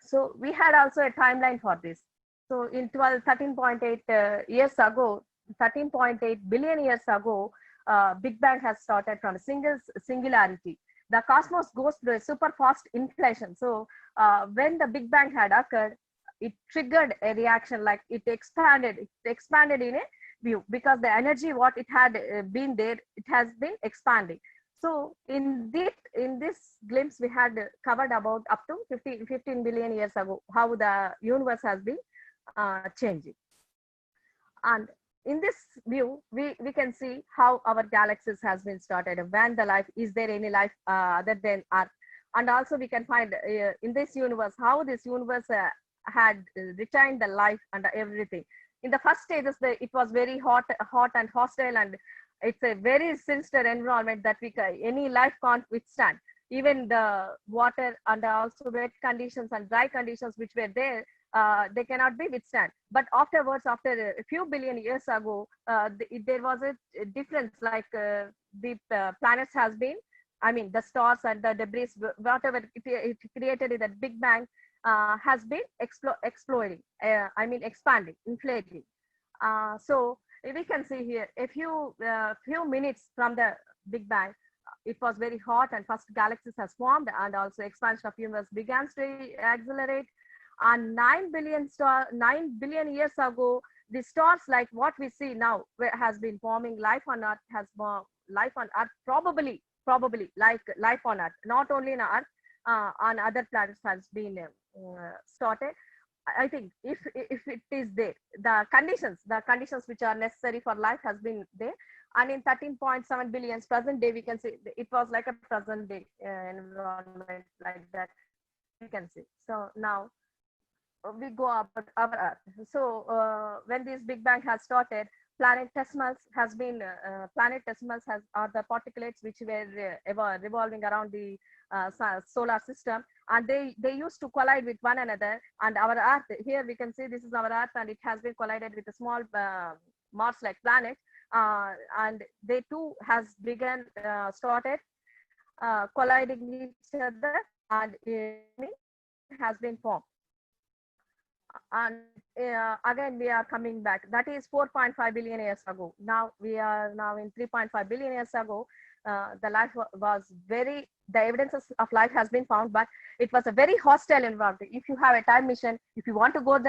So we had also a timeline for this. So in 13.8 years ago, 13.8 billion years ago, Big Bang has started from a singularity. The cosmos goes through a super fast inflation. So when the Big Bang had occurred, it triggered a reaction, like it expanded in a view, because the energy what it had been there, it has been expanding. So in this glimpse, we had covered about up to 15 billion years ago, how the universe has been changing. And in this view, we can see how our galaxies has been started, when the life, is there any life other than Earth? And also we can find in this universe, how this universe had retained the life and everything. In the first stages, it was very hot and hostile, and it's a very sinister environment that any life can't withstand. Even the water and also wet conditions and dry conditions which were there, they cannot be withstand. But afterwards, after a few billion years ago, there was a difference, like the planets has been, I mean, the stars and the debris, whatever it created in the Big Bang, has been exploding, I mean, expanding, inflating. So we can see here a few minutes from the Big Bang, it was very hot, and first galaxies has formed, and also expansion of universe began to accelerate. And 9 billion years ago, the stars like what we see now has been forming. Life on Earth has formed, life on Earth probably like life on Earth, not only in Earth, on other planets has been started. I think if it is there, the conditions which are necessary for life has been there. And in 13.7 billion present day, we can see it was like a present day environment, like that we can see. So now we go about our Earth. So when this Big Bang has started, planetesimals are the particulates which were revolving around the solar system, and they used to collide with one another. And our Earth, here we can see this is our Earth, and it has been collided with a small Mars-like planet, and they too has started colliding each other, and has been formed. And again, we are coming back. That is 4.5 billion years ago. Now we are now in 3.5 billion years ago. The life was the evidences of life has been found, but it was a very hostile environment. If you have a time machine, if you want to go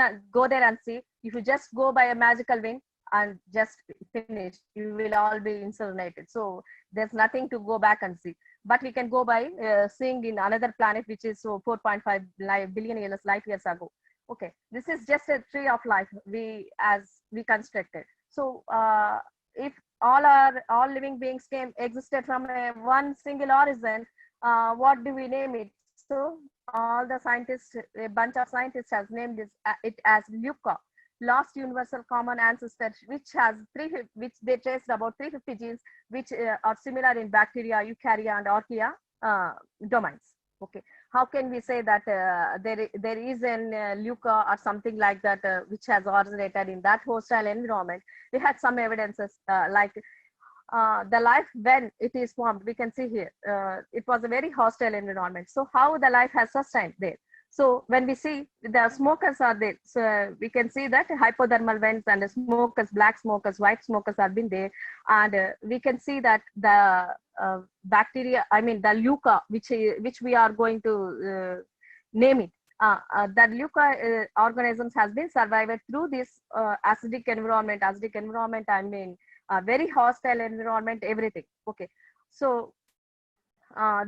there and see, if you just go by a magical wind and just finish, you will all be incinerated. So there's nothing to go back and see. But we can go by seeing in another planet, which is 4.5 billion light years ago. Okay, this is just a tree of life we constructed. So if all living beings existed from one single origin, what do we name it? So all the scientists, a bunch of scientists has named it as LUCA, Lost Universal Common Ancestor, which they traced about 350 genes, which are similar in bacteria, eukarya, and archaea domains. Okay, how can we say that there is an LUCA or something like that which has originated in that hostile environment? We had some evidences like the life when it is formed. We can see here it was a very hostile environment. So how the life has sustained there? So when we see the smokers are there, so we can see that hypothermal vents and the smokers, black smokers, white smokers have been there, and we can see that the bacteria, I mean the LUCA, which we are going to name it, that LUCA organisms has been survived through this acidic environment. Acidic environment, I mean very hostile environment, everything. Okay, so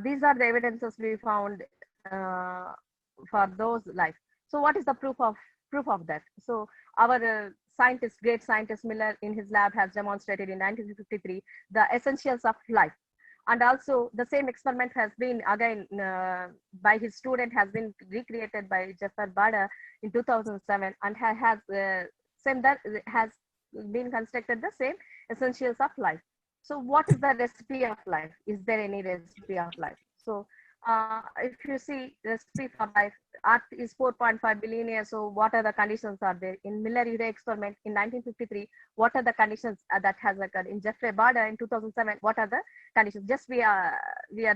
these are the evidences we found for those life. So what is the proof of that? So our great scientist Miller in his lab has demonstrated in 1953 the essentials of life. And also the same experiment has been again by his student, has been recreated by Jeffrey Bada in 2007, and has been constructed the same essentials of life. So what is the recipe of life? Is there any recipe of life? So if you see recipe for life, Earth is 4.5 billion years. So what are the conditions are there? In Miller-Urey experiment in 1953, what are the conditions that has occurred? In Jeffrey Bada in 2007, what are the conditions? Just we are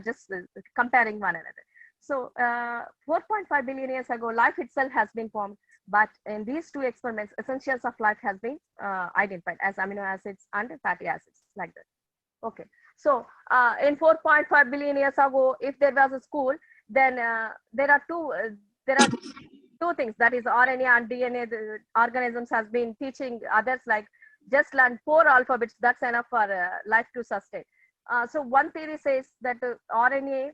just comparing one another. So 4.5 billion years ago, life itself has been formed. But in these two experiments, essentials of life has been identified as amino acids and fatty acids, like that. Okay. So in 4.5 billion years ago, if there was a school, then there are two things, that is RNA and DNA. The organisms has been teaching others like just learn 4 alphabets, that's enough for life to sustain. So one theory says that RNA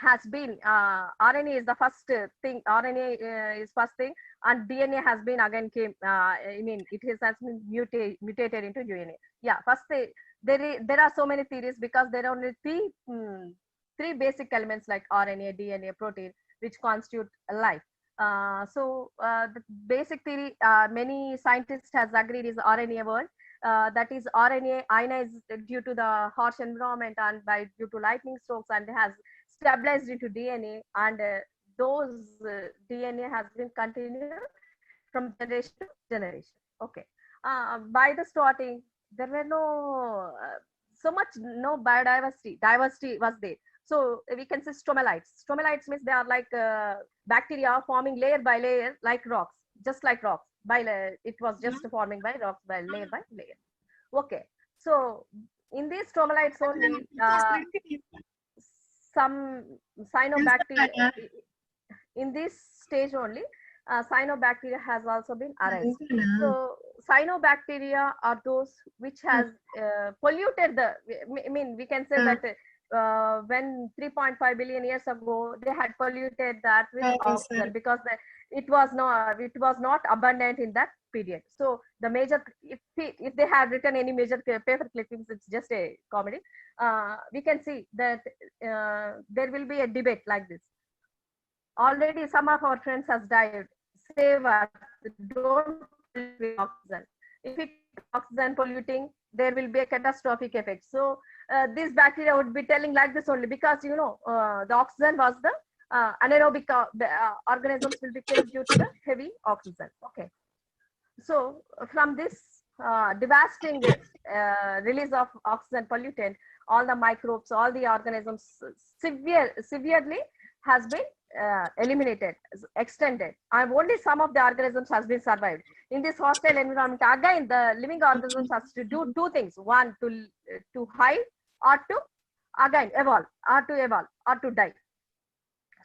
has been RNA is the first thing. RNA is first thing, and DNA has been again I mean it has been mutated into DNA. Yeah, first there are so many theories because there are only three basic elements like RNA, DNA, protein, which constitute life. So the basic theory many scientists has agreed is RNA world. That is RNA ionized due to the harsh environment and due to lightning strokes, and has stabilized into DNA, and those DNA has been continued from generation to generation. Okay. By the starting, there were no biodiversity. Diversity was there. So we can say stromatolites. Stromatolites means they are like bacteria forming layer by layer, like rocks, just like rocks. It was just forming by rocks by layer by layer. Okay. So in these stromatolites only, some cyanobacteria, in this stage only, cyanobacteria has also been arranged. So cyanobacteria are those which has polluted I mean we can say that when 3.5 billion years ago they had polluted that with oxygen, because it was not abundant in that period. So the major, if they have written any major paper clippings, it's just a comedy. We can see that there will be a debate like this. Already some of our friends has died. Save us, don't pollute with oxygen. If it oxygen polluting, there will be a catastrophic effect. So this bacteria would be telling like this only, because the oxygen was the anaerobic organisms will be killed due to the heavy oxygen. Okay. So from this devastating release of oxygen pollutant, all the microbes, all the organisms severely has been eliminated, extended, and only some of the organisms has been survived. In this hostile environment, again, the living organisms has to do two things. One, to hide, or to, again, evolve, or to die.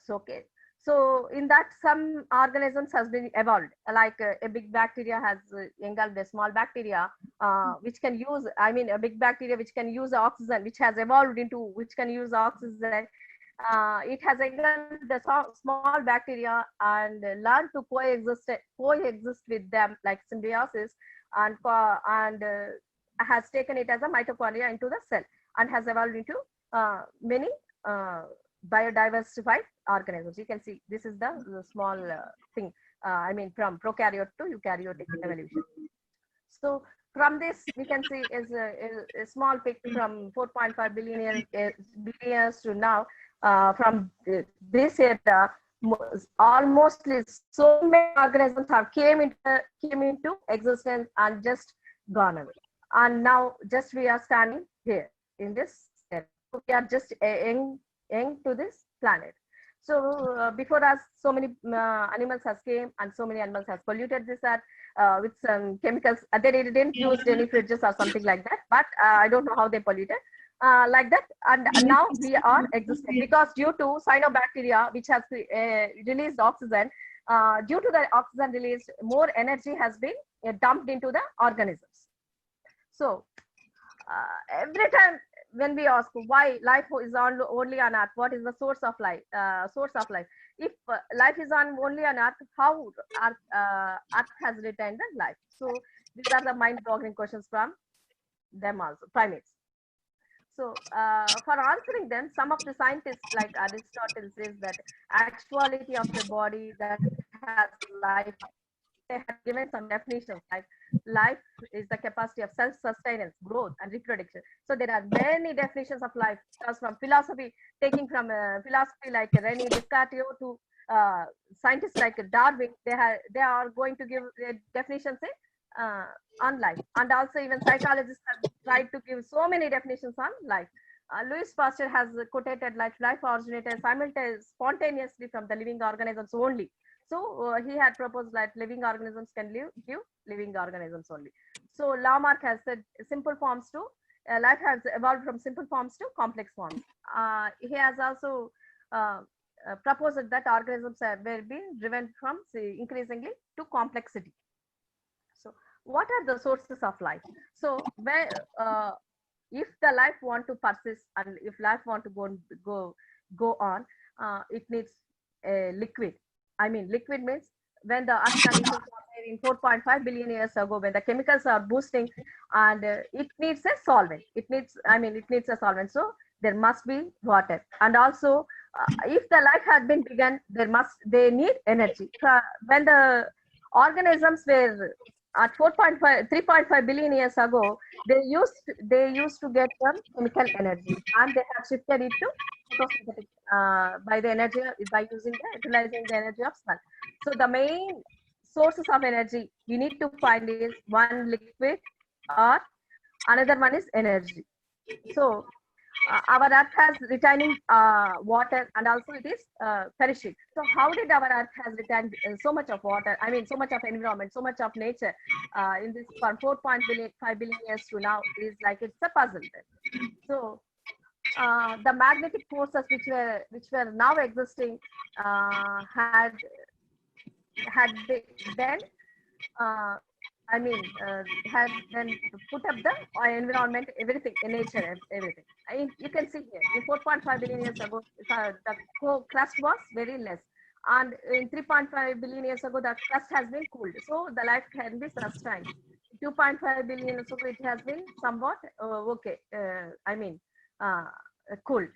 So, okay. So in that, some organisms has been evolved, like a big bacteria has engulfed a small bacteria, which can use, I mean, a big bacteria which can use oxygen, which has evolved into, which can use oxygen. It has engulfed the small bacteria and learned to coexist with them like symbiosis, and has taken it as a mitochondria into the cell, and has evolved into many biodiversified organisms. You can see this is the small thing, I mean, from prokaryote to eukaryotic evolution. So from this, we can see is a small peak from 4.5 billion years to now. From this era, almost so many organisms have came into existence and just gone away. And now just we are standing here in this era. We are just young to this planet. So before us, so many animals has came, and so many animals has polluted this earth with some chemicals. They didn't use any fridges or something like that, but I don't know how they polluted like that. And now we are existing because due to cyanobacteria, which has released oxygen. Due to the oxygen released, more energy has been dumped into the organisms. So every time when we ask why life is only on Earth, what is the source of life? If life is only on Earth, how Earth has retained the life? So these are the mind-boggling questions from them also, primates. So for answering them, some of the scientists like Aristotle says that actuality of the body that has life, they have given some definitions like life is the capacity of self-sustenance, growth, and reproduction. So there are many definitions of life, just from philosophy, taking from philosophy like René Descartes to scientists like Darwin. They are going to give definitions on life, and also even psychologists have tried to give so many definitions on life. Louis Pasteur has quoted life originated spontaneously from the living organisms only. So he had proposed that living organisms can give living organisms only. So Lamarck has said simple forms to life has evolved from simple forms to complex forms. He has also proposed that organisms will be driven from increasingly to complexity. So what are the sources of life? So where if the life want to persist and if life want to go on, it needs a liquid. I mean, liquid means when the earth conditions are there in 4.5 billion years ago, when the chemicals are boosting, and it needs a solvent. It needs a solvent. So there must be water, and also if the life had been begun, they need energy. So when the organisms were at 3.5 billion years ago, they used to get some chemical energy, and they have shifted it to photosynthetic by utilizing the energy of sun. So the main sources of energy we need to find is one liquid, or another one is energy. So our earth has retaining water, and also it is perishing. So how did our earth has retained so much of water? I mean, so much of environment, so much of nature in this from 4.5 billion years to now is like it's a puzzle. So the magnetic forces which were now existing had then had then put up the environment, everything, in nature, everything. You can see here, in 4.5 billion years ago, the crust was very less. And in 3.5 billion years ago, the crust has been cooled. So the life can be sustained. 2.5 billion years ago, it has been somewhat, cool.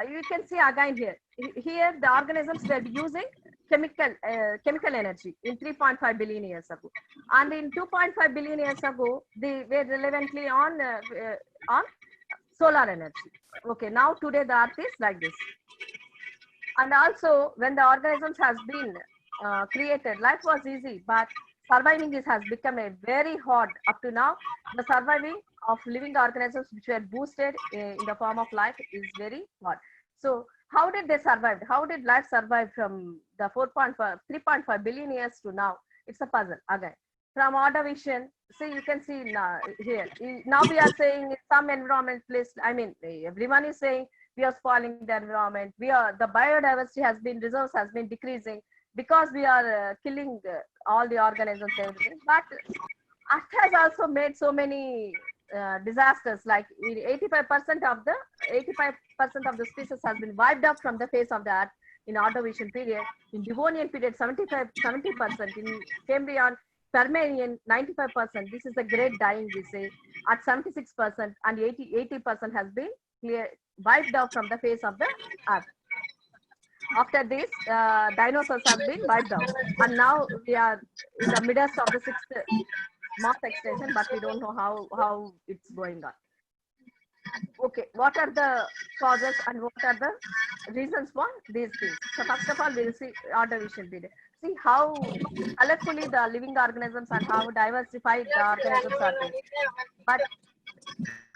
You can see again here. Here, the organisms were using chemical energy in 3.5 billion years ago, and in 2.5 billion years ago they were relevantly on solar energy. Okay, now today the earth is like this. And also when the organisms has been created, life was easy, but surviving this has become a very hard. Up to now, the surviving of living organisms which were boosted in the form of life is very hard. So how did they survive? How did life survive from the 3.5 billion years to now? It's a puzzle again. From Ordovician, see, you can see now, here. Now we are saying in some environment place, I mean, everyone is saying we are spoiling the environment. The biodiversity has been, resource has been decreasing because we are killing all the organisms and everything. But Earth has also made so many disasters, like 85% of the species has been wiped out from the face of the earth in Ordovician period. In Devonian period, 70%. In Cambrian, Permian, 95%. This is the great dying, we say, at 76%, and 80% has been wiped out from the face of the earth. After this, dinosaurs have been wiped out, and now we are in the midst of the 6th mass extinction, but we don't know how it's going on. Okay, what are the causes and what are the reasons for these things? So first of all, we'll see Ordovician period. See how colorfully the living organisms and how diversified the organisms are there. But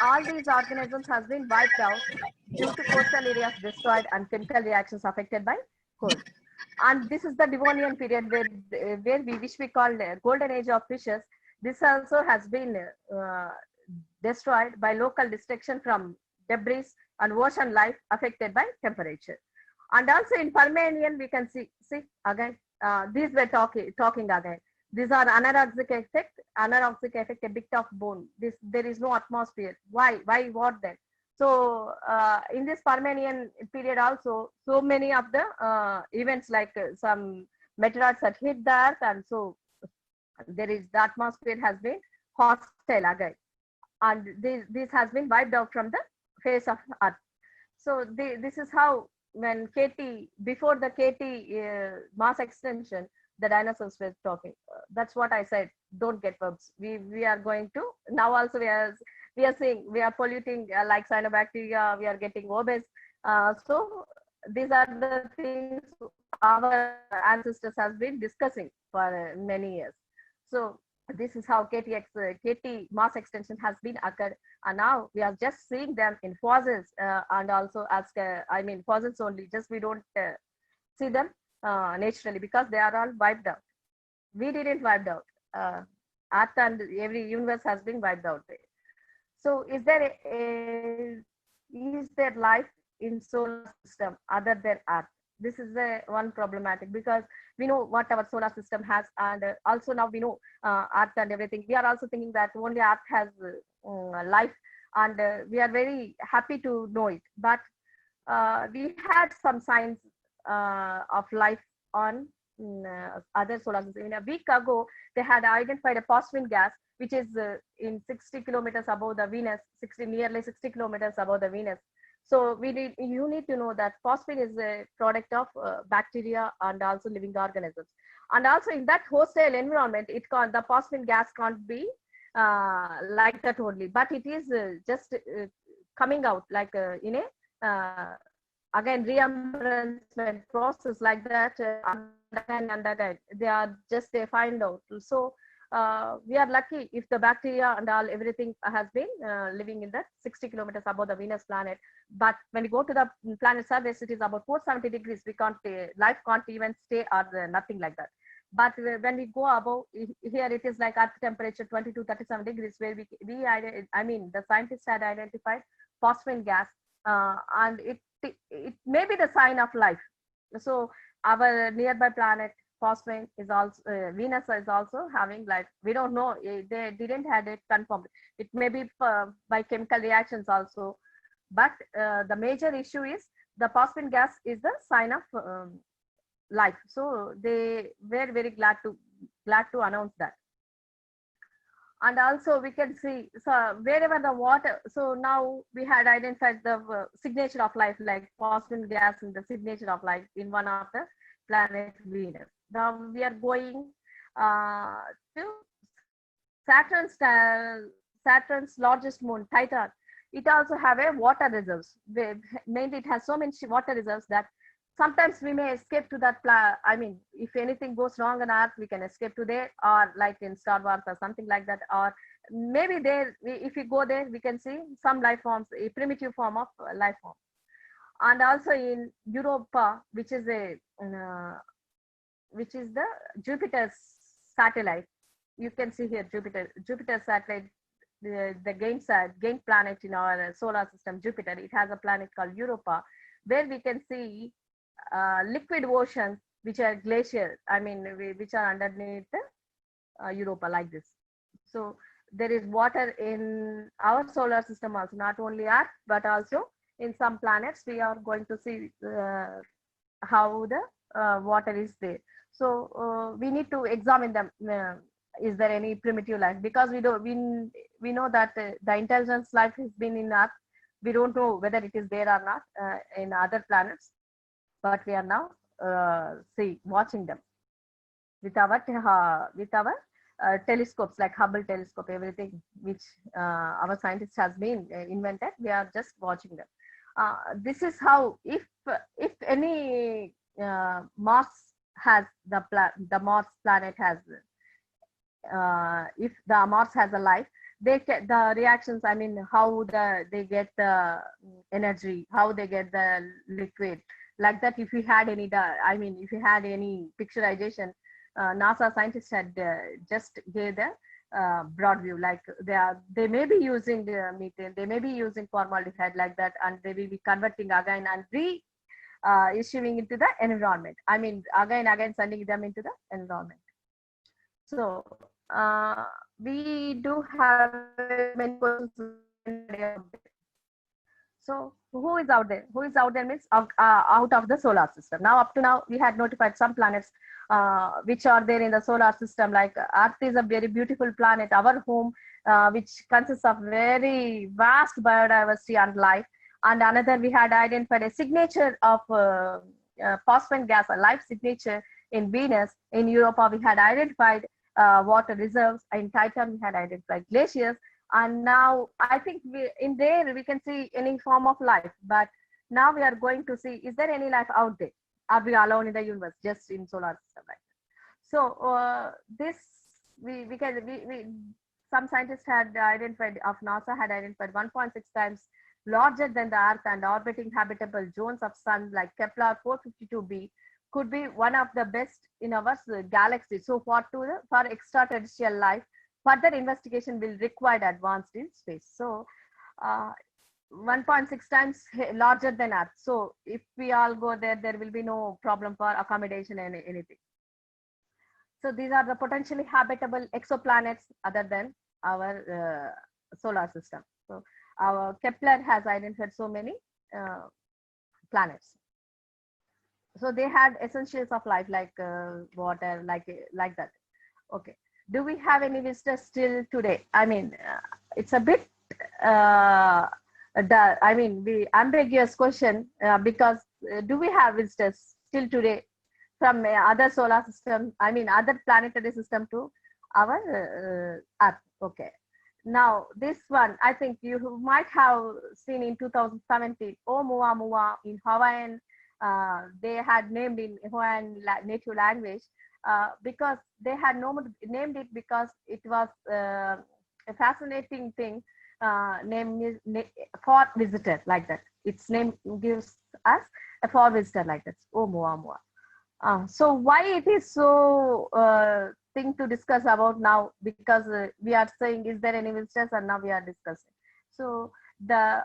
all these organisms has been wiped out due to coastal areas destroyed and chemical reactions affected by cold. And this is the Devonian period which we call the golden age of fishes. This also has been destroyed by local destruction from debris and ocean life affected by temperature. And also in Permian, we can see again, these were talking again. These are anaerobic effect, a bit of bone. There is no atmosphere. Why what then? So in this Permian period also, so many of the events like some meteorites that hit the earth, and so the atmosphere has been hostile again, and this has been wiped out from the face of earth. So this is how, when before the KT mass extinction, the dinosaurs were talking. That's what I said. Don't get verbs. We are going to now also we are saying we are polluting like cyanobacteria. We are getting obese. So these are the things our ancestors has been discussing for many years. So this is how KT mass extinction has been occurred, and now we are just seeing them in fossils and also as fossils only. Just we don't see them naturally because they are all wiped out. We didn't wiped out. Earth and every universe has been wiped out. So is there life in solar system other than Earth? This is one problematic, because we know what our solar system has, and also now we know Earth and everything. We are also thinking that only Earth has life, and we are very happy to know it. But we had some signs of life on other solar systems. In a week ago, they had identified a phosphine gas, which is in 60 kilometers above the Venus, nearly 60 kilometers above the Venus. So you need to know that phosphine is a product of bacteria and also living organisms. And also in that hostile environment, the phosphine gas can't be like that only, but it is just coming out like in a again rearrangement process like that, and again they are just find out. So we are lucky if the bacteria and everything has been living in that 60 kilometers above the Venus planet. But when we go to the planet surface, it is about 470 degrees. We can't life can't even stay or nothing like that. But when we go above, here it is like Earth temperature 22-37 degrees, where the scientists had identified phosphine gas, and it may be the sign of life. So our nearby planet phosphine is also Venus is also having life. We don't know. They didn't had it confirmed. It may be by chemical reactions also. But the major issue is the phosphine gas is the sign of life. So they were very glad to announce that. And also we can see, so wherever the water, so now we had identified the signature of life, like phosphine gas in the signature of life in one of the planet Venus. Now we are going to Saturn's largest moon, Titan. It also have a water reserves. Mainly it has so many water reserves that sometimes we may escape to that. If anything goes wrong on Earth, we can escape to there, or like in Star Wars or something like that. Or maybe there, if we go there, we can see some life forms, a primitive form of life form. and also in Europa, which is the Jupiter's satellite. You can see here Jupiter satellite, the gain planet in our solar system, Jupiter. It has a planet called Europa, where we can see liquid oceans, which are glaciers. I mean, which are underneath Europa like this. So there is water in our solar system also, not only Earth, but also in some planets. We are going to see how the water is there. So we need to examine them. Is there any primitive life? Because we know that the intelligence life has been in Earth. We don't know whether it is there or not in other planets, but we are now watching them with our telescopes like Hubble telescope, everything which our scientists has been invented. We are just watching them. This is how, if any Mars has the Mars planet has, if the Mars has a life, the reactions, I mean, how they get the energy, how they get the liquid, like that. If you had any, if you had any picturization, NASA scientists had just gave the broad view, like they may be using the methane, they may be using formaldehyde like that, and they will be converting again and issuing into the environment. I mean, again sending them into the environment. So we do have many questions. So who is out there? Who is out there means out of the solar system. Now, up to now, we had notified some planets which are there in the solar system. Like Earth is a very beautiful planet, our home, which consists of very vast biodiversity and life. And another, we had identified a signature of phosphine gas, a life signature in Venus. In Europa, we had identified water reserves. In Titan, we had identified glaciers. And now I think in there we can see any form of life. But now we are going to see, is there any life out there? Are we alone in the universe, just in solar system? Right? So this some scientists had identified, of NASA had identified 1.6 times larger than the Earth and orbiting habitable zones of sun like Kepler 452b, could be one of the best in our galaxy. So for extraterrestrial life, further investigation will require advanced in space. So 1.6 times larger than Earth. So if we all go there, there will be no problem for accommodation and anything. So these are the potentially habitable exoplanets other than our solar system. So our Kepler has identified so many planets. So they had essentials of life like water, like that. Okay. Do we have any visitors still today? I mean, it's a bit, the ambiguous question because do we have visitors still today from other solar system, other planetary system to our Earth? Okay. Now, this one, I think you might have seen in 2017, Oumuamua in Hawaiian, they had named in Hawaiian native language, because they had named it because it was a fascinating thing, name for visitor, like that. Its name gives us a for visitor, like that. Oumuamua. So why it is so thing to discuss about now? Because we are saying, is there any visitors, and now we are discussing. So the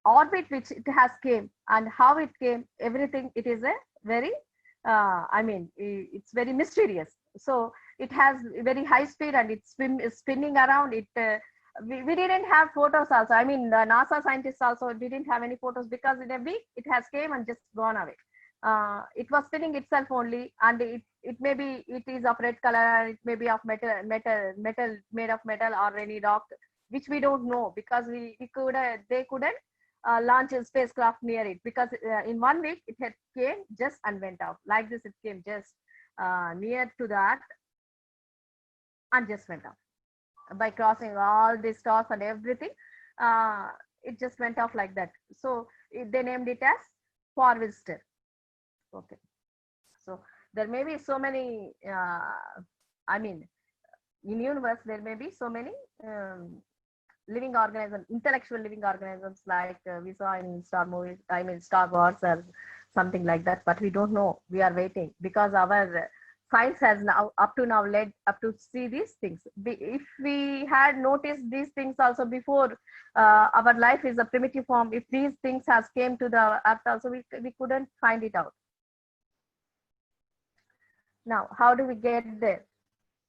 orbit which it has came and how it came, everything, it is a very it's very mysterious. So it has very high speed and it's spinning around it. We didn't have photos also. I mean, the NASA scientists also didn't have any photos because in a week it has came and just gone away. It was spinning itself only, and it is of red color, and it may be of metal made of metal or any rock, which we don't know, because they couldn't launch a spacecraft near it, because in 1 week it had came just and went off like this. It came just near to that and just went off by crossing all the stars and everything. It just went off like that. So they named it as for visitor. Okay. So there may be so many, in universe there may be so many living organisms, intellectual living organisms like we saw in Star movies, I mean Star Wars or something like that, but we don't know. We are waiting because our science has now up to now led up to see these things. If we had noticed these things also before our life is a primitive form, if these things has came to the earth also, we couldn't find it out. Now, how do we get there?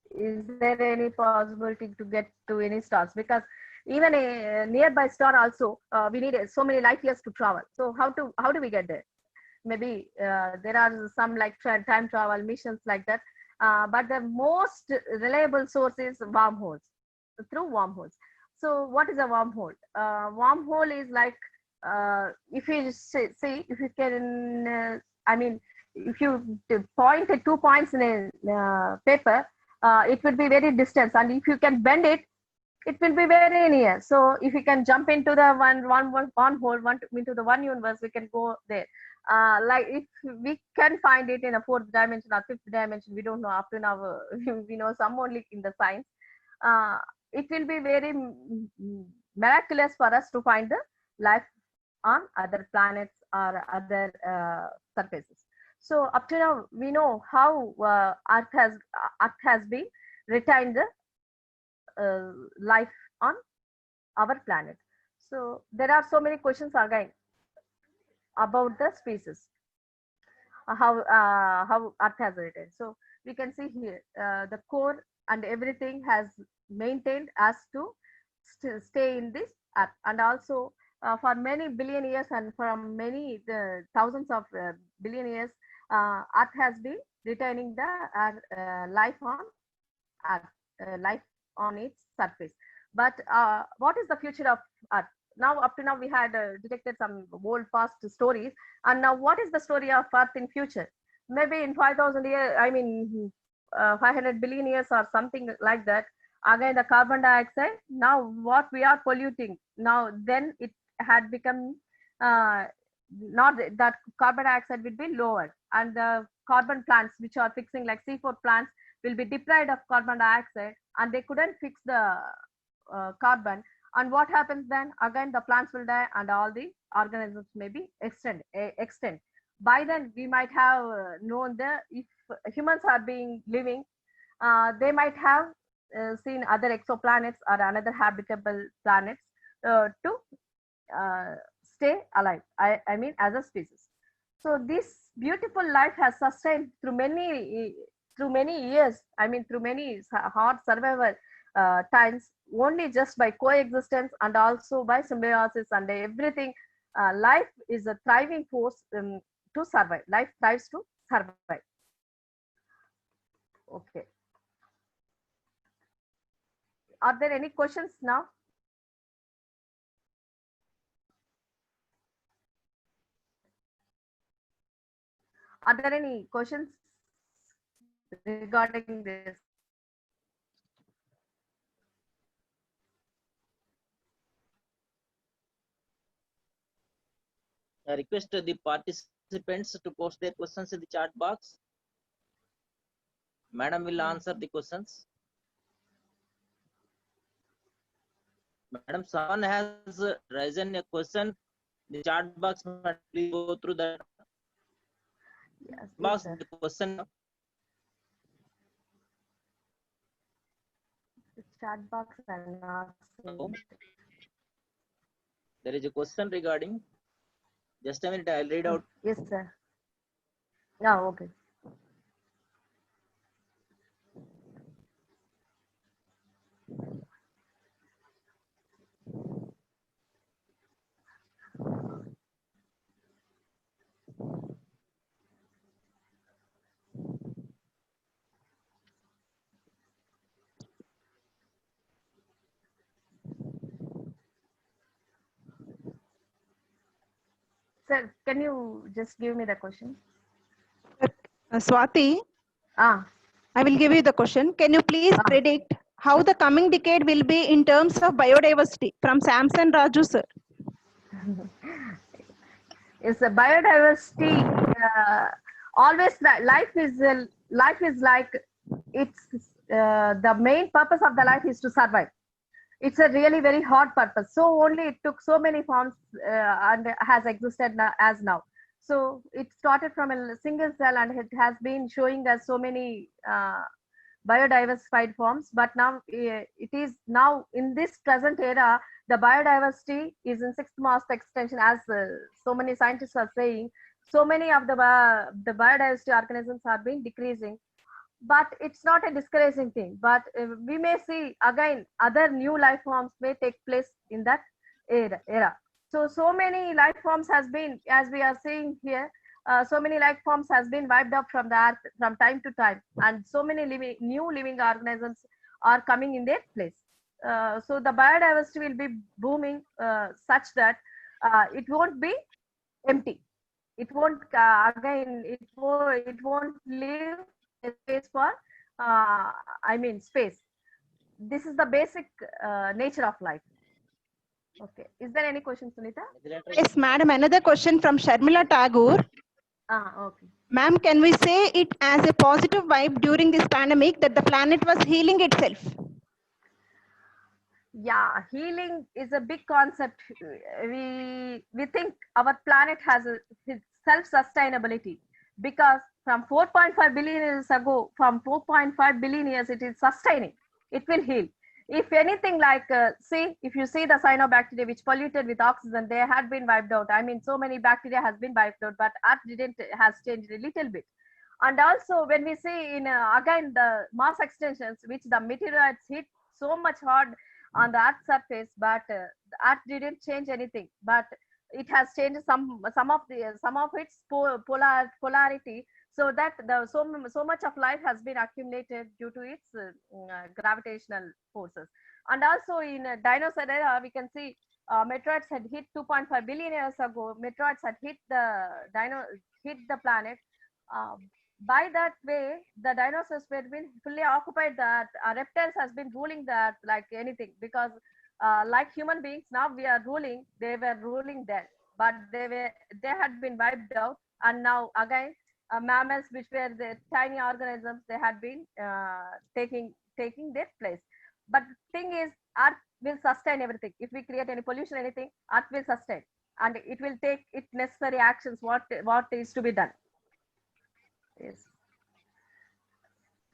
Is there any possibility to get to any stars? Because even a nearby star also, we need so many light years to travel. So how do we get there? Maybe there are some like time travel missions like that, but the most reliable source is wormholes, through wormholes. So what is a wormhole? Wormhole is like if you see if you can, I mean, if you point at 2 points in a paper, it will be very distant, and if you can bend it, it will be very near. So if you can jump into the one hole, into the one universe, we can go there. Like if we can find it in a 4th dimension or 5th dimension, we don't know up to now. We know some only in the science. It will be very miraculous for us to find the life on other planets or other surfaces. So up to now, we know how Earth has been retained the life on our planet. So there are so many questions again about the species, how Earth has retained. So we can see here the core and everything has maintained us to stay in this Earth, and also for many billion years and from many thousands of billion years, Earth has been retaining the life on Earth, life on its surface. But what is the future of Earth? Now, up to now, we had detected some old past stories, and now what is the story of Earth in future? Maybe in 5,000 years, I mean 500 billion years or something like that. Again, the carbon dioxide. Now, what we are polluting now, then it had become not that carbon dioxide will be lower, and the carbon plants which are fixing like C4 plants will be deprived of carbon dioxide, and they couldn't fix the carbon. And what happens then? Again, the plants will die, and all the organisms may be extinct. By then, we might have known that if humans are being living, they might have seen other exoplanets or another habitable planets to stay alive. I mean, as a species. So this beautiful life has sustained through many years. I mean, through many hard survival times, only just by coexistence and also by symbiosis and everything. Life is a thriving force to survive. Life thrives to survive. Okay. Are there any questions now? Are there any questions regarding this? I request the participants to post their questions in the chat box. Madam will answer the questions. Madam, someone has raised a question in the chat box. Please go through that box. The question. The chat box and not. There is a question regarding. Just a minute, I'll read out. Yes, sir. Yeah, okay. Sir, can you just give me the question? Swati, I will give you the question. Can you please predict how the coming decade will be in terms of biodiversity? From Samson Raju, sir. It's a biodiversity. Always life is like it's the main purpose of the life is to survive. it's a really very hard purpose. So only it took so many forms and has existed as now. So it started from a single cell and it has been showing us so many biodiversified forms. But now it is now in this present era, the biodiversity is in sixth mass extension, as so many scientists are saying. So many of the biodiversity organisms are being decreasing. But it's not a discouraging thing. But we may see again other new life forms may take place in that era. So many life forms has been, as we are seeing here, so many life forms has been wiped out from the earth from time to time, and so many new living organisms are coming in their place. So the biodiversity will be booming such that it won't be empty. It won't again. It won't leave a space for space. This is the basic nature of life. Okay. Is there any question, Sunita? Yes, madam. Another question from Sharmila Tagore. Okay. Ma'am, can we say it as a positive vibe during this pandemic that the planet was healing itself? Yeah, healing is a big concept. We think our planet has a self-sustainability, because from 4.5 billion years ago, from 4.5 billion years, it is sustaining. It will heal. If anything, like see, if you see the cyanobacteria which polluted with oxygen, they had been wiped out. I mean, so many bacteria has been wiped out, but Earth has changed a little bit. And also, when we see in again the mass extensions, which the meteorites hit so much hard on the Earth's surface, but the Earth didn't change anything. But it has changed some of its polarity, so that so much of life has been accumulated due to its gravitational forces. And also in dinosaur era, we can see meteorites had hit 2.5 billion years ago. Meteorites had hit the planet. By that way, the dinosaurs were been fully occupied that reptiles has been ruling that like anything, because like human beings now we are ruling, they were ruling then, but they had been wiped out. And now again mammals, which were the tiny organisms, they had been taking their place. But thing is, Earth will sustain everything. If we create any pollution, anything, Earth will sustain, and it will take its necessary actions what is to be done. Yes.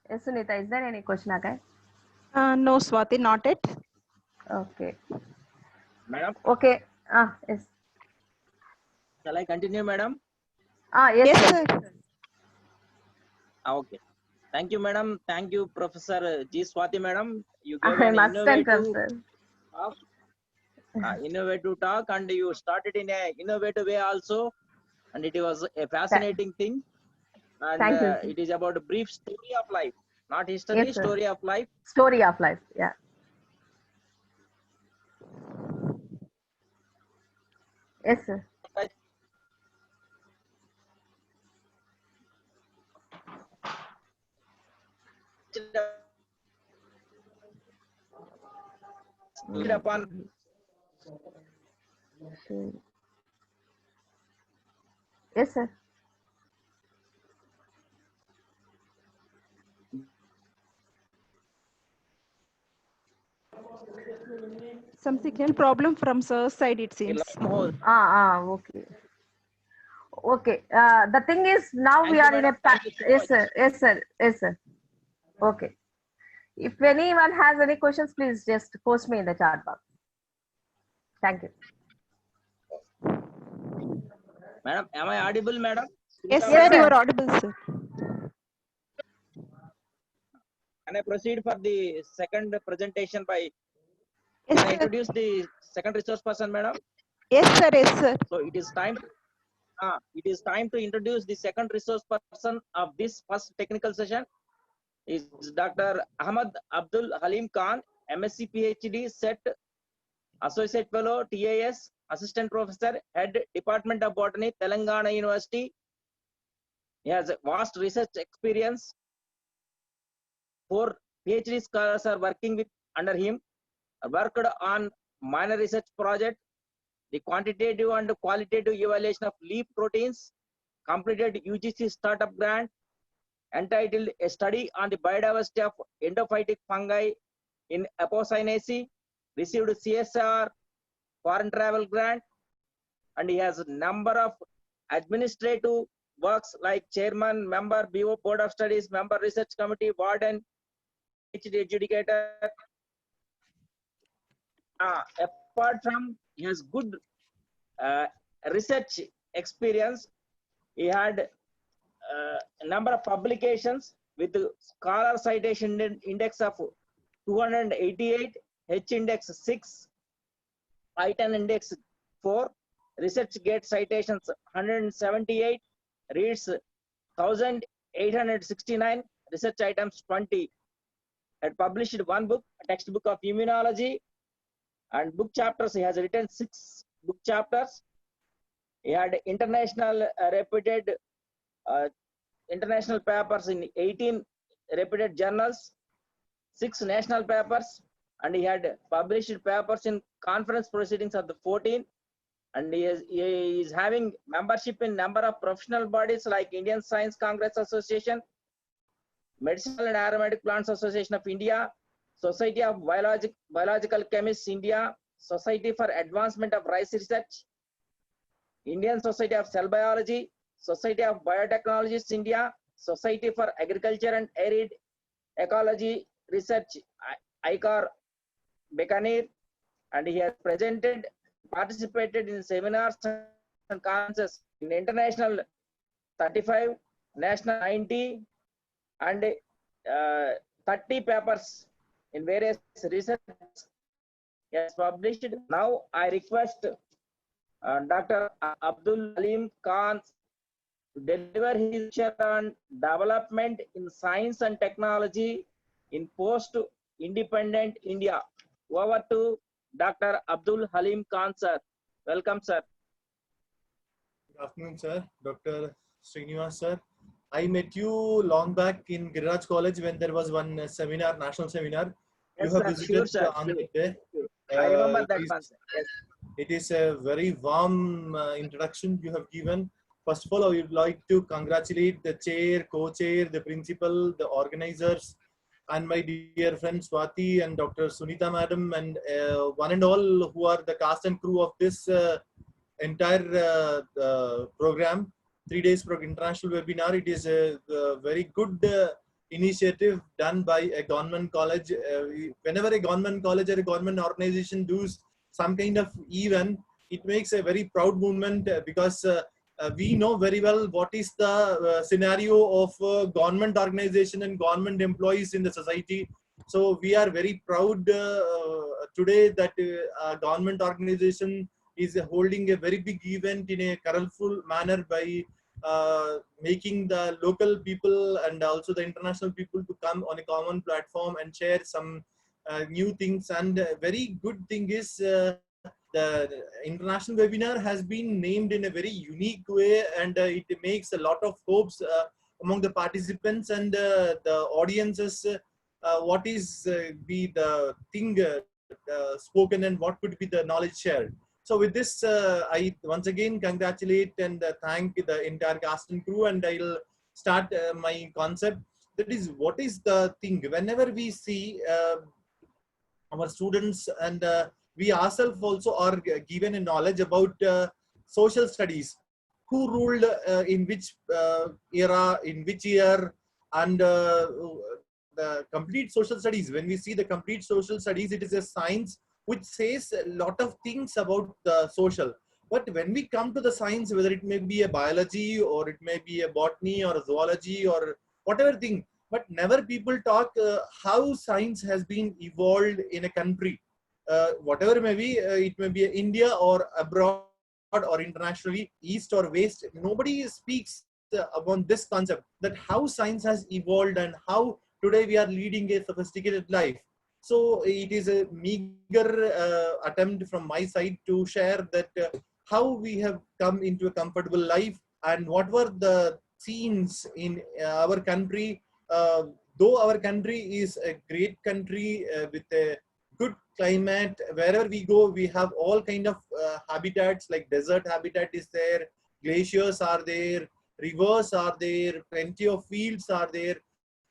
Yes, Sunita, is there any question again? No, Swati, not it. Okay. Madam, Okay. Yes. shall I continue, madam? Yes, sir. Okay. Thank you, madam. Thank you, Professor G. Swati, madam. You gave I an must innovative sir. innovative talk, and you started in a innovative way also, and it was a fascinating thing. And Thank you. it is about a brief story of life, not history, Yes, sir. story of life. Story of life. Yeah. Yes, sir. Upon Yes, sir. Some signal problem from sir's side, it seems. Okay. Okay. The thing is, now Thank we you, are in madam. a Thank you so yes, much. sir. Yes, sir. Yes, sir. Okay. If anyone has any questions, please just post me in the chat box. Thank you. Madam, am I audible, madam? Yes, Yes, sir, sir. you are audible, sir. Can I proceed for the second presentation by? Yes, Can I sir. introduce the second resource person, madam? Yes, sir. Yes, sir. So it is time. It is time to introduce the second resource person of this first technical session. Is Dr. Ahmad Abdul Halim Khan, MSc PhD, SET, Associate Fellow, TAS, Assistant Professor, Head Department of Botany, Telangana University. He has a vast research experience. 4 PhD scholars are working under him. Worked on minor research project, the quantitative and qualitative evaluation of leaf proteins, completed UGC startup grant entitled A Study on the Biodiversity of Endophytic Fungi in Apocynaceae, received CSR, foreign travel grant, and he has a number of administrative works like chairman, member, BO, board of studies, member, research committee, warden, PhD adjudicator. Apart from he has good research experience, he had a number of publications with scholar citation index of 288, H index 6, I10 index 4, research gate citations 178, reads 1869, research items 20. Had published one book, a textbook of immunology, and book chapters. He has written 6 book chapters. He had international reputed international papers in 18 reputed journals, 6 national papers, and he had published papers in conference proceedings of the 14. And he is having membership in number of professional bodies like Indian Science Congress Association, Medicinal and Aromatic Plants Association of India, Society of Biological Chemists India, Society for Advancement of Rice Research, Indian Society of Cell Biology, Society of Biotechnologists India, Society for Agriculture and Arid Ecology Research, ICAR Bekaneer, and he has participated in seminars and conferences in international 35, national 90, and 30 papers in various research he has published. Now I request Dr. Abdul Halim Khan to deliver his lecture on development in science and technology in post-independent India. Over to Dr. Abdul Halim Khan, sir. Welcome, sir. Good afternoon, sir. Dr. Srinivas, sir. I met you long back in Giriraj College when there was one seminar, national seminar. Yes, You have sir. visited Sure, sir. on that day. I remember that one, sir. Yes. It is a very warm introduction you have given. First of all, I would like to congratulate the chair, co-chair, the principal, the organizers, and my dear friend Swati and Dr. Sunita madam, and one and all who are the cast and crew of this entire program. 3 days international webinar. It is a very good initiative done by a government college. Whenever a government college or a government organization does some kind of event, it makes a very proud movement because we know very well what is the scenario of government organization and government employees in the society. So we are very proud today that a government organization is holding a very big event in a colorful manner by making the local people and also the international people to come on a common platform and share some new things. And very good thing is the international webinar has been named in a very unique way, and it makes a lot of hopes among the participants and the audiences. What is be the thing spoken and what could be the knowledge shared. So with this, I once again congratulate and thank the entire cast and crew, and I'll start my concept. That is, what is the thing? Whenever we see our students and we ourselves also are given a knowledge about social studies, who ruled in which era, in which year, and the complete social studies. When we see the complete social studies, it is a science which says a lot of things about the social. But when we come to the science, whether it may be a biology or it may be a botany or a zoology or whatever thing, but never people talk how science has been evolved in a country. Whatever may be, it may be India or abroad or internationally, east or west, nobody speaks about this concept, that how science has evolved and how today we are leading a sophisticated life. So it is a meager attempt from my side to share that how we have come into a comfortable life and what were the scenes in our country. Though our country is a great country with a good climate, wherever we go, we have all kind of habitats, like desert habitat is there, glaciers are there, rivers are there, plenty of fields are there.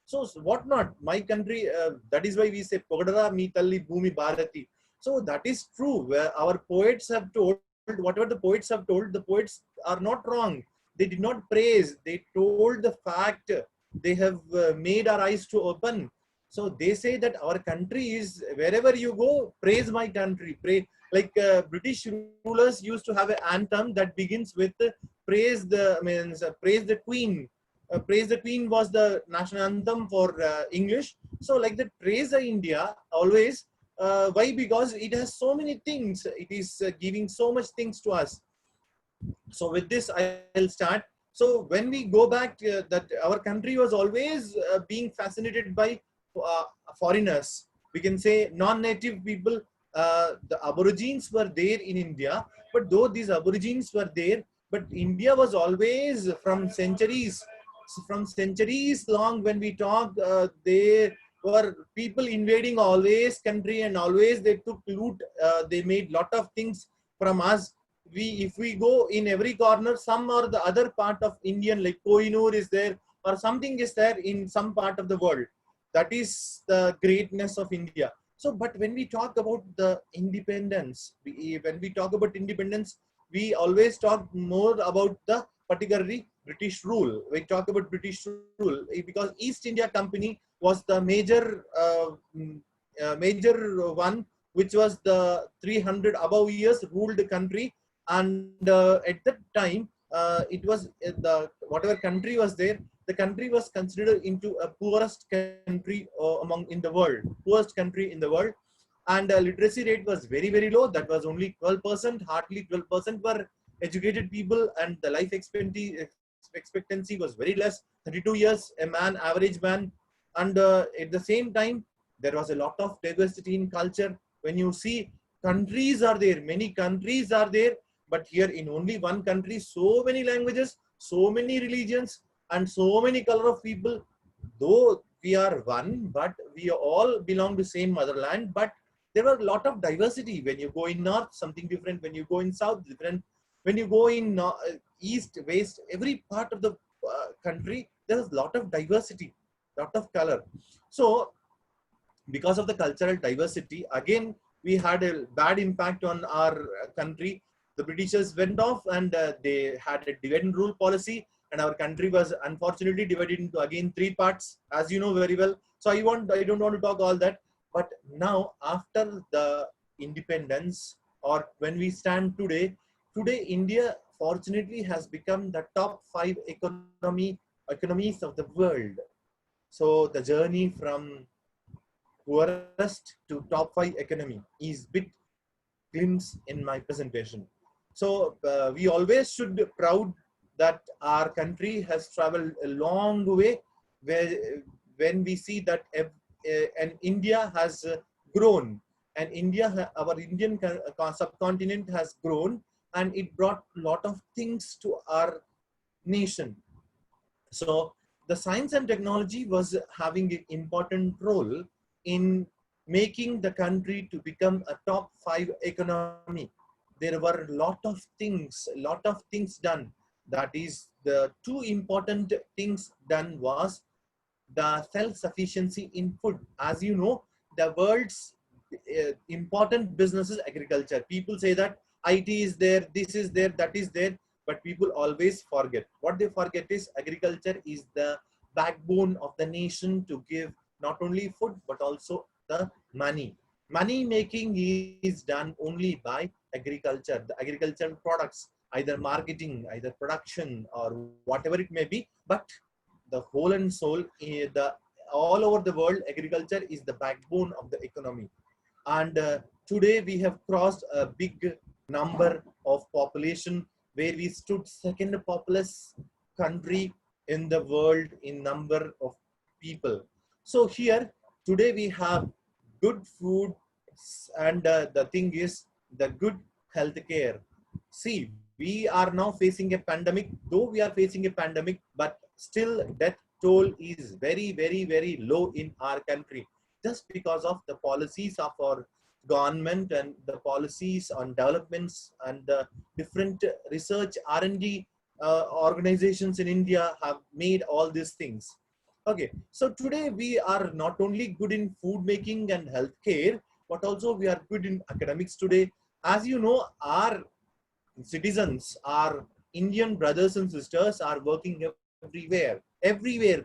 So what not? My country, that is why we say Pogadara Mi Talli Bhumi Bharati. So that is true. Where our poets have told, whatever the poets have told, the poets are not wrong. They did not praise. They told the fact. They have made our eyes to open. So they say that our country is, wherever you go, praise my country. Pray, like British rulers used to have an anthem that begins with praise the, means praise the Queen. Praise the Queen was the national anthem for English. So like that, praise the India always. Why? Because it has so many things. It is giving so much things to us. So with this, I'll start. So when we go back, that our country was always being fascinated by foreigners. We can say non-native people. The Aborigines were there in India, but though these Aborigines were there, but India was always from centuries long. When we talk, they were people invading always country, and always they took loot. They made lot of things from us. If we go in every corner, some or the other part of Indian, like Kohinoor is there, or something is there in some part of the world. That is the greatness of India. So, but when we talk about the independence, when we talk about independence, we always talk more about the particularly British rule. We talk about British rule because East India Company was the major one, which was the 300 above years ruled country. And at that time, it was the whatever country was there, the country was considered into a poorest country among in the world, poorest country in the world. And literacy rate was very, very low. That was only 12%, hardly 12% were educated people, and the life expectancy was very less, 32 years, a man, average man. And at the same time, there was a lot of diversity in culture. When you see, countries are there, many countries are there, but here in only one country, so many languages, so many religions, and so many color of people. Though we are one, but we all belong to same motherland, but there were a lot of diversity. When you go in north, something different. When you go in south, different. When you go in east, west, every part of the country, there was a lot of diversity, lot of color. So because of the cultural diversity, again, we had a bad impact on our country. The Britishers went off, and they had a divide and rule policy, and our country was unfortunately divided into again 3 parts, as you know very well. So I don't want to talk all that. But now, after the independence, or when we stand today, India fortunately has become the top 5 economies of the world. So the journey from poorest to top 5 economy is bit glimpse in my presentation. So we always should be proud that our country has traveled a long way, when we see that and India has grown, and our Indian subcontinent has grown, and it brought a lot of things to our nation. So the science and technology was having an important role in making the country to become a top 5 economy. There were a lot of things done. That is, the 2 important things done was the self-sufficiency in food. As you know, the world's important business is agriculture. People say that IT is there, this is there, that is there, but people always forget. What they forget is agriculture is the backbone of the nation to give not only food, but also the money. Money making is done only by agriculture, the agricultural products, either marketing, either production, or whatever it may be. But the whole and soul, all over the world, agriculture is the backbone of the economy. And today we have crossed a big number of population, where we stood second populous country in the world in number of people. So here today we have good food, and the thing is the good healthcare. See, we are now facing a pandemic. Though we are facing a pandemic, but still death toll is very, very, very low in our country, just because of the policies of our government and the policies on developments and the different research R&D organizations in India have made all these things. Okay, so today we are not only good in food making and healthcare, but also we are good in academics today. As you know, our citizens, our Indian brothers and sisters are working everywhere.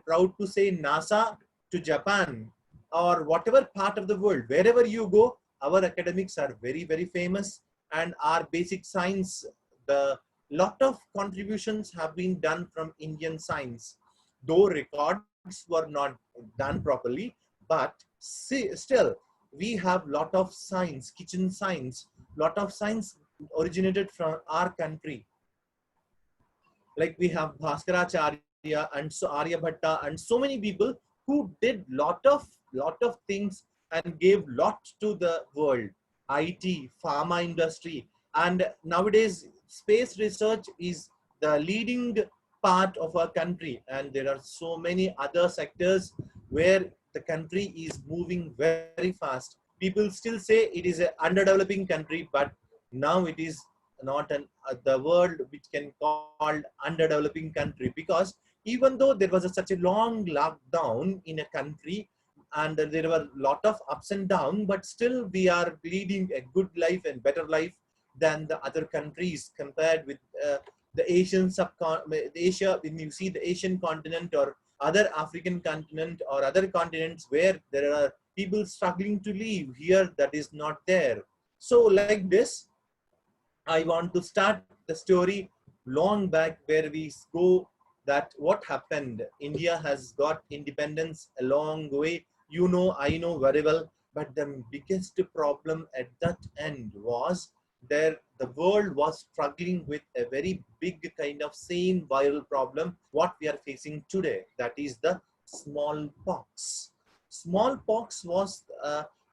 Proud to say NASA to Japan or whatever part of the world, wherever you go, our academics are very, very famous, and our basic science, the lot of contributions have been done from Indian science, though records were not done properly, but still we have lot of science, kitchen science, lot of science originated from our country. Like we have Bhaskaracharya and so Aryabhatta and so many people who did lot of things and gave lot to the world. IT, pharma industry, and nowadays space research is the leading part of our country, and there are so many other sectors where the country is moving very fast. People still say it is an underdeveloping country, but now it is not the world which can called underdeveloping country, because even though there was such a long lockdown in a country and there were a lot of ups and downs, but still we are leading a good life and better life than the other countries compared with the Asia. When you see the Asian continent or other African continent or other continents where there are people struggling to live, here that is not there. So like this, I want to start the story long back where we go that what happened. India has got independence a long way. You know, I know very well. But the biggest problem at that end was there the world was struggling with a very big kind of same viral problem what we are facing today. That is the smallpox. Smallpox was,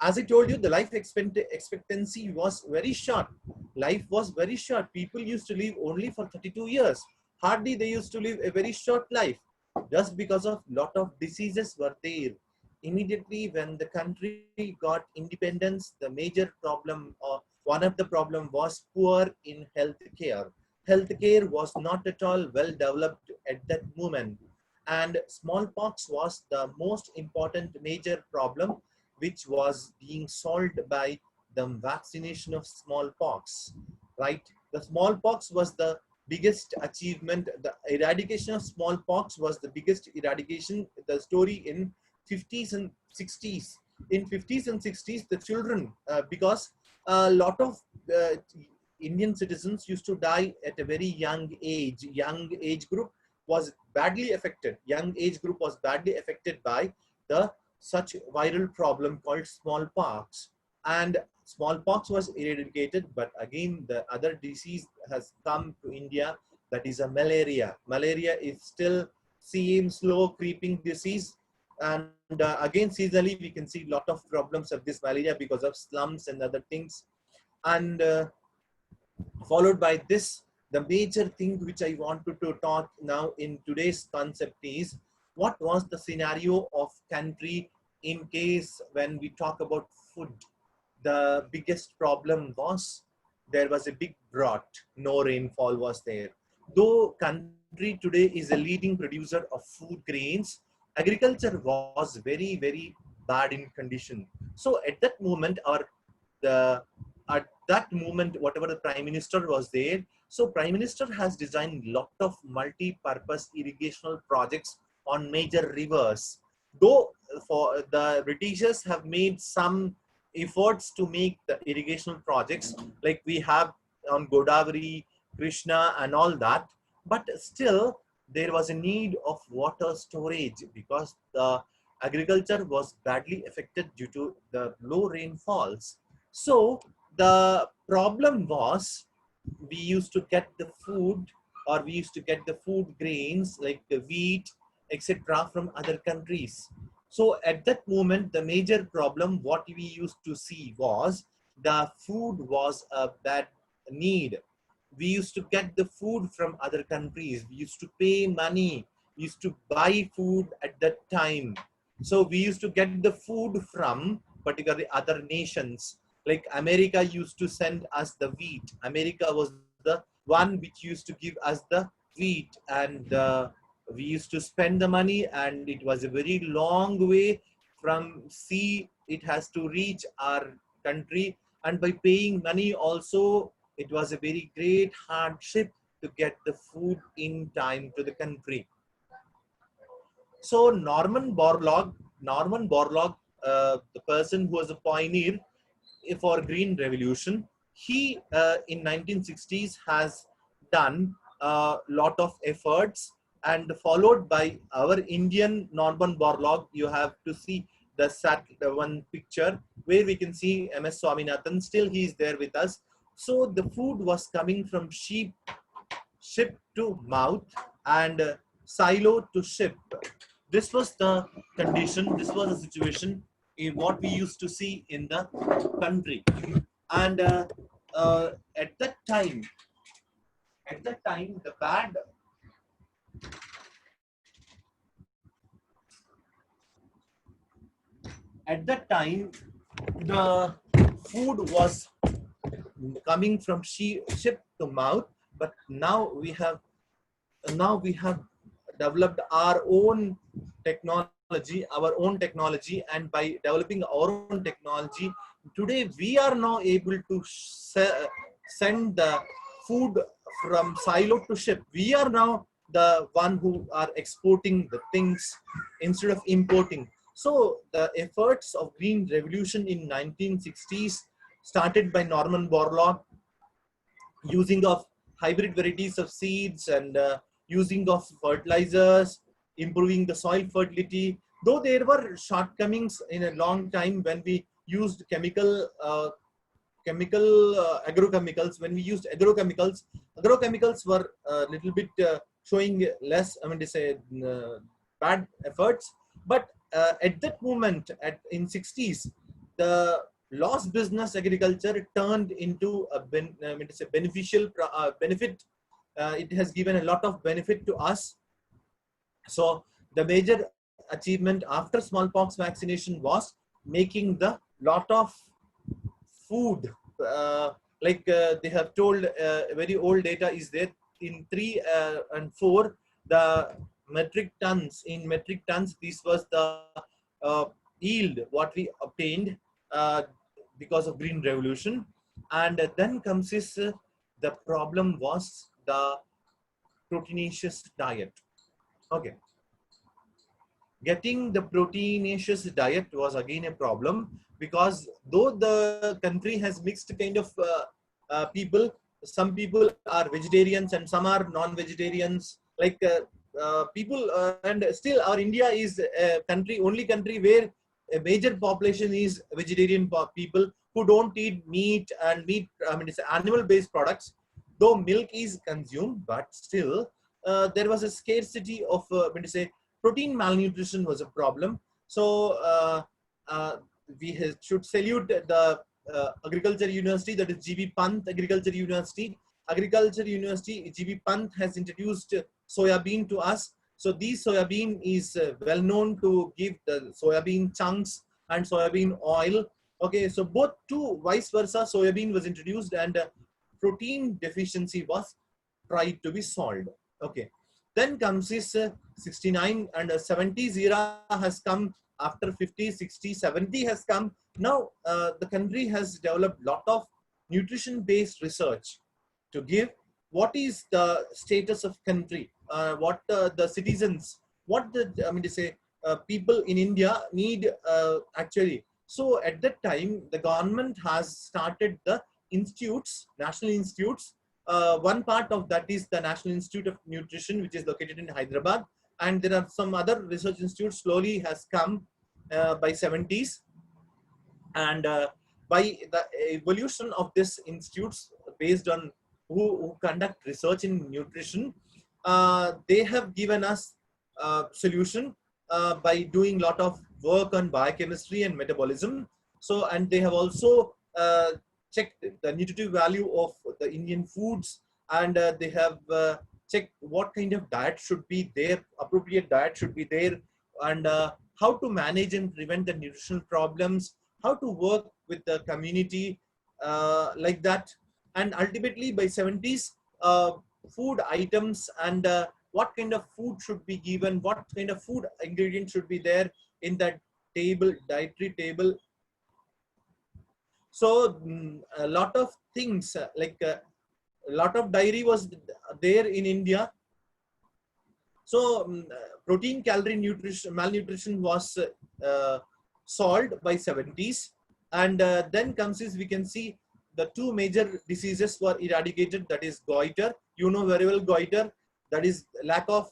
as I told you, the life expectancy was very short. Life was very short. People used to live only for 32 years. Hardly they used to live a very short life just because of lot of diseases were there. Immediately when the country got independence, the major problem or one of the problem was poor in healthcare. Healthcare was not at all well developed at that moment. And smallpox was the most important major problem which was being solved by the vaccination of smallpox, right? The smallpox was the biggest achievement. The eradication of smallpox was the biggest eradication, the story in 50s and 60s. In 50s and 60s, the children, because a lot of Indian citizens used to die at a very young age group was badly affected. Young age group was badly affected by the such viral problem called smallpox. And smallpox was eradicated, but again the other disease has come to India, that is a malaria. Malaria is still same slow creeping disease, and again seasonally we can see lot of problems of this malaria because of slums and other things. And followed by this, the major thing which I wanted to talk now in today's concept is what was the scenario of country in case when we talk about food. The biggest problem was there was a big drought, no rainfall was there. Though country today is a leading producer of food grains, agriculture was very, very bad in condition. So at that moment, at that moment, whatever the prime minister was there, so prime minister has designed lot of multi-purpose irrigational projects on major rivers. Though for the Britishers have made some efforts to make the irrigational projects like we have on Godavari, Krishna and all that, but still there was a need of water storage because the agriculture was badly affected due to the low rainfalls. So the problem was we used to get the food, or we used to get the food grains like the wheat, etc. from other countries. So at that moment, the major problem what we used to see was the food was a bad need. We used to get the food from other countries. We used to pay money. We used to buy food at that time. So we used to get the food from particularly other nations. Like America used to send us the wheat. America was the one which used to give us the wheat, and we used to spend the money, and it was a very long way from sea. It has to reach our country, and by paying money also, it was a very great hardship to get the food in time to the country. So Norman Borlaug, the person who was a pioneer for Green Revolution, he in 1960s has done a lot of efforts, and followed by our Indian Norman Borlaug. You have to see the one picture where we can see MS Swaminathan. Still, he is there with us. So the food was coming from ship to mouth, and silo to ship. This was the condition, this was the situation in what we used to see in the country. And at that time, the bad at that time the food was coming from ship to mouth, but now we have developed our own technology, and by developing our own technology, today we are now able to send the food from silo to ship. We are now the one who are exporting the things instead of importing. So the efforts of Green Revolution in 1960s started by Norman Borlaug, using of hybrid varieties of seeds, and using of fertilizers, improving the soil fertility. Though there were shortcomings in a long time when we used agrochemicals. When we used agrochemicals were a little bit showing less, to say, bad efforts. But at that moment, in 60s, the lost business agriculture turned into a beneficial benefit. It has given a lot of benefit to us. So the major achievement after smallpox vaccination was making the lot of food, they have told, very old data is there in 3 and 4, the metric tons. In metric tons, this was the yield what we obtained because of Green Revolution. And then comes this, the problem was the proteinaceous diet. Okay. Getting the proteinaceous diet was again a problem, because though the country has mixed kind of people, some people are vegetarians and some are non-vegetarians, and still our India is a only country where a major population is vegetarian people who don't eat meat and it's animal-based products. Though milk is consumed, but still there was a scarcity of protein malnutrition was a problem. So we should salute the Agriculture University, that is GB Pant Agriculture University. GB Pant has introduced soybean to us. So this soybean is well known to give the soybean chunks and soybean oil. Okay, so both two, vice versa, soybean was introduced, and protein deficiency was tried to be solved. Okay. Then comes this 69 and 70s era has come. After 50, 60, 70 has come. Now the country has developed lot of nutrition-based research to give what is the status of country, what the citizens, what the people in India need actually. So at that time, the government has started the institutes, national institutes. One part of that is the National Institute of Nutrition, which is located in Hyderabad, and there are some other research institutes slowly has come by 70s, and by the evolution of this institutes based on who conduct research in nutrition, they have given us solution by doing lot of work on biochemistry and metabolism. So, and they have also checked the nutritive value of the Indian foods, and they have checked what kind of diet should be there, appropriate diet should be there, and how to manage and prevent the nutritional problems, how to work with the community like that. And ultimately by 70s, food items and what kind of food should be given, what kind of food ingredients should be there in that table, dietary table. So a lot of things a lot of dairy was there in India. So protein, calorie, nutrition, malnutrition was solved by 70s, and then comes is we can see the two major diseases were eradicated. That is goiter. You know very well goiter. That is lack of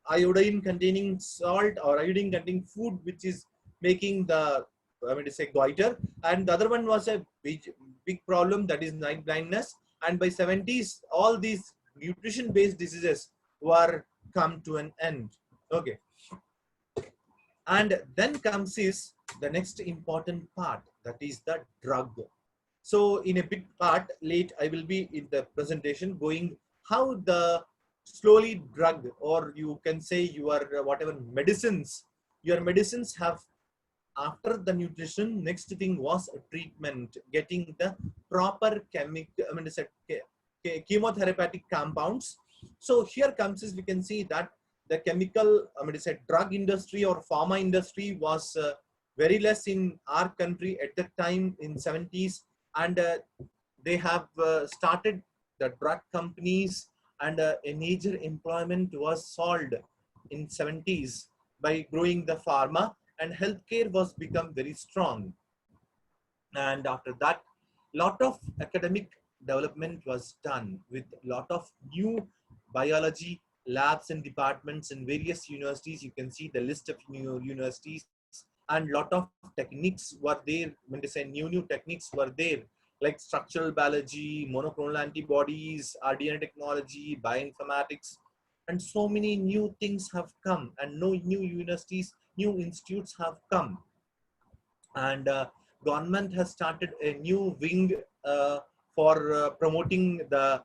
iodine containing salt or iodine containing food, which is making the to say goiter. And the other one was a big problem, that is night blindness. And by 70s, all these nutrition-based diseases were come to an end. Okay. And then comes is the next important part, that is the drug. So in a big part late, I will be in the presentation going how the slowly drug, or you can say your whatever medicines, your medicines have, after the nutrition, next thing was a treatment, getting the proper chemotherapeutic compounds. So here comes is we can see that the chemical, drug industry or pharma industry was very less in our country at that time in 70s, and they have started the drug companies, and a major employment was solved in 70s by growing the pharma, and healthcare was become very strong. And after that, lot of academic development was done with lot of new biology labs and departments in various universities. You can see the list of new universities, and lot of techniques were there. When they say new techniques were there, like structural biology, monoclonal antibodies, RDNA technology, bioinformatics, and so many new things have come, and no new universities, new institutes have come. And government has started a new wing for promoting the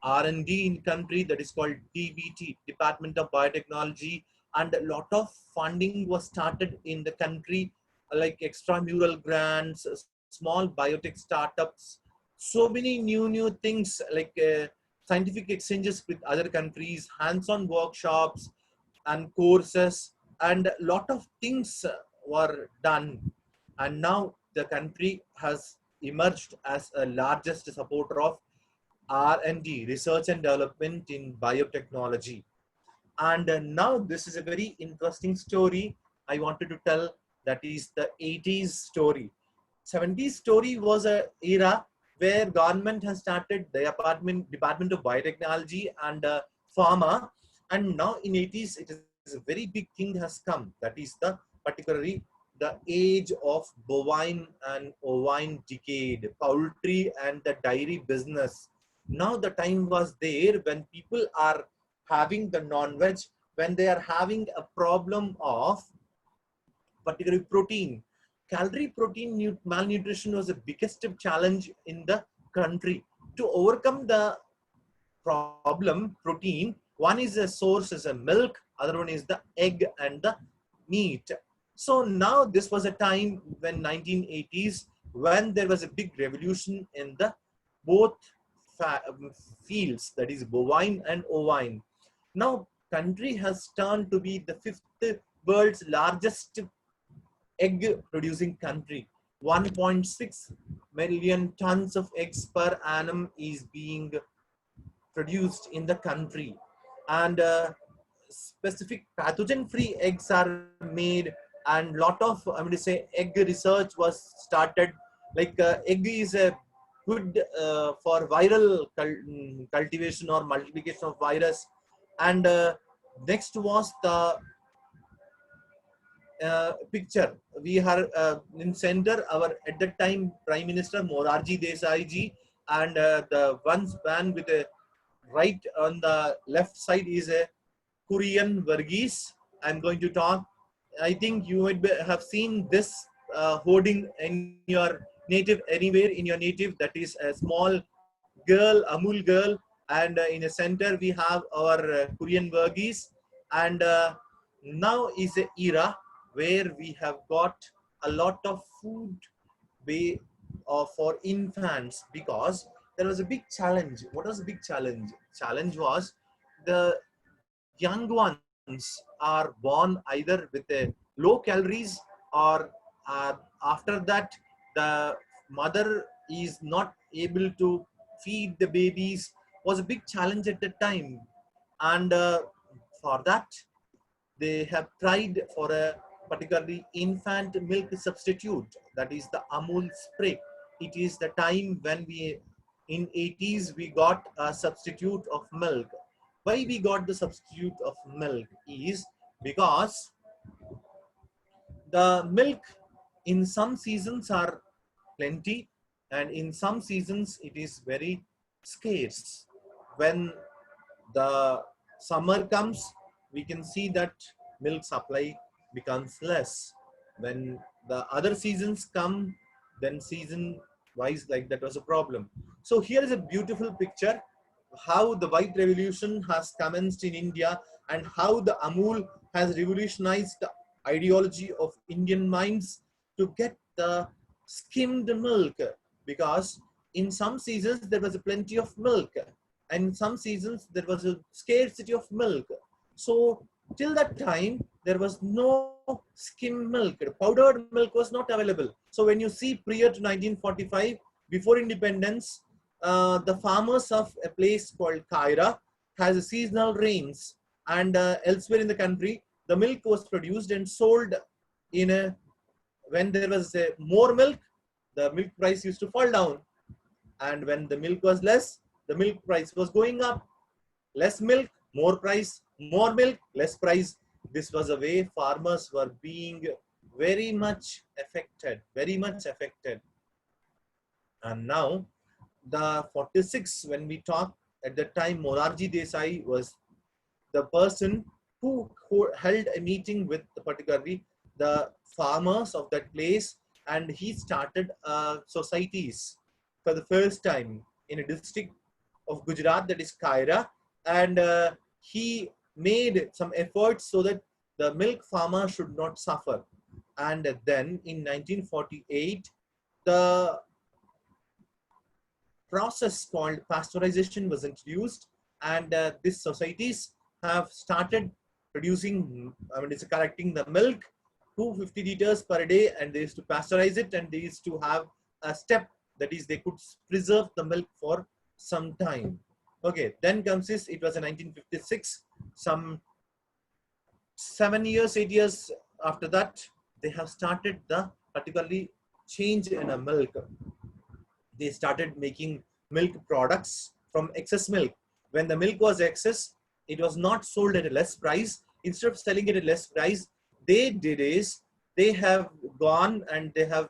R&D in country, that is called DBT, Department of Biotechnology, and a lot of funding was started in the country, like extramural grants, small biotech startups, so many new things, like scientific exchanges with other countries, hands-on workshops and courses, and a lot of things were done. And now the country has emerged as a largest supporter of R&D, research and development in biotechnology. And now this is a very interesting story I wanted to tell, that is the 80s story. 70s story was a era where government has started the Department of Biotechnology and Pharma, and now in 80s it is a very big thing has come, that is the particularly the age of bovine and ovine decade, poultry and the dairy business. Now the time was there when people are having the non-veg, when they are having a problem of particularly protein. Calorie protein malnutrition was the biggest challenge in the country. To overcome the problem, protein, one is a source is a milk, other one is the egg and the meat. So now this was a time when 1980s, when there was a big revolution in the both fields, that is bovine and ovine. Now country has turned to be the 5th world's largest egg producing country. 1.6 million tons of eggs per annum is being produced in the country, and specific pathogen free eggs are made, and lot of egg research was started. Like egg is a good for viral cultivation or multiplication of virus. And next was the picture. We are in center our at that time Prime Minister Morarji Desai ji, and the one man with a right on the left side is a Korean Verghese. I'm going to talk. I think you would have seen this hoarding in your native, anywhere in your native. That is a small girl, Amul girl, and in the center we have our Korean Verghese. And now is a era where we have got a lot of food for infants, because there was a big challenge. What was the big challenge? Challenge was the young ones are born either with a low calories, or after that the mother is not able to feed the babies was a big challenge at that time. And for that, they have tried for a particularly infant milk substitute, that is the Amul spray. It is the time when we, in 80s, we got a substitute of milk. Why we got the substitute of milk is because the milk in some seasons are plenty and in some seasons it is very scarce. When the summer comes, we can see that milk supply becomes less. When the other seasons come, then season wise, like that was a problem. So here is a beautiful picture how the white revolution has commenced in India and how the Amul has revolutionized the ideology of Indian minds to get the skimmed milk, because in some seasons there was a plenty of milk and in some seasons there was a scarcity of milk. So till that time there was no skim milk, powdered milk was not available. So when you see prior to 1945, before independence, the farmers of a place called Kaira has seasonal rains, and elsewhere in the country the milk was produced and sold in a, when there was more milk, the milk price used to fall down, and when the milk was less, the milk price was going up. Less milk, more price, more milk, less price. This was a way farmers were being very much affected, very much affected. And now the 46, when we talk at that time, Morarji Desai was the person who held a meeting with particularly the farmers of that place, and he started societies for the first time in a district of Gujarat, that is Kaira, and he made some efforts so that the milk farmer should not suffer. And then in 1948, the process called pasteurization was introduced, and these societies have started producing, I mean, it's collecting the milk, 250 liters per day, and they used to pasteurize it, and they used to have a step, that is they could preserve the milk for some time. Okay, then comes this, it was in 1956, some 7 years, 8 years after that, they have started the particularly change in a milk. They started making milk products from excess milk. When the milk was excess, it was not sold at a less price. Instead of selling it at a less price, they did is they have gone and they have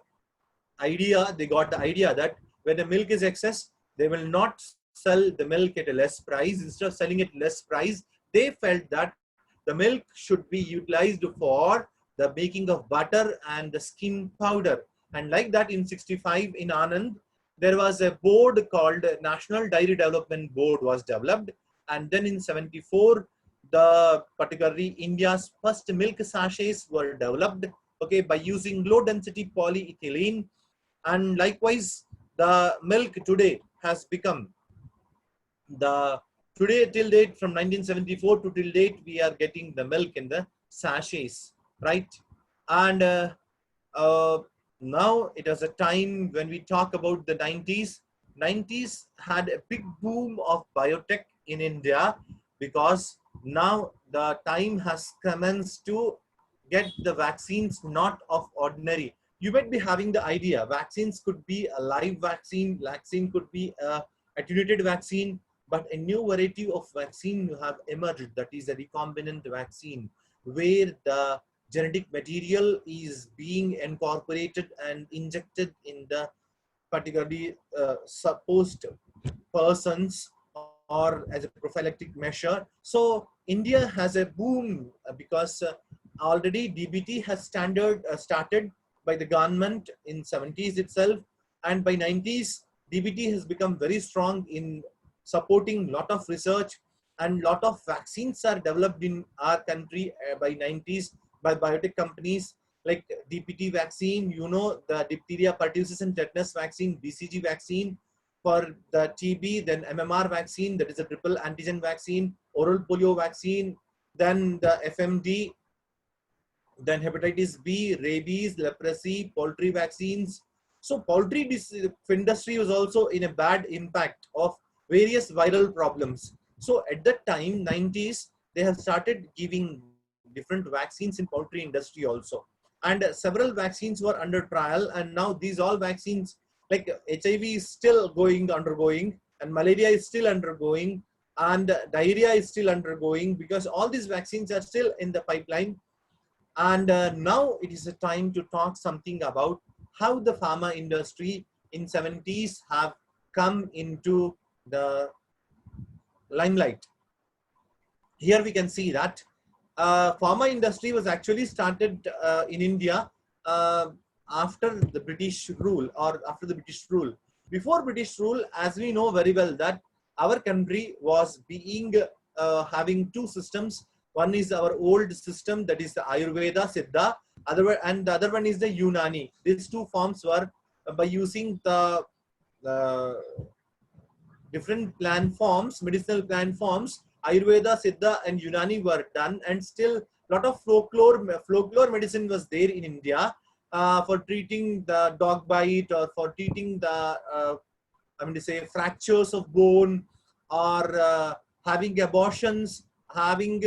they got the idea that when the milk is excess, they will not sell the milk at a less price. Instead of selling it less price, they felt that the milk should be utilized for the making of butter and the skim powder. And like that, in 65 in Anand, there was a board called National Dairy Development Board was developed. And then in 74, the particularly India's first milk sachets were developed, okay, by using low density polyethylene. And likewise, the milk today has become the, today till date, from 1974 to till date, we are getting the milk in the sachets, right? And now it is a time when we talk about the 90s. 90s had a big boom of biotech in India, because now the time has commenced to get the vaccines not of ordinary. You might be having the idea vaccines could be a live vaccine, vaccine could be a attenuated vaccine, but a new variety of vaccine have emerged, that is a recombinant vaccine, where the genetic material is being incorporated and injected in the particularly supposed persons or as a prophylactic measure. So India has a boom because already DBT has started by the government in 70s itself, and by 90s DBT has become very strong in supporting lot of research, and lot of vaccines are developed in our country by 90s by biotech companies like DPT vaccine, you know, the diphtheria, pertussis and tetanus vaccine, BCG vaccine for the TB, then MMR vaccine, that is a triple antigen vaccine, oral polio vaccine, then the FMD, then hepatitis B, rabies, leprosy, poultry vaccines. So poultry industry was also in a bad impact of various viral problems. So at that time, 90s, they have started giving different vaccines in poultry industry also. And several vaccines were under trial, and now these all vaccines, like HIV is still undergoing, and malaria is still undergoing, and diarrhea is still undergoing, because all these vaccines are still in the pipeline. And now it is a time to talk something about how the pharma industry in 70s have come into the limelight. Here we can see that pharma industry was actually started in India after the British rule, or after the British rule. Before British rule, as we know very well, that our country was being having two systems. One is our old system, that is the Ayurveda, Siddha, and the other one is the Unani. These two forms were by using the different plant forms, medicinal plant forms, Ayurveda, Siddha, and Unani were done, and still a lot of folklore medicine was there in India for treating the dog bite, or for treating the fractures of bone, or having abortions, having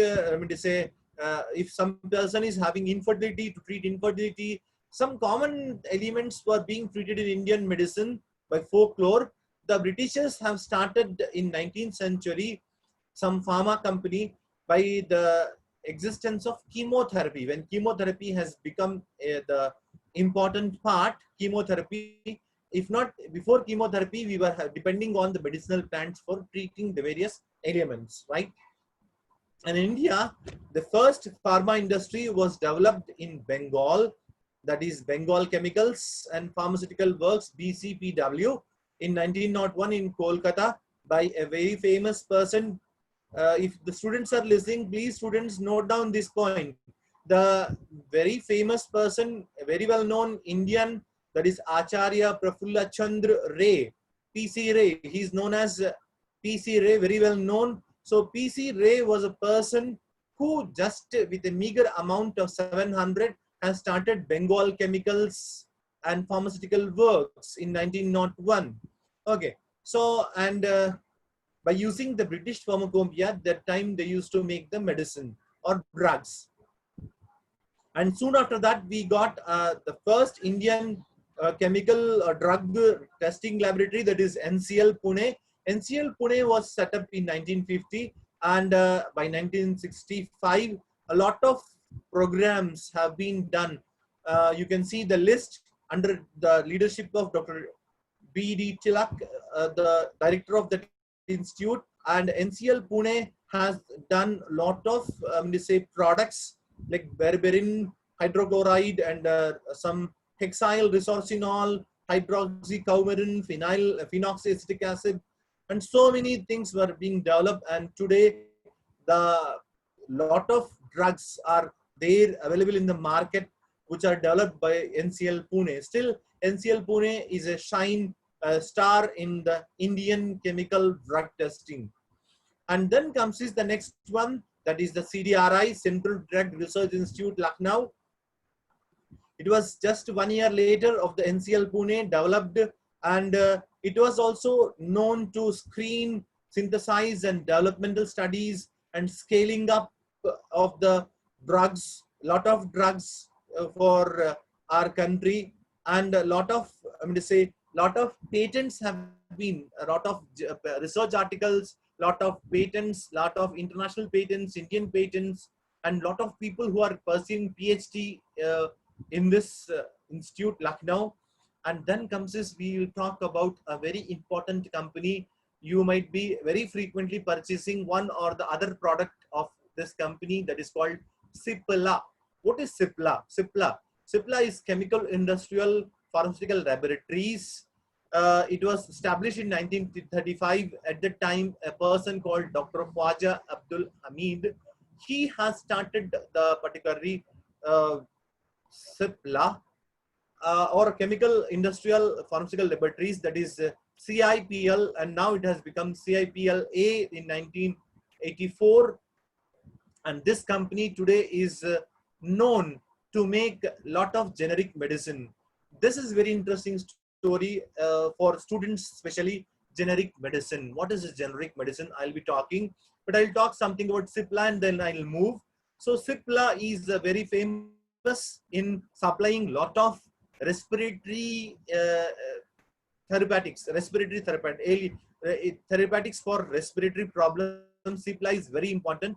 if some person is having infertility, to treat infertility. Some common elements were being treated in Indian medicine by folklore. The Britishers have started in 19th century some pharma company by the existence of chemotherapy. When chemotherapy has become the important part, chemotherapy, if not before chemotherapy, we were depending on the medicinal plants for treating the various ailments, right? And in India, the first pharma industry was developed in Bengal, that is Bengal Chemicals and Pharmaceutical Works, BCPW, in 1901 in Kolkata, by a very famous person. If the students are listening, please students note down this point. The very famous person, a very well known Indian, that is Acharya Prafulla Chandra Ray, PC Ray. He is known as PC Ray, very well known. So PC Ray was a person who just with a meager amount of 700 has started Bengal Chemicals and Pharmaceutical Works in 1901. Okay, so and by using the British pharmacopoeia, at that time they used to make the medicine or drugs. And soon after that, we got the first Indian chemical drug testing laboratory, that is NCL Pune. NCL Pune was set up in 1950, and by 1965, a lot of programs have been done. You can see the list under the leadership of Dr. B.D. Tilak, the director of the institute, and NCL Pune has done a lot of products like berberine hydrochloride and some hexyl resorcinol, hydroxycoumarin, phenoxyacetic acid, and so many things were being developed. And today, the lot of drugs are there available in the market, which are developed by NCL Pune. Still, NCL Pune is a star in the Indian chemical drug testing. And then comes is the next one, that is the CDRI, Central Drug Research Institute, Lucknow. It was just 1 year later of the NCL Pune developed, and it was also known to screen, synthesize, and developmental studies and scaling up of the drugs, lot of drugs for our country, and a lot of lot of patents have been, a lot of research articles, lot of patents, lot of international patents, Indian patents, and lot of people who are pursuing PhD in this institute, Lucknow. And then comes this, we will talk about a very important company. You might be very frequently purchasing one or the other product of this company, that is called Cipla. What is Cipla? Cipla is Chemical Industrial Pharmaceutical Laboratories. It was established in 1935. At the time, a person called Dr. Khwaja Abdul Hamid, he has started the particularly Cipla or Chemical Industrial Pharmaceutical Laboratories, that is CIPL, and now it has become CIPLA in 1984. And this company today is known to make a lot of generic medicine. This is very interesting story for students, especially generic medicine. What is this generic medicine? I'll be talking, but I'll talk something about Cipla and then I'll move. So Cipla is very famous in supplying lot of respiratory therapeutics, therapeutics for respiratory problems. Cipla is very important,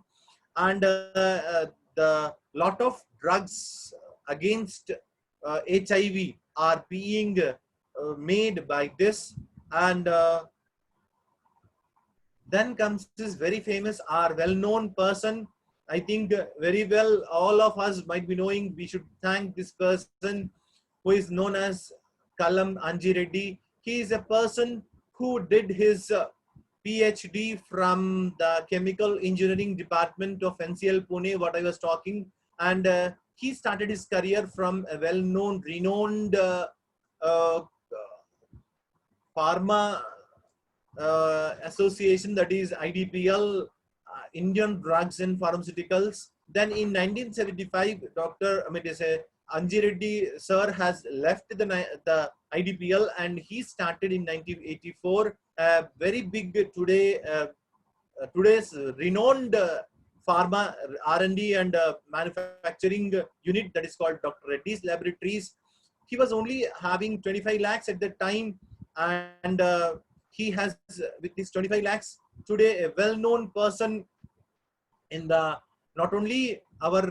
and the lot of drugs against HIV are being made by this, and then comes this very famous or well-known person. I think very well all of us might be knowing. We should thank this person who is known as Kalam Anjireddy. He is a person who did his PhD from the Chemical Engineering Department of NCL Pune, what I was talking, and he started his career from a well-known, renowned pharma association, that is IDPL, Indian Drugs and Pharmaceuticals. Then in 1975, Anjireddy sir has left the IDPL and he started in 1984 a very big today's renowned pharma R&D and manufacturing unit, that is called Dr. Reddy's Laboratories. He was only having 25 lakhs at that time, and he has, with these 25 lakhs, today a well-known person in the, not only our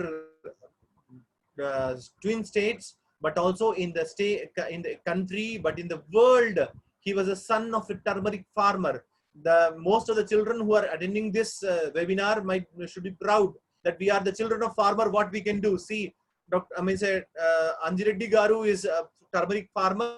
twin states, but also in the in the country, but in the world. He was a son of a turmeric farmer. Most of the children who are attending this webinar should be proud that we are the children of farmer. What we can do? See, Anjireddy Garu is a turmeric farmer,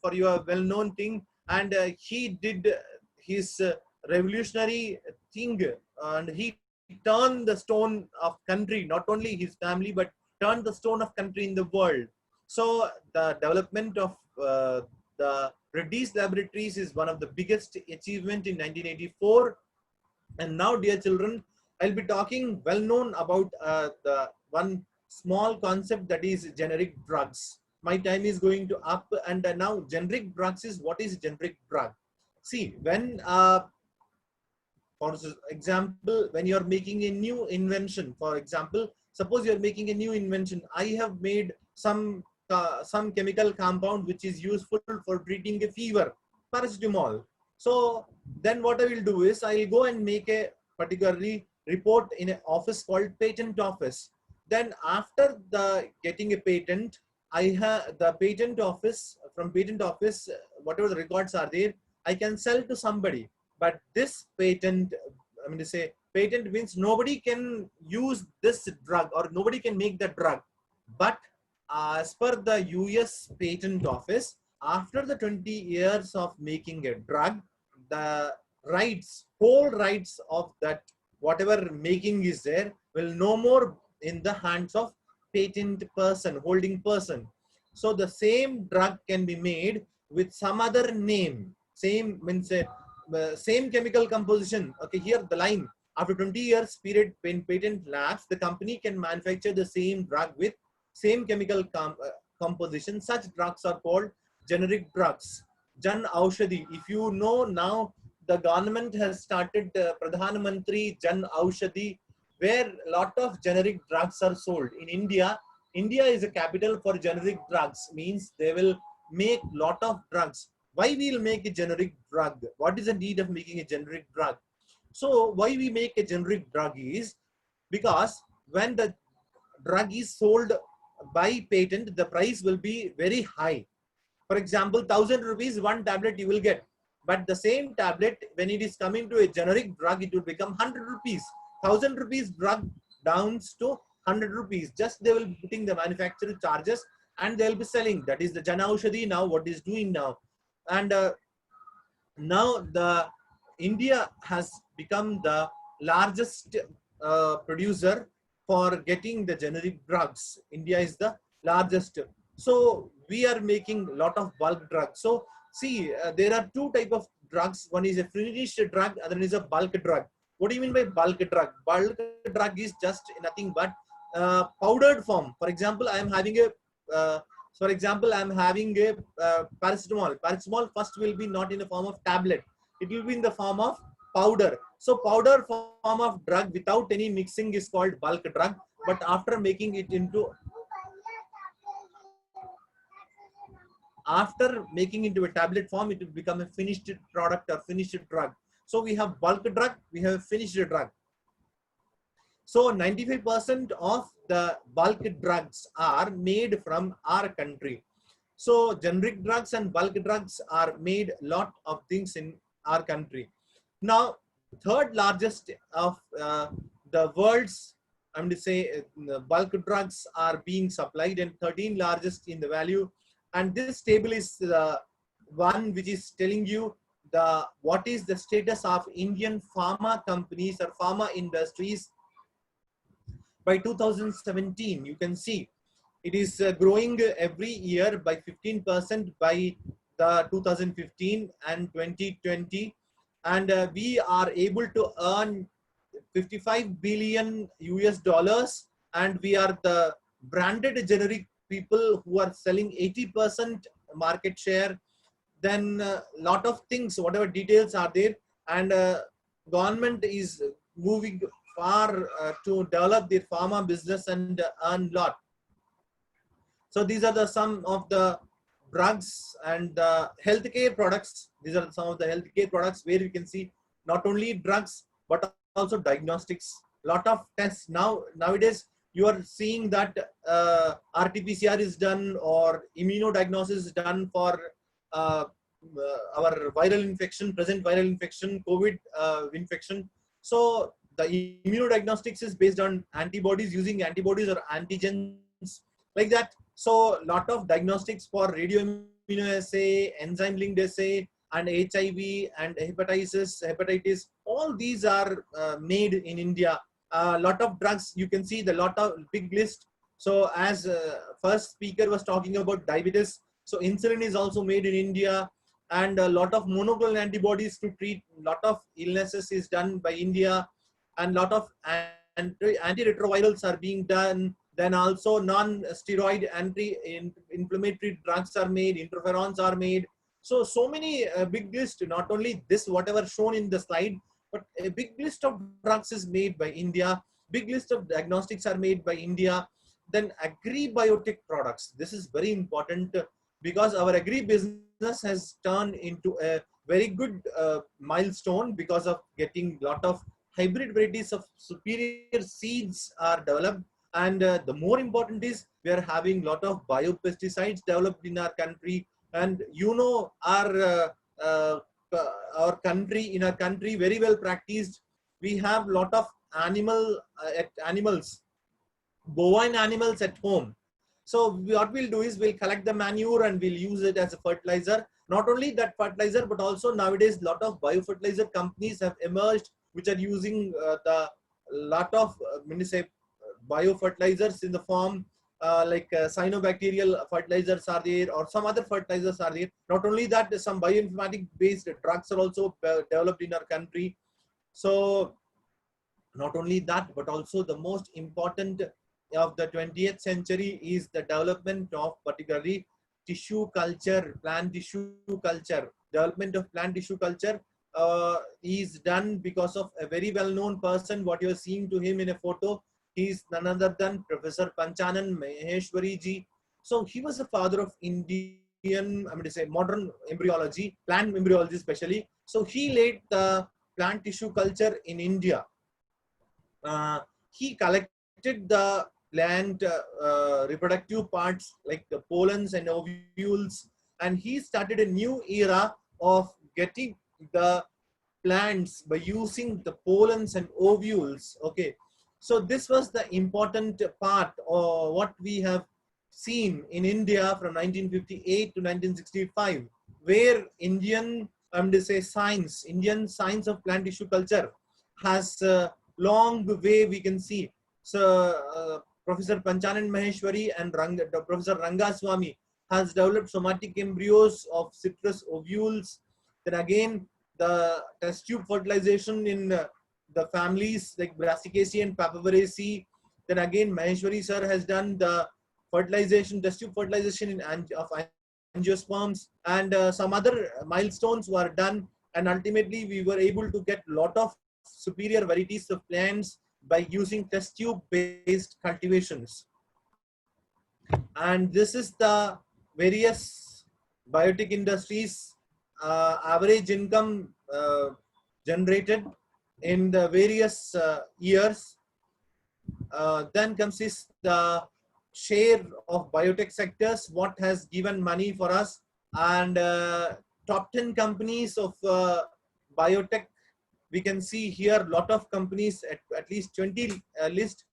for your well-known thing, and he did his revolutionary thing, and he turned the stone of country, not only his family, but turned the stone of country in the world. So the development of the Reddy's Laboratories is one of the biggest achievement in 1984. And now, dear children, I'll be talking well known about the one small concept, that is generic drugs. My time is going to up, and now generic drugs is, what is generic drug? See, when for example, when you're making a new invention, for example, suppose you're making a new invention. I have made some chemical compound which is useful for treating a fever, paracetamol. So then what I will do is, I will go and make a particularly report in an office called patent office. Then after getting a patent, I have the patent office, from patent office, whatever the records are there, I can sell to somebody. But this patent, I mean to say, patent means nobody can use this drug or nobody can make the drug. But as per the US patent office, after the 20 years of making a drug, the rights, whole rights of that whatever making is there will no more in the hands of patent person, holding person. So the same drug can be made with some other name, same means same chemical composition. Okay, here the line, after 20 years period when patent lapse, the company can manufacture the same drug with same chemical composition. Such drugs are called generic drugs. Jan Aushadhi. If you know, now the government has started Pradhan Mantri Jan Aushadhi, where a lot of generic drugs are sold. In India, India is a capital for generic drugs, means they will make lot of drugs. Why we will make a generic drug? What is the need of making a generic drug? So why we make a generic drug is because when the drug is sold by patent, the price will be very high. For example, 1,000 rupees one tablet you will get, but the same tablet, when it is coming to a generic drug, it will become 100 rupees. 1,000 rupees drug downs to 100 rupees. Just they will be putting the manufacturer charges and they will be selling. That is the Jan Aushadhi now what is doing now. And now the India has become the largest producer for getting the generic drugs. India is the largest. So we are making a lot of bulk drugs. So see, there are two type of drugs. One is a finished drug, other is a bulk drug. What do you mean by bulk drug? Bulk drug is just nothing but powdered form. For example, I am having a For example, I'm having a paracetamol. Paracetamol first will be not in the form of tablet. It will be in the form of powder. So powder form of drug without any mixing is called bulk drug. But after making it into a tablet form, it will become a finished product or finished drug. So we have bulk drug, we have finished drug. So 95% of the bulk drugs are made from our country. So generic drugs and bulk drugs are made lot of things in our country. Now, third largest of the world's, I'm going to say, bulk drugs are being supplied, and 13 largest in the value. And this table is the one which is telling you what is the status of Indian pharma companies or pharma industries by 2017. You can see it is growing every year by 15% by the 2015 and 2020, and we are able to earn 55 billion US dollars, and we are the branded generic people who are selling 80% market share. Then lot of things, whatever details are there, and government is moving far to develop their pharma business and earn lot. So these are some of the drugs and healthcare products. These are some of the healthcare products where you can see not only drugs but also diagnostics. Lot of tests nowadays. You are seeing that RT-PCR is done or immunodiagnosis is done for our viral infection, present viral infection, COVID infection. So the immunodiagnostics is based on antibodies, using antibodies or antigens like that. So lot of diagnostics for radioimmunoassay, enzyme linked assay, and HIV and hepatitis, all these are made in India. Lot of drugs, you can see the lot of big list. So as first speaker was talking about diabetes, so insulin is also made in India, and a lot of monoclonal antibodies to treat lot of illnesses is done by India, and lot of antiretrovirals are being done. Then also non-steroid anti-inflammatory drugs are made, interferons are made. So many big list, not only this, whatever shown in the slide, but a big list of drugs is made by India. Big list of diagnostics are made by India. Then agri-biotech products. This is very important because our agri-business has turned into a very good milestone because of getting lot of hybrid varieties of superior seeds are developed. And the more important is we are having lot of biopesticides developed in our country. And you know our country very well practiced. We have lot of animals, bovine animals at home. So what we'll do is we'll collect the manure and we'll use it as a fertilizer. Not only that fertilizer, but also nowadays lot of biofertilizer companies have emerged which are using the lot of biofertilizers in the form like cyanobacterial fertilizers are there, or some other fertilizers are there. Not only that, some bioinformatic based drugs are also developed in our country. So not only that, but also the most important of the 20th century is the development of particularly tissue culture, plant tissue culture. Development of plant tissue culture is done because of a very well-known person. What you're seeing to him in a photo, he is none other than Professor Panchanan Maheshwari ji. So he was the father of Indian, I'm going to say, modern embryology, plant embryology especially. So he laid the plant tissue culture in India. He collected the plant reproductive parts like the pollens and ovules, and he started a new era of getting the plants by using the pollens and ovules. Okay, so this was the important part of what we have seen in India from 1958 to 1965, where Indian, I'm going to say, Indian science of plant tissue culture has long way we can see. So Professor Panchanan Maheshwari and Professor Rangaswamy has developed somatic embryos of citrus ovules. Then again, the test tube fertilization in the families like Brassicaceae and Papaveracea. Then again, Maheshwari sir has done the fertilization, test tube fertilization of angiosperms, and some other milestones were done. And ultimately, we were able to get a lot of superior varieties of plants by using test tube based cultivations. And this is the various biotic industries average income generated in the various years. Then comes is the share of biotech sectors, what has given money for us, and top 10 companies of biotech. We can see here lot of companies, at least 20 list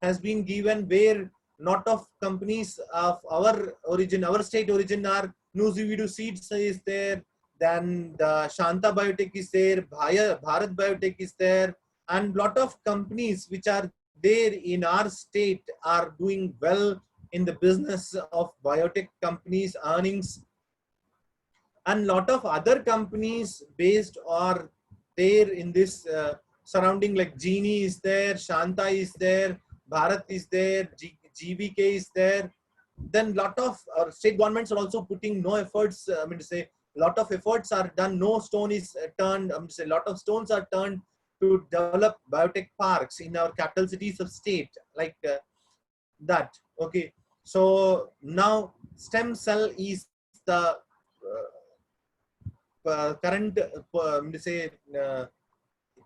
has been given, where lot of companies of our origin, our state origin are Nuzividu Seeds is there, then the Shanta Biotech is there, Bharat Biotech is there, and lot of companies which are there in our state are doing well in the business of biotech companies earnings. And lot of other companies based are there in this surrounding, like Genie is there, Shanta is there, Bharat is there, GVK is there. Then lot of state governments are also putting no efforts. I mean to say, lot of efforts are done. No stone is turned. I mean to say, lot of stones are turned to develop biotech parks in our capital cities of state, like that. Okay, so now stem cell is the current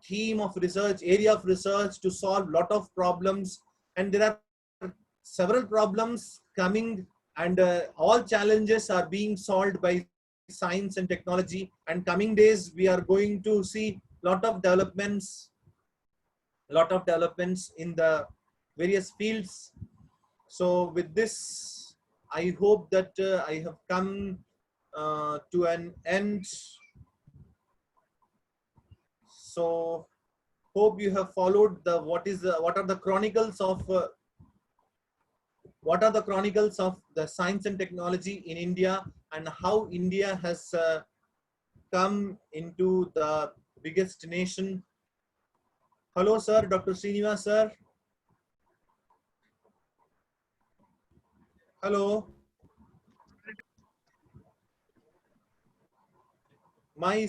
theme of research, area of research to solve lot of problems, and there are several problems coming, and all challenges are being solved by science and technology. And coming days we are going to see lot of developments in the various fields. So with this, I hope that I have come to an end. So hope you have followed what are the chronicles of the science and technology in India, and how India has come into the biggest nation. Hello, sir, Dr. Srinivas, sir. Hello. My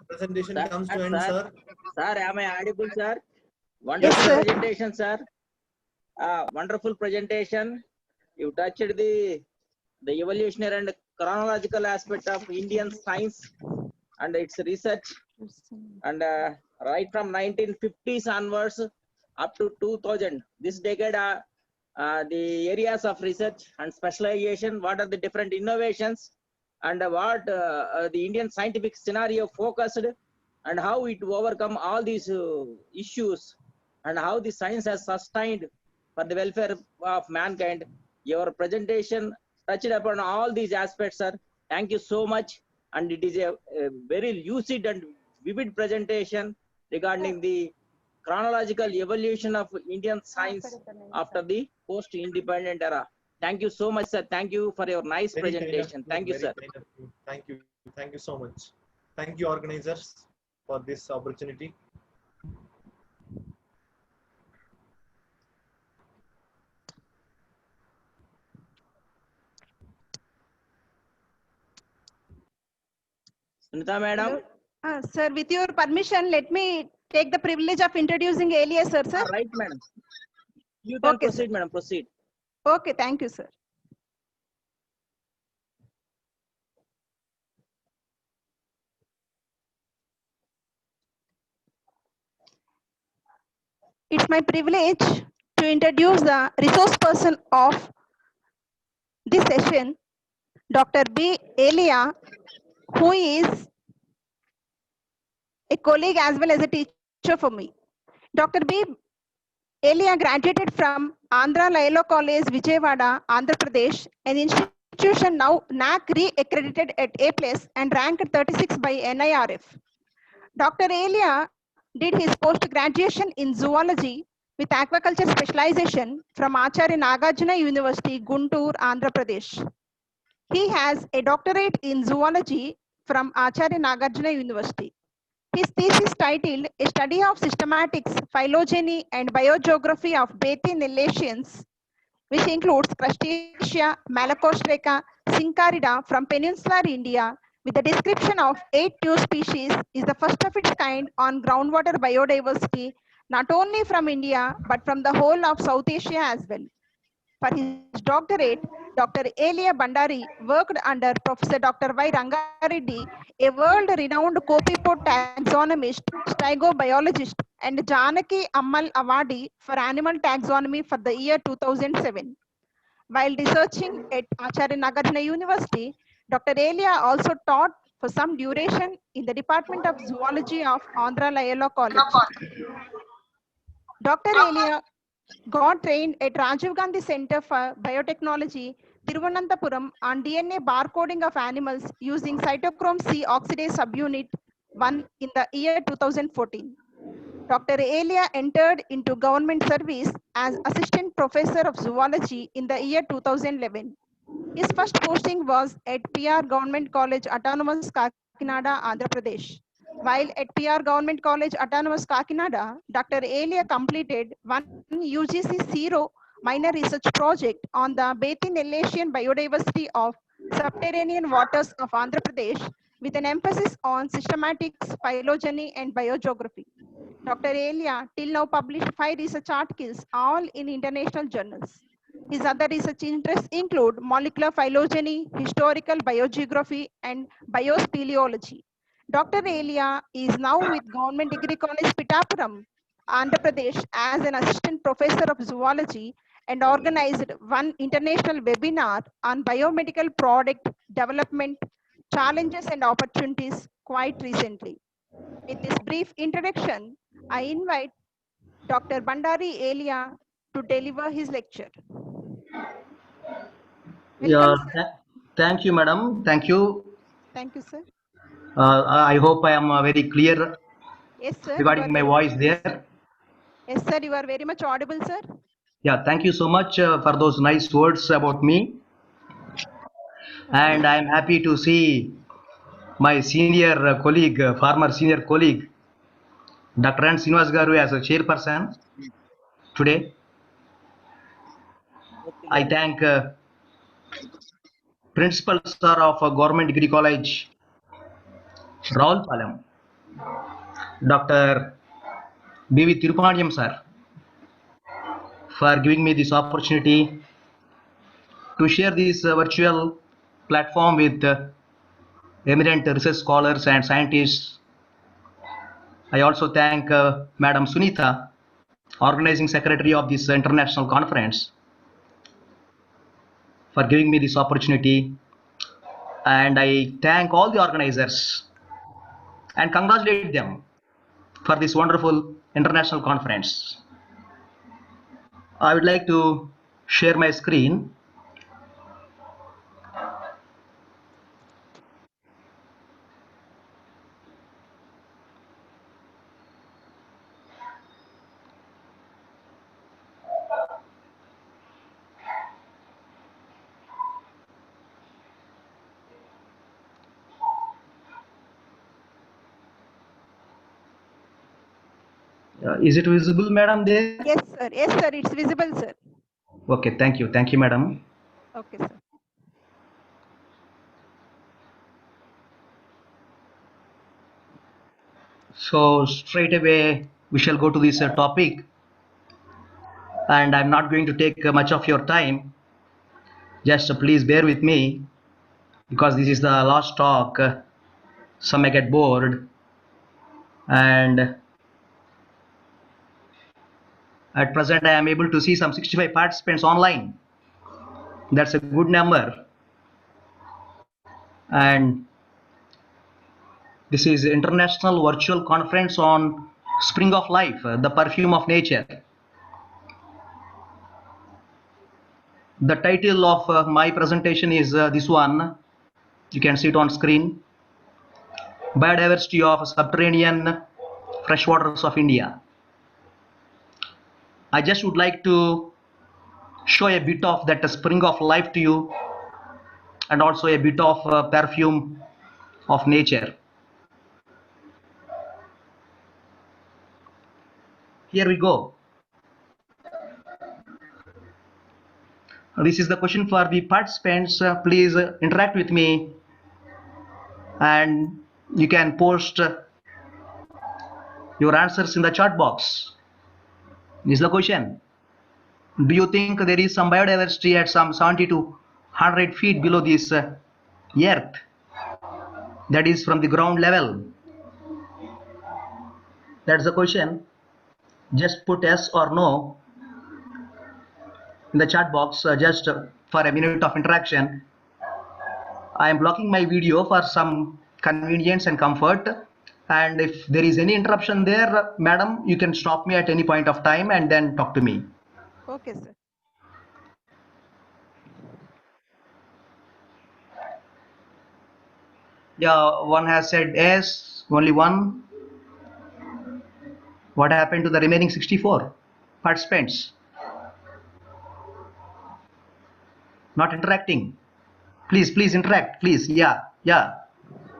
presentation comes to end, sir. Sir, am I audible, sir? Wonderful presentation, sir. Wonderful presentation. You touched the evolutionary and chronological aspect of Indian science and its research, and right from 1950s onwards up to 2000, this decade, the areas of research and specialization, what are the different innovations, and what the Indian scientific scenario focused, and how it overcome all these issues, and how the science has sustained for the welfare of mankind. Your presentation touched upon all these aspects, sir. Thank you so much. And it is a very lucid and vivid presentation regarding the chronological evolution of Indian science after the post-independent era. Thank you so much, sir. Thank you for your nice presentation. Thank you, sir. Thank you. Thank you so much. Thank you, organizers, for this opportunity. Sunita madam. Sir, with your permission, let me take the privilege of introducing Eliezer, sir. Right, madam. You can proceed, sir. Madam. Proceed. Okay, thank you, sir. It's my privilege to introduce the resource person of this session, Dr. B. Elia, who is a colleague as well as a teacher for me. Dr. B. Elia graduated from Andhra Lailo College, Vijayawada, Andhra Pradesh, an institution now NAC re-accredited at A+ and ranked 36 by NIRF. Dr. Elia did his post-graduation in zoology with aquaculture specialization from Acharya Nagarjuna University, Guntur, Andhra Pradesh. He has a doctorate in zoology from Acharya Nagarjuna University. His thesis titled A Study of Systematics, Phylogeny and Biogeography of Bathynelations which includes Crustacea, Malacostraca, Syncarida from peninsular India, with a description of 8 new species, is the first of its kind on groundwater biodiversity, not only from India, but from the whole of South Asia as well. For his doctorate, Dr. Elia Bandari worked under Professor Dr. Y. Rangareddy, a world-renowned copypod taxonomist, stegobiologist, and Janaki Ammal Awardee for animal taxonomy for the year 2007. While researching at Acharya Nagarjuna University, Dr. Elia also taught for some duration in the Department of Zoology of Andhra Loyola College. Dr. Elia got trained at Rajiv Gandhi Center for Biotechnology, Thiruvananthapuram, on DNA barcoding of animals using cytochrome C oxidase subunit 1 in the year 2014. Dr. Elia entered into government service as Assistant Professor of Zoology in the year 2011. His first posting was at PR Government College Autonomous Kakinada, Andhra Pradesh. While at PR Government College Autonomous Kakinada, Dr. Elia completed one UGC Zero minor research project on the Bathynellasian biodiversity of subterranean waters of Andhra Pradesh with an emphasis on systematics, phylogeny, and biogeography. Dr. Elia till now published 5 research articles, all in international journals. His other research interests include molecular phylogeny, historical biogeography, and biospeleology. Dr. Elia is now with Government Degree College Pittapuram, Andhra Pradesh, as an assistant professor of zoology and organized one international webinar on biomedical product development, challenges and opportunities quite recently. With this brief introduction, I invite Dr. Bandari Elia to deliver his lecture. Yeah, Welcome, sir. thank you, madam. Thank you. Thank you, sir. I hope I am very clear Yes, sir, you are regarding my very voice yes, there. yes, sir, you are very much audible, sir. Yeah, thank you so much for those nice words about me. Okay, And I am happy to see my senior colleague, former senior colleague, Dr. N. Srinivas Garu as a chairperson today. I thank Principal Sir of Government Degree College, Ravulapalem, Dr. B.V. Tirupaniam Sir, for giving me this opportunity to share this virtual platform with eminent research scholars and scientists. I also thank Madam Sunita, organizing secretary of this international conference, for giving me this opportunity. And I thank all the organizers and congratulate them for this wonderful international conference. I would like to share my screen. Is it visible, madam, there? Yes, sir. Yes, sir. It's visible, sir. Okay, thank you. Thank you, madam. Okay, sir. So straight away, we shall go to this topic. And I'm not going to take much of your time. Just please bear with me, because this is the last talk. Some may get bored. And at present, I am able to see some 65 participants online. That's a good number. And this is International Virtual Conference on Spring of Life, the Perfume of Nature. The title of my presentation is this one. You can see it on screen. Biodiversity of Subterranean Freshwaters of India. I just would like to show a bit of that spring of life to you, and also a bit of perfume of nature. Here we go. This is the question for the participants. Please interact with me, and you can post your answers in the chat box. This is the question. Do you think there is some biodiversity at some 70 to 100 feet below this earth? That is from the ground level. That's the question. Just put yes or no in the chat box, just for a minute of interaction. I am blocking my video for some convenience and comfort. And if there is any interruption there, madam, you can stop me at any point of time and then talk to me. Okay, sir. Yeah, one has said yes, only one. What happened to the remaining 64 participants? Not interacting. Please interact, please. Yeah.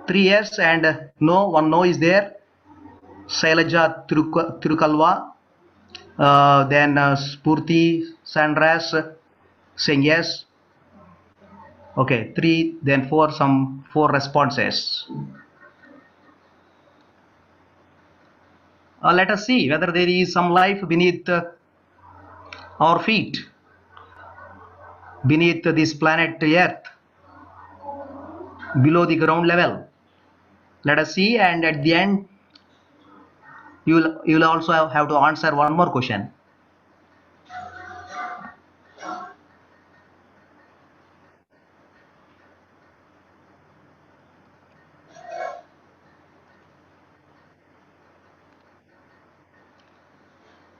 3 yes and no, one no is there. Shailaja Tirukalwa, then Spurti Sandras saying yes. Okay, 3, then 4, some 4 responses. Let us see whether there is some life beneath our feet, beneath this planet Earth, below the ground level. Let us see, and at the end, you'll also have to answer one more question.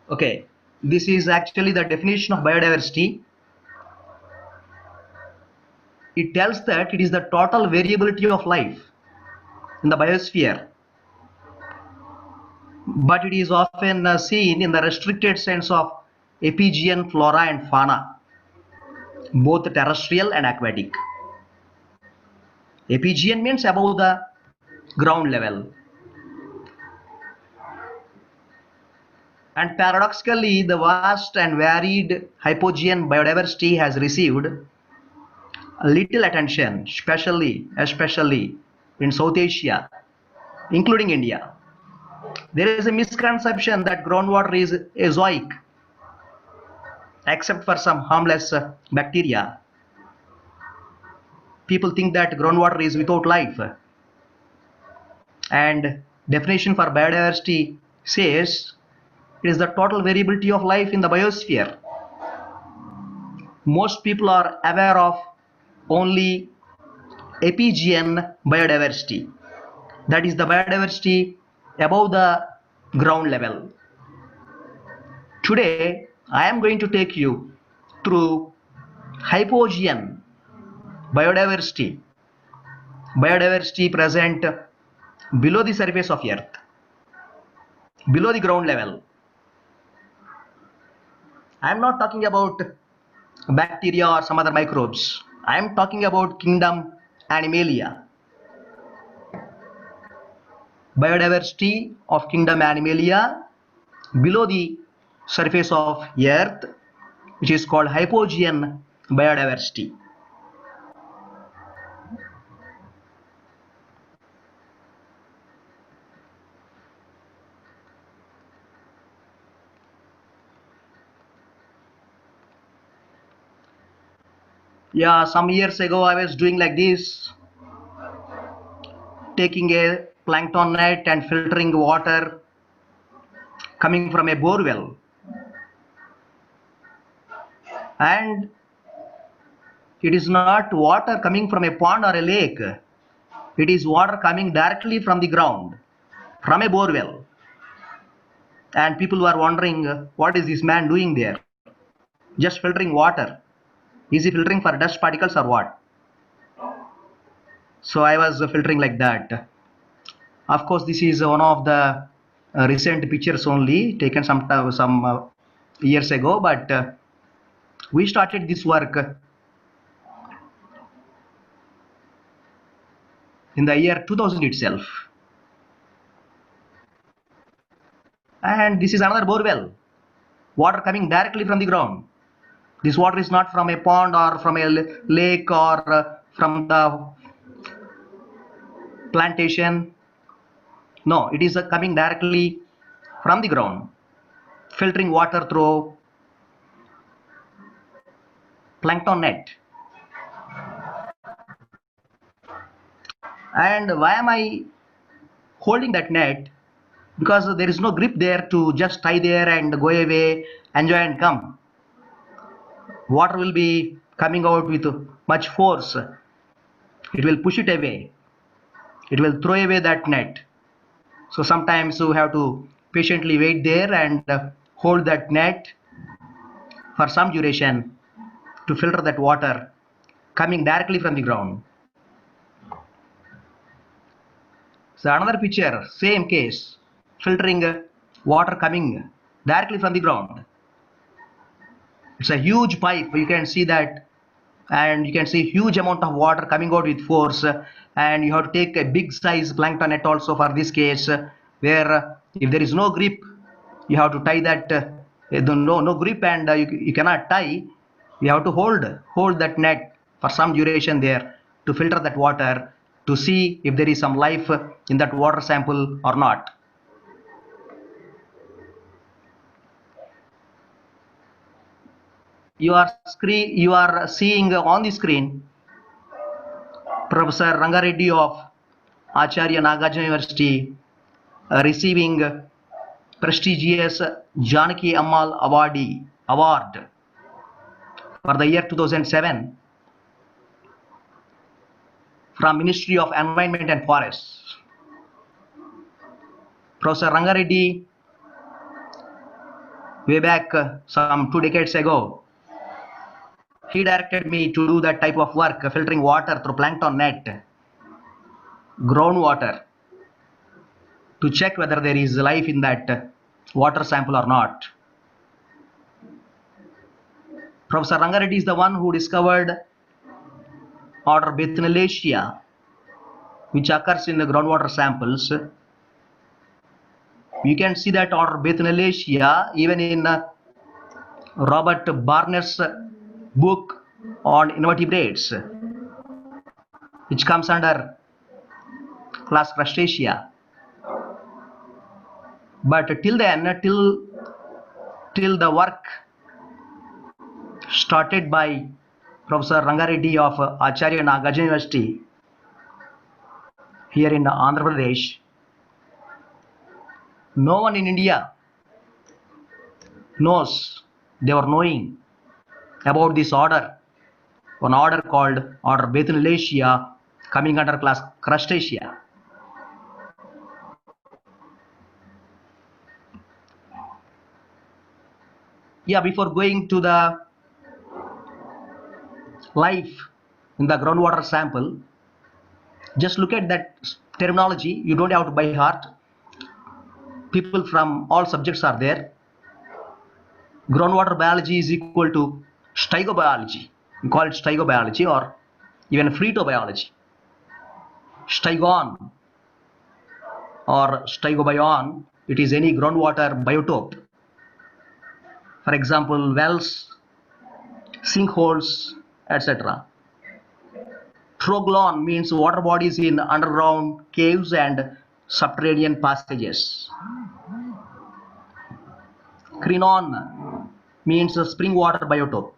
Okay, this is actually the definition of biodiversity. It tells that it is the total variability of life in the biosphere, but it is often seen in the restricted sense of epigean flora and fauna, both terrestrial and aquatic. Epigean means above the ground level. And paradoxically, the vast and varied hypogean biodiversity has received little attention, especially in South Asia, including India. There is a misconception that groundwater is azoic, except for some harmless bacteria. People think that groundwater is without life. And definition for biodiversity says it is the total variability of life in the biosphere. Most people are aware of only epigean biodiversity, that is the biodiversity above the ground level. Today I am going to take you through hypogean biodiversity present below the surface of earth, below the ground level. I am not talking about bacteria or some other microbes. I am talking about kingdom Animalia. Biodiversity of kingdom Animalia below the surface of earth, which is called hypogean biodiversity. Yeah, some years ago I was doing like this, taking a plankton net and filtering water coming from a bore well. And it is not water coming from a pond or a lake. It is water coming directly from the ground, from a bore well. And people were wondering, what is this man doing there? Just filtering water. Is he filtering for dust particles or what? So I was filtering like that. Of course, this is one of the recent pictures only, taken some years ago, but we started this work in the year 2000 itself. And this is another bore well, water coming directly from the ground. This water is not from a pond or from a lake or from the plantation. No, it is coming directly from the ground, filtering water through plankton net. And why am I holding that net? Because there is no grip there to just tie there and go away, enjoy and come. Water will be coming out with much force. It will push it away. It will throw away that net. So sometimes you have to patiently wait there and hold that net for some duration to filter that water coming directly from the ground. So another picture, same case, filtering water coming directly from the ground. It's a huge pipe, you can see that, and you can see huge amount of water coming out with force, and you have to take a big size plankton net also for this case, where if there is no grip, you have to tie that, no grip, and you cannot tie, you have to hold that net for some duration there to filter that water to see if there is some life in that water sample or not. You are seeing on the screen Professor Rangareddy of Acharya Nagarjuna University receiving prestigious Janaki Ammal Award for the year 2007 from Ministry of Environment and Forests. Professor Rangareddy, way back some 2 decades ago, he directed me to do that type of work, filtering water through plankton net, groundwater, to check whether there is life in that water sample or not. Professor Rangareddy is the one who discovered order Bethnalaceae, which occurs in the groundwater samples. You can see that order Bethnalaceae even in Robert Barnett's book on invertebrates, which comes under class Crustacea. But till then, till the work started by Professor Rangareddy of Acharya Nagarjuna University here in Andhra Pradesh, no one in India knows, they were knowing about this order, one order called order Bethnalaceae, coming under class Crustacea. Yeah, before going to the life in the groundwater sample, just look at that terminology. You don't have to by heart. People from all subjects are there. Groundwater biology is equal to stegobiology. We call it stegobiology or even phytobiology. Stegon or stegobion, it is any groundwater biotope. For example, wells, sinkholes, etc. Troglon means water bodies in underground caves and subterranean passages. Crinon means a spring water biotope.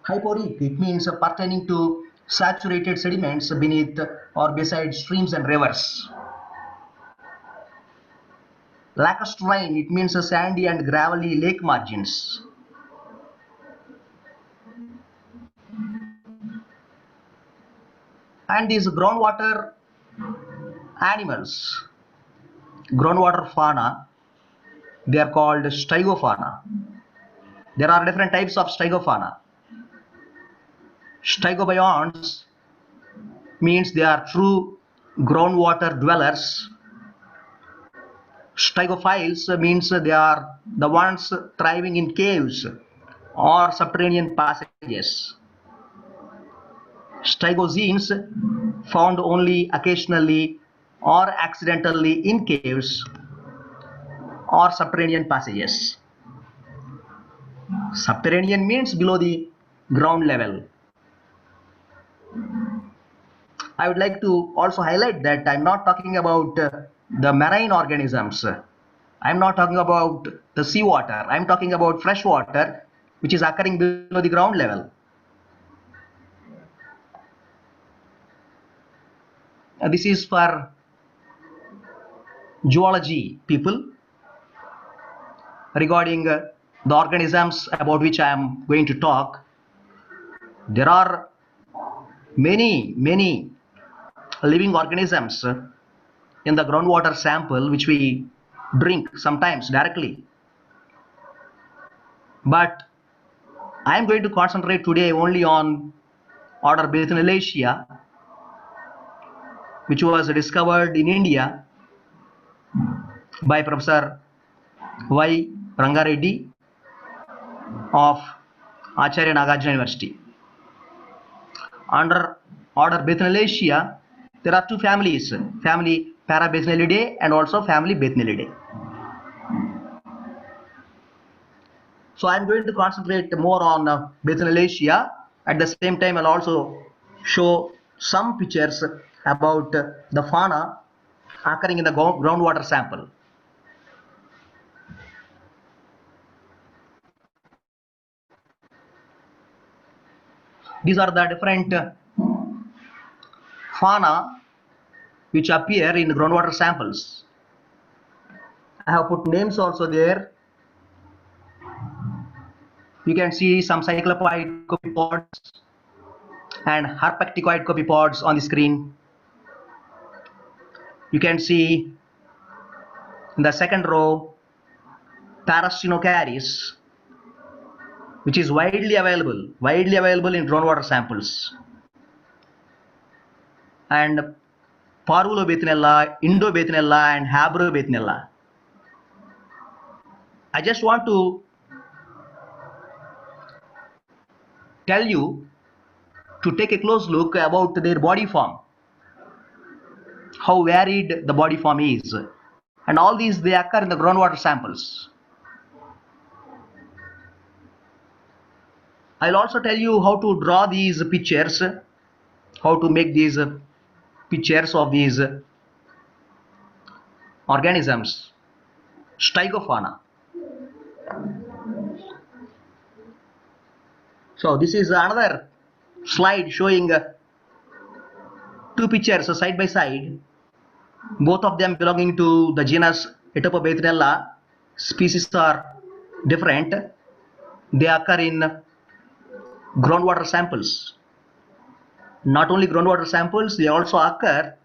Hyporheic, it means pertaining to saturated sediments beneath or beside streams and rivers. Lacustrine, it means sandy and gravelly lake margins. And these groundwater animals, groundwater fauna, they are called stegofauna. There are different types of stegofauna. Stegobionts means they are true groundwater dwellers. Stegophiles means they are the ones thriving in caves or subterranean passages. Stegoxenes found only occasionally or accidentally in caves or subterranean passages. Subterranean means below the ground level. I would like to also highlight that I'm not talking about the marine organisms. I'm not talking about the seawater. I'm talking about fresh water, which is occurring below the ground level. This is for zoology people regarding the organisms about which I am going to talk. There are many living organisms in the groundwater sample which we drink sometimes directly. But I am going to concentrate today only on order Bethanalaceae, which was discovered in India by Professor Y. Rangareddy of Acharya Nagarjuna University. Under order Bethanalaceae, there are two families, family Parabethanalidae and also family Bethanalidae. So I'm going to concentrate more on Bethanalaceae. At the same time, I'll also show some pictures about the fauna occurring in the groundwater sample. These are the different fauna which appear in groundwater samples. I have put names also there. You can see some cyclopoid copepods and herpacticoid copepods on the screen. You can see in the second row Parastenocaris, which is widely available in groundwater samples, and Parvulobethanella, Indobethanella, and Habrobethanella. I just want to tell you to take a close look about their body form, how varied the body form is, and all these they occur in the groundwater samples. I'll also tell you how to draw these pictures, how to make these pictures of these organisms, Stygofauna. So this is another slide showing two pictures side by side, both of them belonging to the genus Etopobetanella. Species are different. They occur in groundwater samples. Not only groundwater samples, they also occur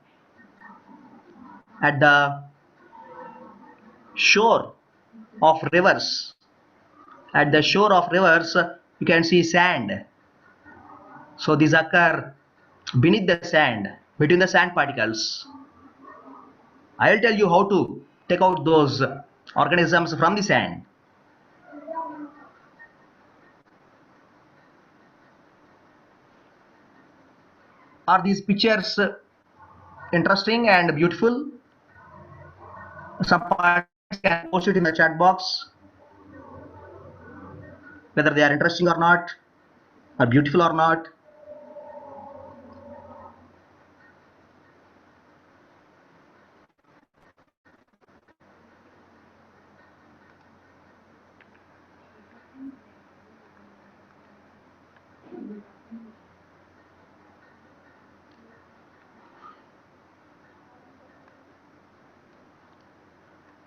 at the shore of rivers. At the shore of rivers, you can see sand. So these occur beneath the sand, between the sand particles. I'll tell you how to take out those organisms from the sand. Are these pictures interesting and beautiful? Some participants can post it in the chat box, whether they are interesting or not, or beautiful or not.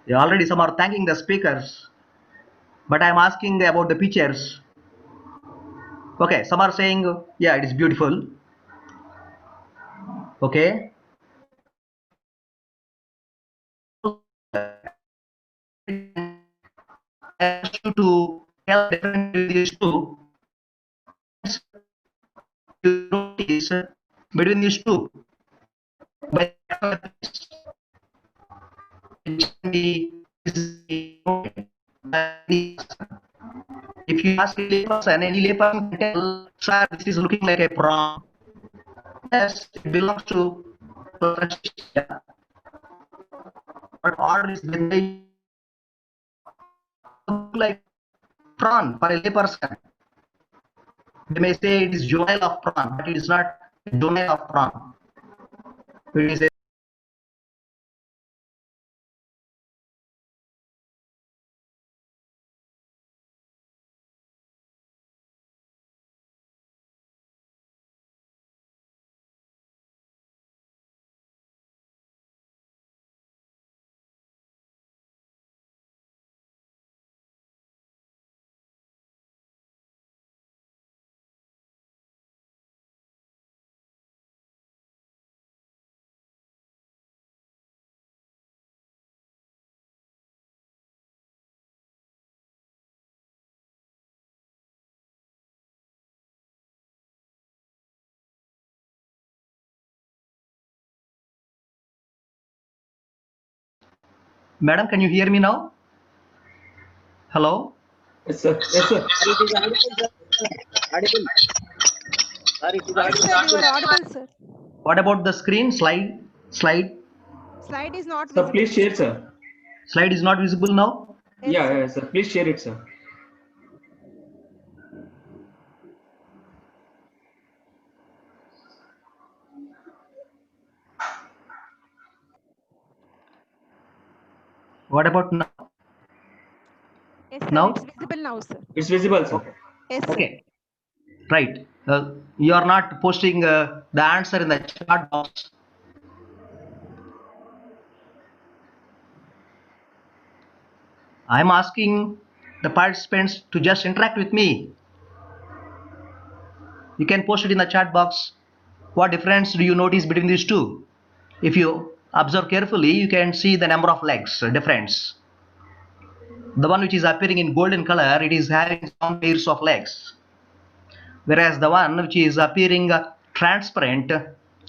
Already some are thanking the speakers, but I'm asking about the pictures. Okay, some are saying, yeah, it is beautiful. Okay. I ask you to tell the difference between these two. You notice between these two. By if you ask a layperson, any layperson can tell, sir, this is looking like a prawn. Yes, it belongs to Russia. But order is like prawn for a layperson. They may say it is juvenile of prawn, but it is not juvenile of prawn. It is a Madam, can you hear me now? Hello? Yes, sir. Yes, sir. Sir, it is audible, sir. Audible. Sir, it is Yes, audible. sir, you are audible, sir. What about the screen? Slide? Slide is not Sir, visible. please share, sir. Slide is not visible now? Yes, Yeah, sir. yeah, sir. Please share it, sir. What about now? Yes, sir. Now? It's visible now, sir. It's visible, sir. Yes, sir. Okay. Right. You are not posting the answer in the chat box. I'm asking the participants to just interact with me. You can post it in the chat box. What difference do you notice between these two? If you observe carefully, you can see the number of legs difference. The one which is appearing in golden color, it is having some pairs of legs. Whereas the one which is appearing transparent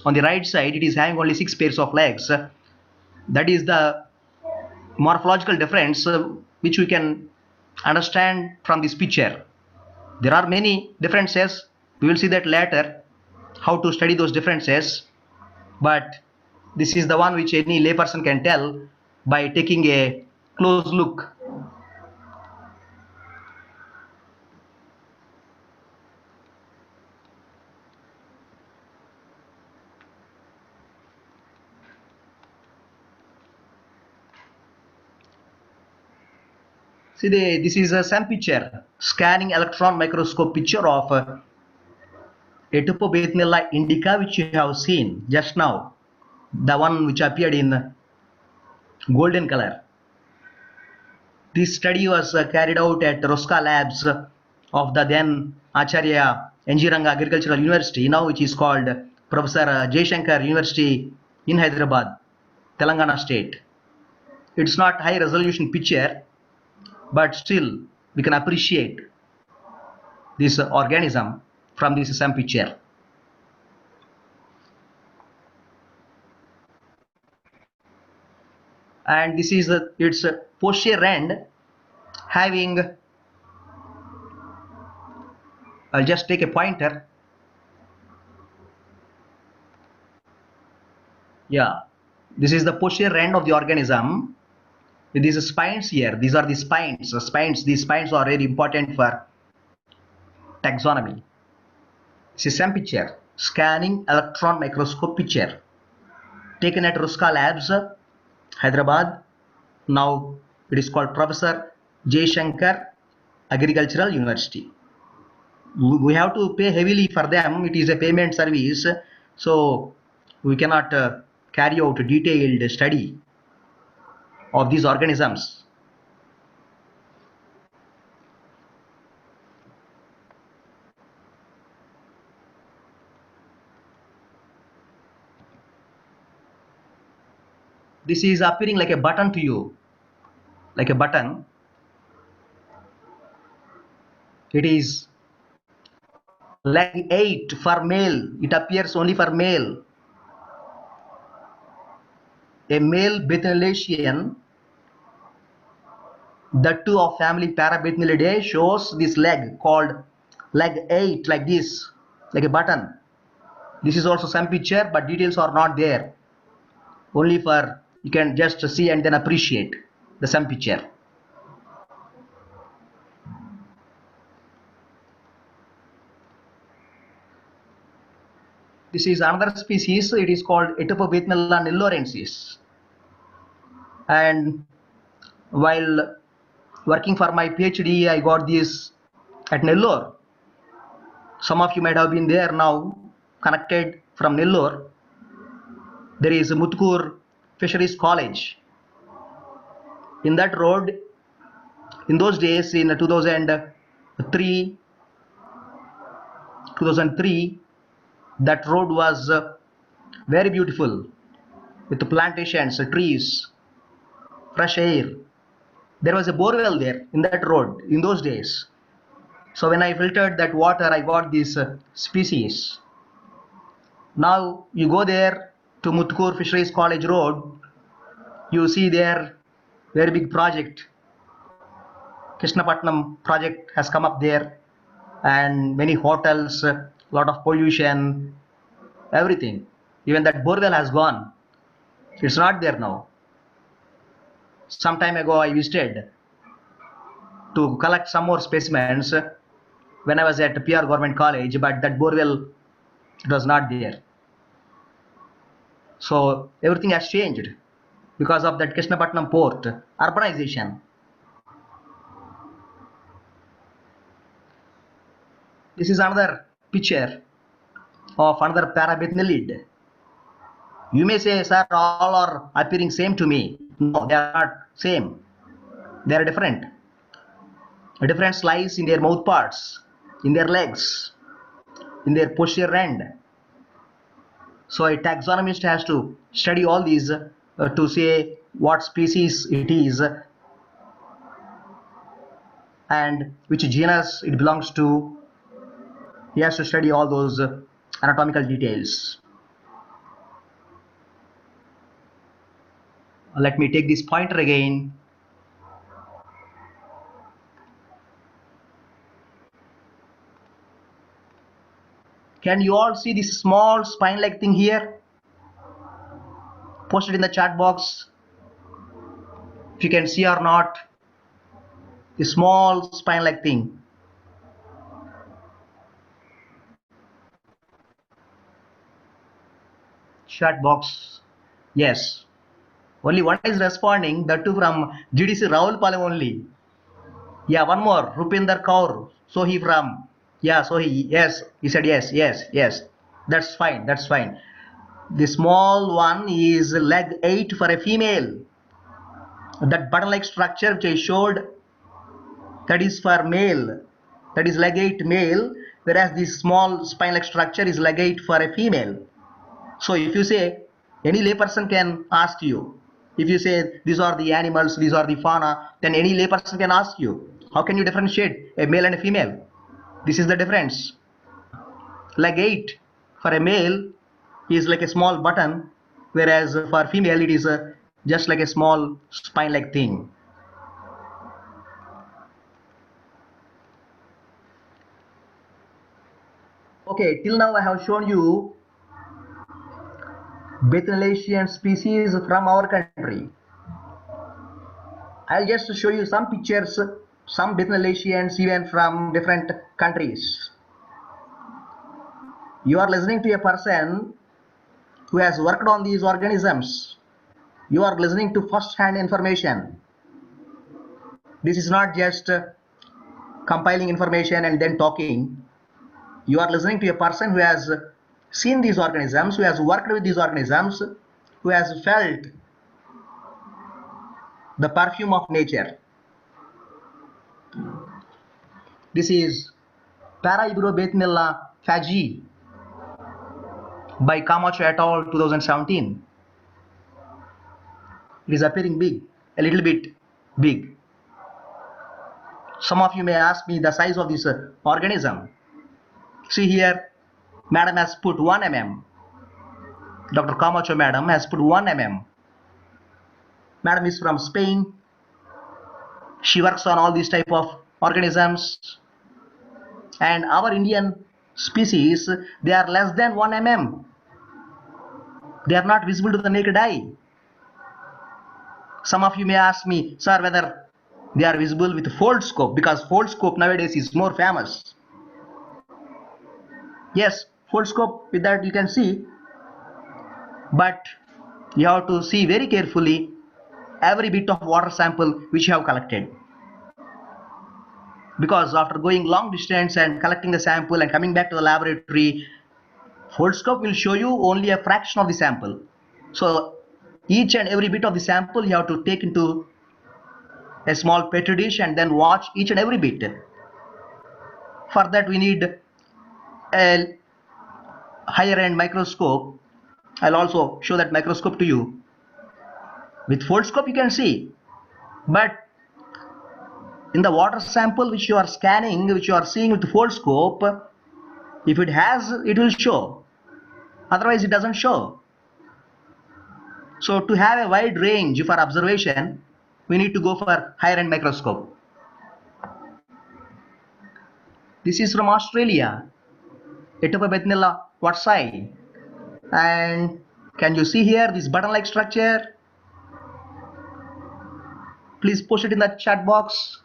on the right side, it is having only 6 pairs of legs. That is the morphological difference which we can understand from this picture. There are many differences. We will see that later, how to study those differences. But this is the one which any layperson can tell by taking a close look. See, this is a SAM picture, scanning electron microscope picture of Etopobathnella indica, which you have seen just now, the one which appeared in golden color. This study was carried out at Rosca Labs of the then Acharya Enjiranga Agricultural University, now which is called Professor Jaishankar University in Hyderabad, Telangana state. It's not high resolution picture, but still we can appreciate this organism from this SAM picture. And this is its posterior end having, I'll just take a pointer. Yeah, this is the posterior end of the organism with these spines here. These are the spines. These spines are very important for taxonomy. This is SAM picture, scanning electron microscope picture, taken at Ruska Labs, Hyderabad. Now it is called Professor Jaishankar Agricultural University. We have to pay heavily for them. It is a payment service, so we cannot carry out a detailed study of these organisms. This is appearing like a button to you, like a button. It is leg 8 for male. It appears only for male. A male Bethnalacean, the two of family Parabethnalidae, shows this leg called leg 8, like this, like a button. This is also some picture, but details are not there. Only for you can just see and then appreciate the some picture. This is another species. It is called Etopobeithnella nellorensis. And while working for my PhD, I got this at Nellore. Some of you might have been there now, connected from Nellore. There is Mutkur Fisheries College. In that road, in those days, in 2003, that road was very beautiful with the plantations, trees, fresh air. There was a borewell there in that road in those days. So when I filtered that water, I got this species. Now you go there to Mutkur Fisheries College Road, you see there very big project. Krishnapatnam project has come up there, and many hotels, lot of pollution, everything. Even that borewell has gone. It's not there now. Some time ago I visited to collect some more specimens when I was at PR Government College, but that borewell was not there. So everything has changed because of that Krishnapatnam port, urbanization. This is another picture of another parabethnelid. You may say, sir, all are appearing same to me. No, they are not same. They are different. A difference lies in their mouth parts, in their legs, in their posterior end. So a taxonomist has to study all these to say what species it is and which genus it belongs to. He has to study all those anatomical details. Let me take this pointer again. Can you all see this small spine-like thing here? Post it in the chat box if you can see or not. A small spine-like thing. Chat box. Yes. Only one is responding, that too from GDC Ravulapalem only. Yeah, one more. Rupinder Kaur. So he from. Yeah, so he, yes. He said yes, yes, yes. That's fine, that's fine. The small one is leg 8 for a female. That button-like structure which I showed, that is for male. That is leg 8 male, whereas this small spine-like structure is leg 8 for a female. So if you say, any layperson can ask you, if you say these are the animals, these are the fauna, then any layperson can ask you, how can you differentiate a male and a female? This is the difference. Leg 8 for a male is like a small button, whereas for female it is just like a small spine-like thing. Okay, till now I have shown you Bethnelasian species from our country. I'll just show you some pictures, some Bethnelasians even from different countries. You are listening to a person who has worked on these organisms. You are listening to first-hand information. This is not just compiling information and then talking. You are listening to a person who has seen these organisms, who has worked with these organisms, who has felt the perfume of nature. This is Paraibirobethnella fagi by Camacho et al. 2017. It is appearing big, a little bit big. Some of you may ask me the size of this organism. See here, madam has put 1 mm. Dr. Camacho madam has put 1 mm. Madam is from Spain. She works on all these type of organisms. And our Indian species, they are less than 1 mm. They are not visible to the naked eye. Some of you may ask me, sir, whether they are visible with fold scope, because fold scope nowadays is more famous. Yes, full scope with that you can see, but you have to see very carefully every bit of water sample which you have collected, because after going long distance and collecting the sample and coming back to the laboratory, full scope will show you only a fraction of the sample. So each and every bit of the sample you have to take into a small petri dish and then watch each and every bit. For that we need a higher end microscope. I'll also show that microscope to you. With full scope you can see, but in the water sample which you are scanning, which you are seeing with full scope, if it has, it will show, otherwise it doesn't show. So to have a wide range for observation, we need to go for higher end microscope. This is from Australia, Etopa watsai. And can you see here this button like structure? Please post it in the chat box.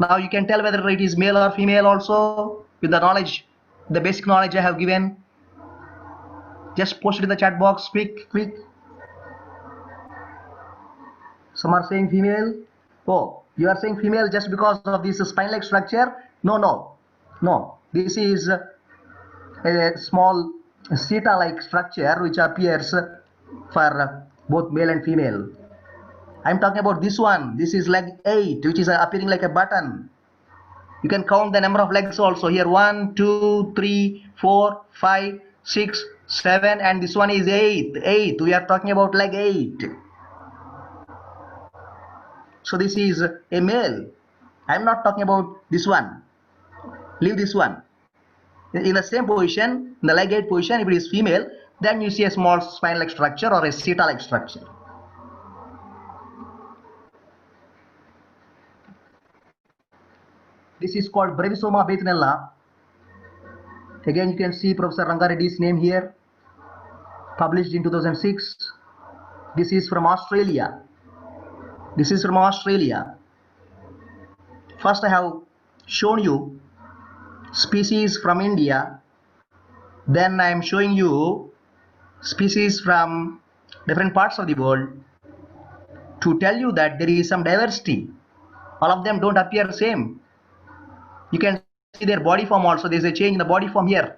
Now you can tell whether it is male or female also with the knowledge, the basic knowledge I have given. Just post it in the chat box, quick. Some are saying female. Oh, you are saying female just because of this spine-like structure? No. This is a small seta-like structure which appears for both male and female. I'm talking about this one. This is leg 8, which is appearing like a button. You can count the number of legs also here. 1, 2, 3, 4, 5, 6, 7, and this one is 8. We are talking about leg 8. So this is a male. I'm not talking about this one. Leave this one. In the same position, in the leg 8 position, if it is female, then you see a small spine-like structure or a seta-like structure. This is called Brevisoma bethnella. Again, you can see Professor Rangareddy's name here, published in 2006. This is from Australia. First, I have shown you species from India. Then I am showing you species from different parts of the world to tell you that there is some diversity. All of them don't appear the same. You can see their body form also. There is a change in the body form here.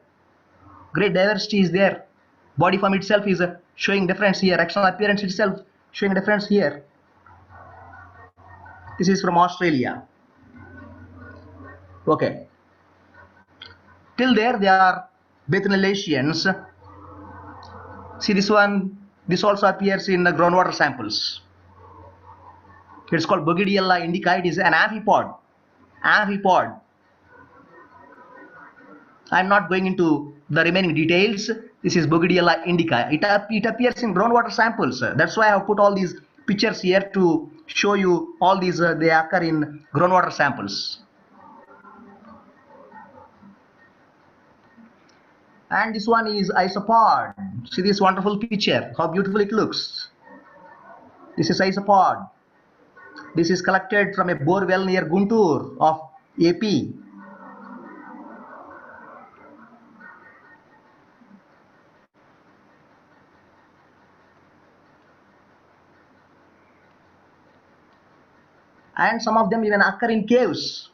Great diversity is there. Body form itself is showing difference here. External appearance itself showing difference here. This is from Australia. Okay. Till there they are Bethnellasians. See this one. This also appears in the groundwater samples. It's called Bogidiella indica. It is an amphipod. I'm not going into the remaining details. This is Bogidiella indica. It appears in groundwater samples. That's why I have put all these pictures here to show you all these. They occur in groundwater samples. And this one is isopod. See this wonderful picture, how beautiful it looks. This is isopod. This is collected from a bore well near Guntur of AP. And some of them even occur in caves.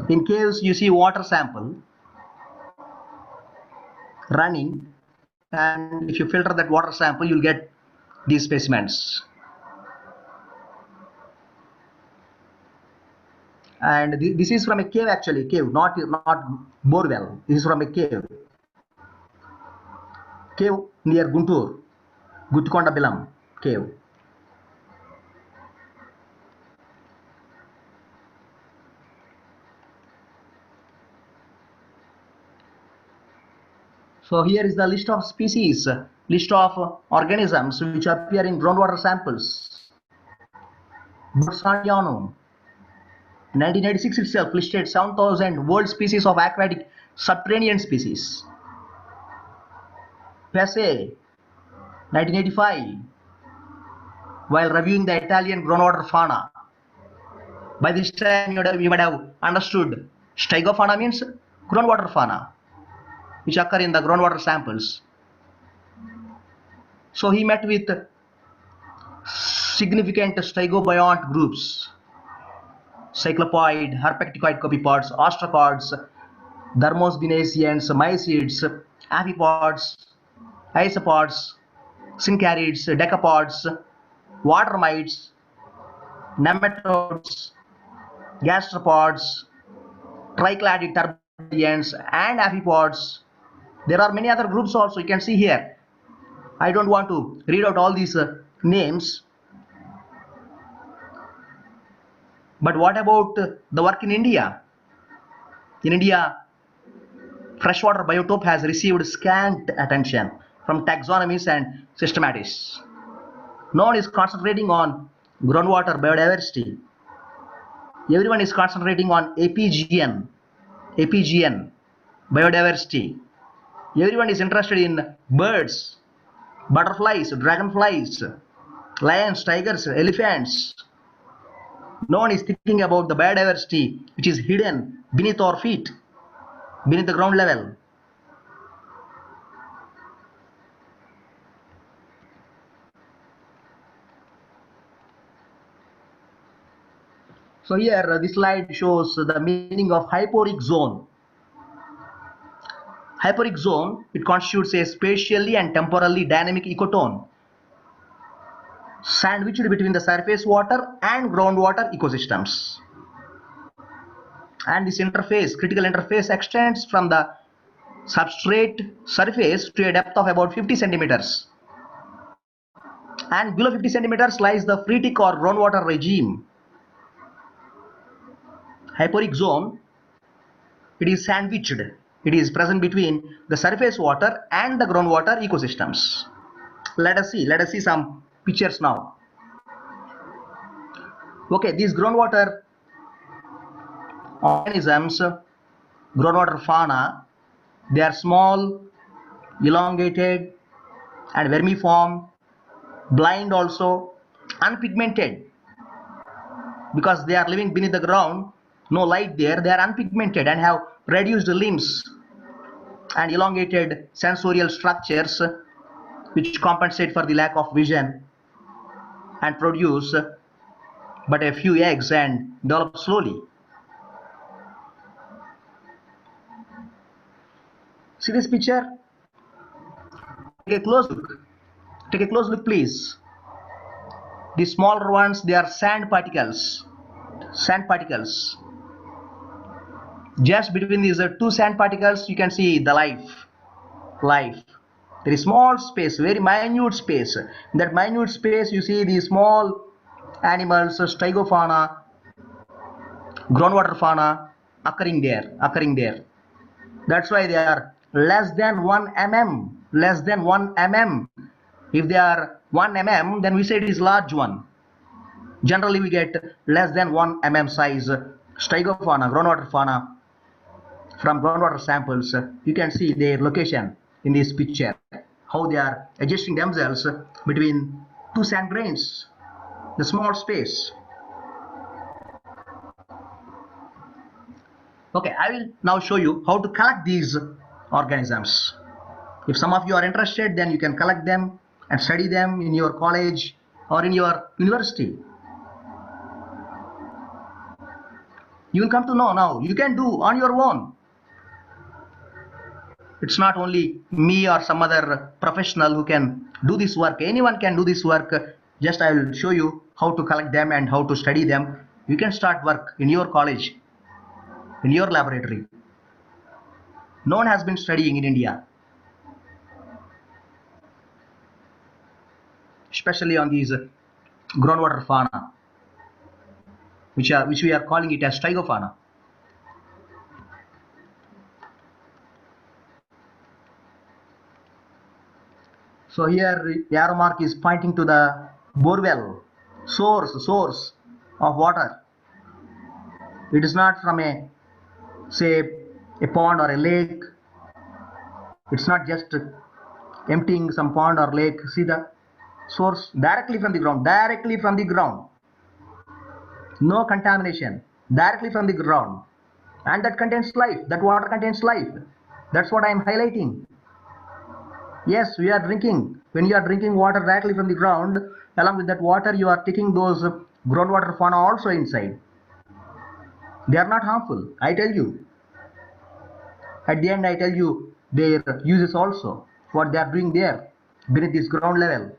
In caves you see water sample running, and if you filter that water sample you'll get these specimens. And this is from a cave actually, not bore well. This is from a cave near Guntur, Guttukondabilam cave. So here is the list of species, list of organisms which appear in groundwater samples. Botswana, 1986 itself listed 7,000 world species of aquatic subterranean species. Pese, 1985, while reviewing the Italian groundwater fauna. By this time you might have understood Stegofauna means groundwater fauna. which occur in the groundwater samples. So he met with significant stygobiont groups: cyclopoid, herpetoid copepods, ostracods, dermosgenesians, mysids, amphipods, isopods, syncarids, decapods, water mites, nematodes, gastropods, tricladic turbidans, and amphipods. There are many other groups also, you can see here. I don't want to read out all these names. But what about the work in India? In India, freshwater biotope has received scant attention from taxonomies and systematics. No one is concentrating on groundwater biodiversity. Everyone is concentrating on APGN biodiversity. Everyone is interested in birds, butterflies, dragonflies, lions, tigers, elephants. No one is thinking about the biodiversity which is hidden beneath our feet, beneath the ground level. So here this slide shows the meaning of hyporic zone. Hyporic zone, it constitutes a spatially and temporally dynamic ecotone sandwiched between the surface water and groundwater ecosystems. And this interface, critical interface, extends from the substrate surface to a depth of about 50 centimeters. And below 50 centimeters lies the phreatic or groundwater regime. Hyporic zone, it is sandwiched. It is present between the surface water and the groundwater ecosystems. Let us see some pictures now. Okay, these groundwater organisms, groundwater fauna, they are small, elongated, and vermiform, blind also, unpigmented. Because they are living beneath the ground, no light there, they are unpigmented and have reduced limbs and elongated sensorial structures which compensate for the lack of vision and produce but a few eggs and develop slowly. See this picture? Take a close look. Take a close look, please. The smaller ones, they are sand particles. Sand particles. Just between these two sand particles, you can see the life. There is small space, very minute space. In that minute space, you see the small animals, stygofauna, groundwater fauna occurring there. That's why they are less than 1 mm. Less than 1 mm. If they are 1 mm, then we say it is large one. Generally, we get less than 1 mm size stygofauna, groundwater fauna from groundwater samples. You can see their location in this picture, how they are adjusting themselves between two sand grains, the small space. Okay, I will now show you how to collect these organisms. If some of you are interested, then you can collect them and study them in your college or in your university. You will come to know now, you can do on your own. It's not only me or some other professional who can do this work. Anyone can do this work. Just I will show you how to collect them and how to study them. You can start work in your college, in your laboratory. No one has been studying in India, especially on these groundwater fauna, which we are calling it as stygofauna. So here the arrow mark is pointing to the borewell, source of water. It is not from a, say, a pond or a lake. It's not just emptying some pond or lake. See the source directly from the ground. No contamination, directly from the ground. And that contains life, that water contains life. That's what I am highlighting. Yes, we are drinking. When you are drinking water directly from the ground, along with that water, you are taking those groundwater fauna also inside. They are not harmful, I tell you. At the end, I tell you their uses also, what they are doing there beneath this ground level.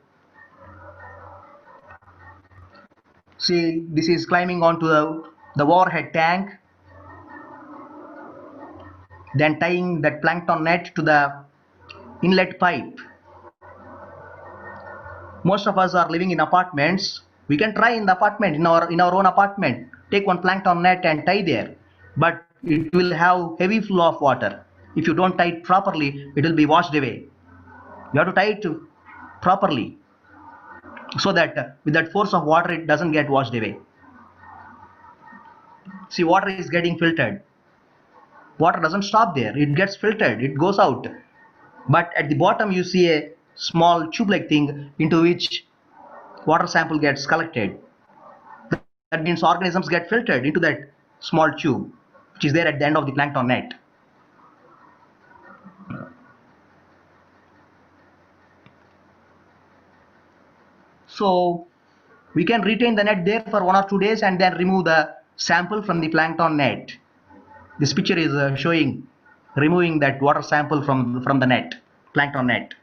See, this is climbing onto the overhead tank, then tying that plankton net to the inlet pipe. Most of us are living in apartments. We can try in the apartment, in our own apartment, take one plankton net and tie there, but it will have heavy flow of water. If you don't tie it properly, it will be washed away. You have to tie it properly so that with that force of water it doesn't get washed away. See, water is getting filtered. Water doesn't stop there, it gets filtered, it goes out. But at the bottom you see a small tube-like thing into which water sample gets collected. That means organisms get filtered into that small tube, which is there at the end of the plankton net. So we can retain the net there for 1 or 2 days and then remove the sample from the plankton net. This picture is showing removing that water sample from the net, plankton net.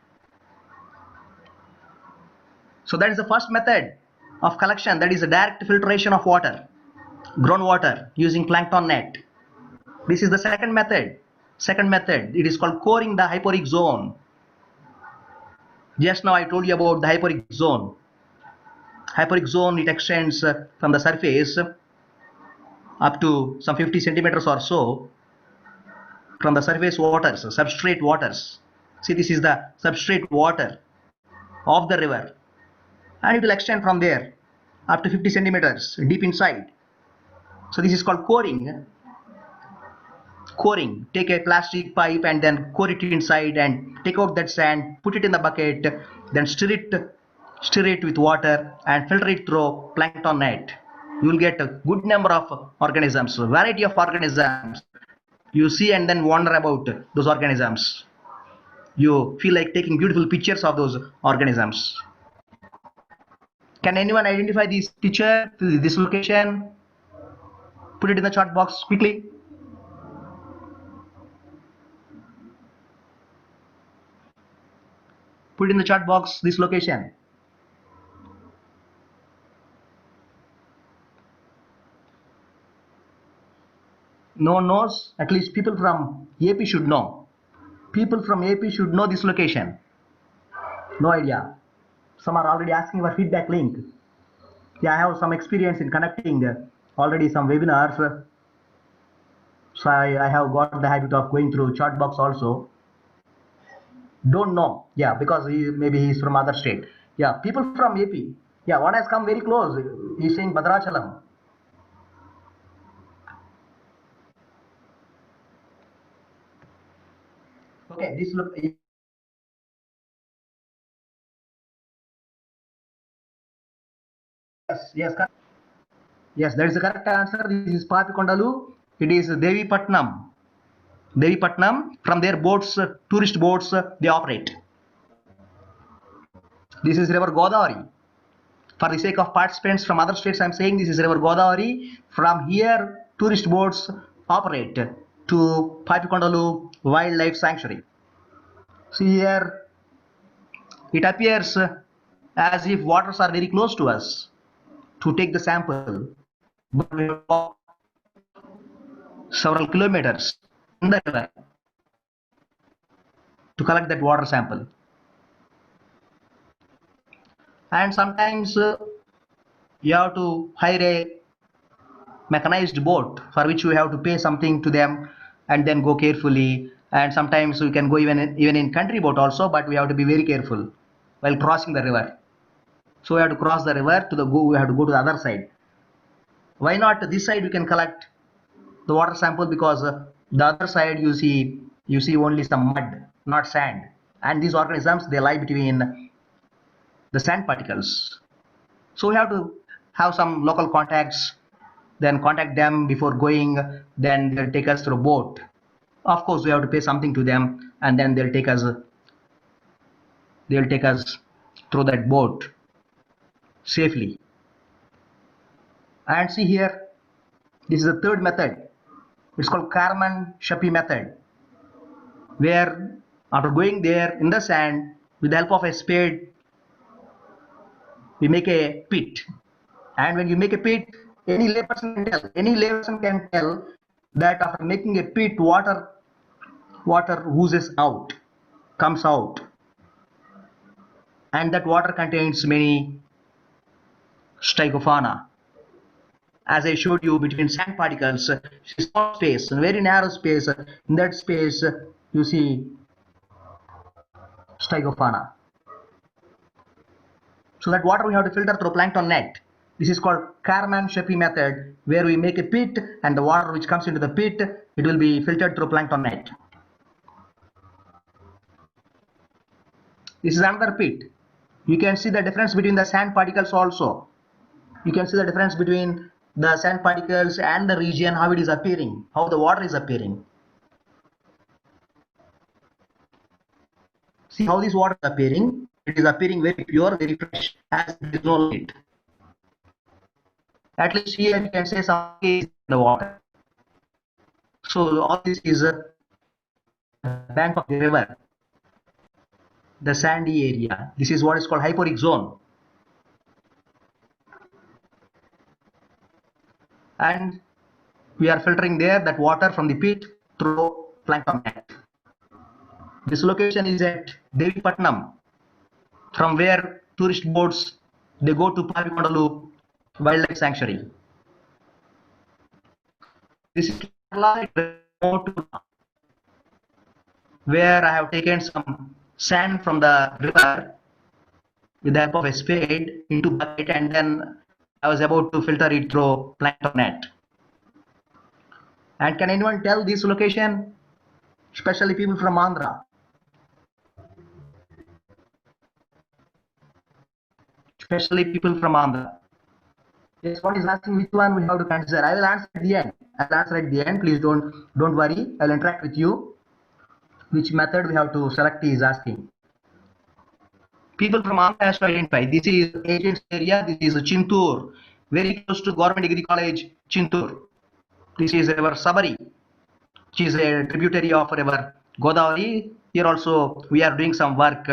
So that is the first method of collection, that is a direct filtration of water, groundwater using plankton net. This is the second method. It is called coring the hyporic zone. Just now I told you about the hyporic zone. Hyporic zone, it extends from the surface up to some 50 centimeters or so from the surface waters, substrate waters. See, this is the substrate water of the river, and it will extend from there up to 50 centimeters deep inside. So this is called coring. Coring, take a plastic pipe and then core it inside and take out that sand, put it in the bucket, then stir it with water and filter it through plankton net. You will get a good number of organisms, variety of organisms. You see and then wonder about those organisms. You feel like taking beautiful pictures of those organisms. Can anyone identify this picture, this location? Put it in the chat box quickly. Put in the chat box this location. No one knows? At least people from AP should know. People from AP should know this location. No idea. Some are already asking for feedback link. Yeah, I have some experience in conducting already some webinars. So I have got the habit of going through chat box also. Don't know. Yeah, because maybe he's from other state. Yeah, people from AP. Yeah, one has come very close. He's saying Bhadrachalam. Okay, this look. Yes, yes, that is the correct answer. This is Papikondalu. It is Devi Patnam. From their boats, tourist boats, they operate. This is River Godavari. For the sake of participants from other states, I am saying this is River Godavari. From here, tourist boats operate to Papikondalu Wildlife Sanctuary. See here, it appears as if waters are very close to us to take the sample, but we have walked several kilometers in the river to collect that water sample. And sometimes you have to hire a mechanized boat for which you have to pay something to them and then go carefully. And sometimes we can go even in country boat also, but we have to be very careful while crossing the river. So we have to cross the river we have to go to the other side. Why not this side we can collect the water sample, because the other side you see only some mud, not sand, and these organisms, they lie between the sand particles. So we have to have some local contacts, then contact them before going, then they'll take us through boat Of course, we have to pay something to them, and then they'll take us through that boat safely. And see here, this is the third method. It's called Karman-Shapi method, where after going there in the sand with the help of a spade, we make a pit. And when you make a pit, any layperson can tell that after making a pit, water oozes out, comes out, and that water contains many stygofauna. As I showed you, between sand particles, small space, a very narrow space. In that space, you see stygofauna. So that water we have to filter through plankton net. This is called Karman-Shapi method, where we make a pit, and the water which comes into the pit, it will be filtered through plankton net. This is another pit. You can see the difference between the sand particles also. You can see the difference between the sand particles and the region, how it is appearing, how the water is appearing. See how this water is appearing. It is appearing very pure, very fresh, as there is no light. At least here you can say something is in the water. So all this is a bank of the river, the sandy area. This is what is called hyporic zone. And we are filtering there that water from the pit through plankton net. This location is at Devipatnam, from where tourist boats they go to Pavikondalu Wildlife Sanctuary. This is Kerala, where I have taken some sand from the river with the help of a spade into bucket, and then I was about to filter it through plankton net. And can anyone tell this location? Especially people from Andhra. Especially people from Andhra. Yes, what is asking which one we have to consider? I will answer at the end. I'll answer at the end. Please don't worry. I'll interact with you. Which method we have to select is asking. People from Andhra has to identify. This is agent's area. This is Chintur, very close to Government Degree College, Chintur. This is river Sabari, which is a tributary of river Godavari. Here also we are doing some work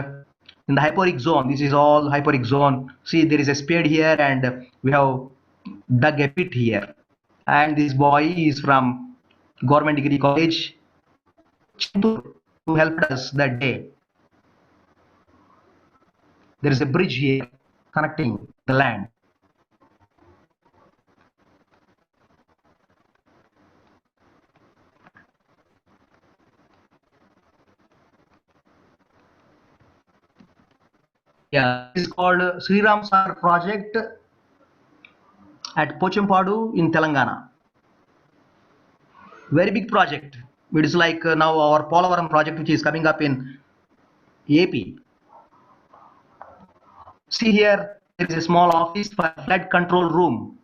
in the hyporic zone. This is all hyporic zone. See, there is a spade here, and we have dug a pit here. And this boy is from Government Degree College, Chintur, who helped us that day. There is a bridge here connecting the land. Yeah, this is called Sri Ram Sar project at Pochampadu in Telangana. Very big project. It is like now our Polavaram project, which is coming up in AP. See here, there is a small office for flood control room,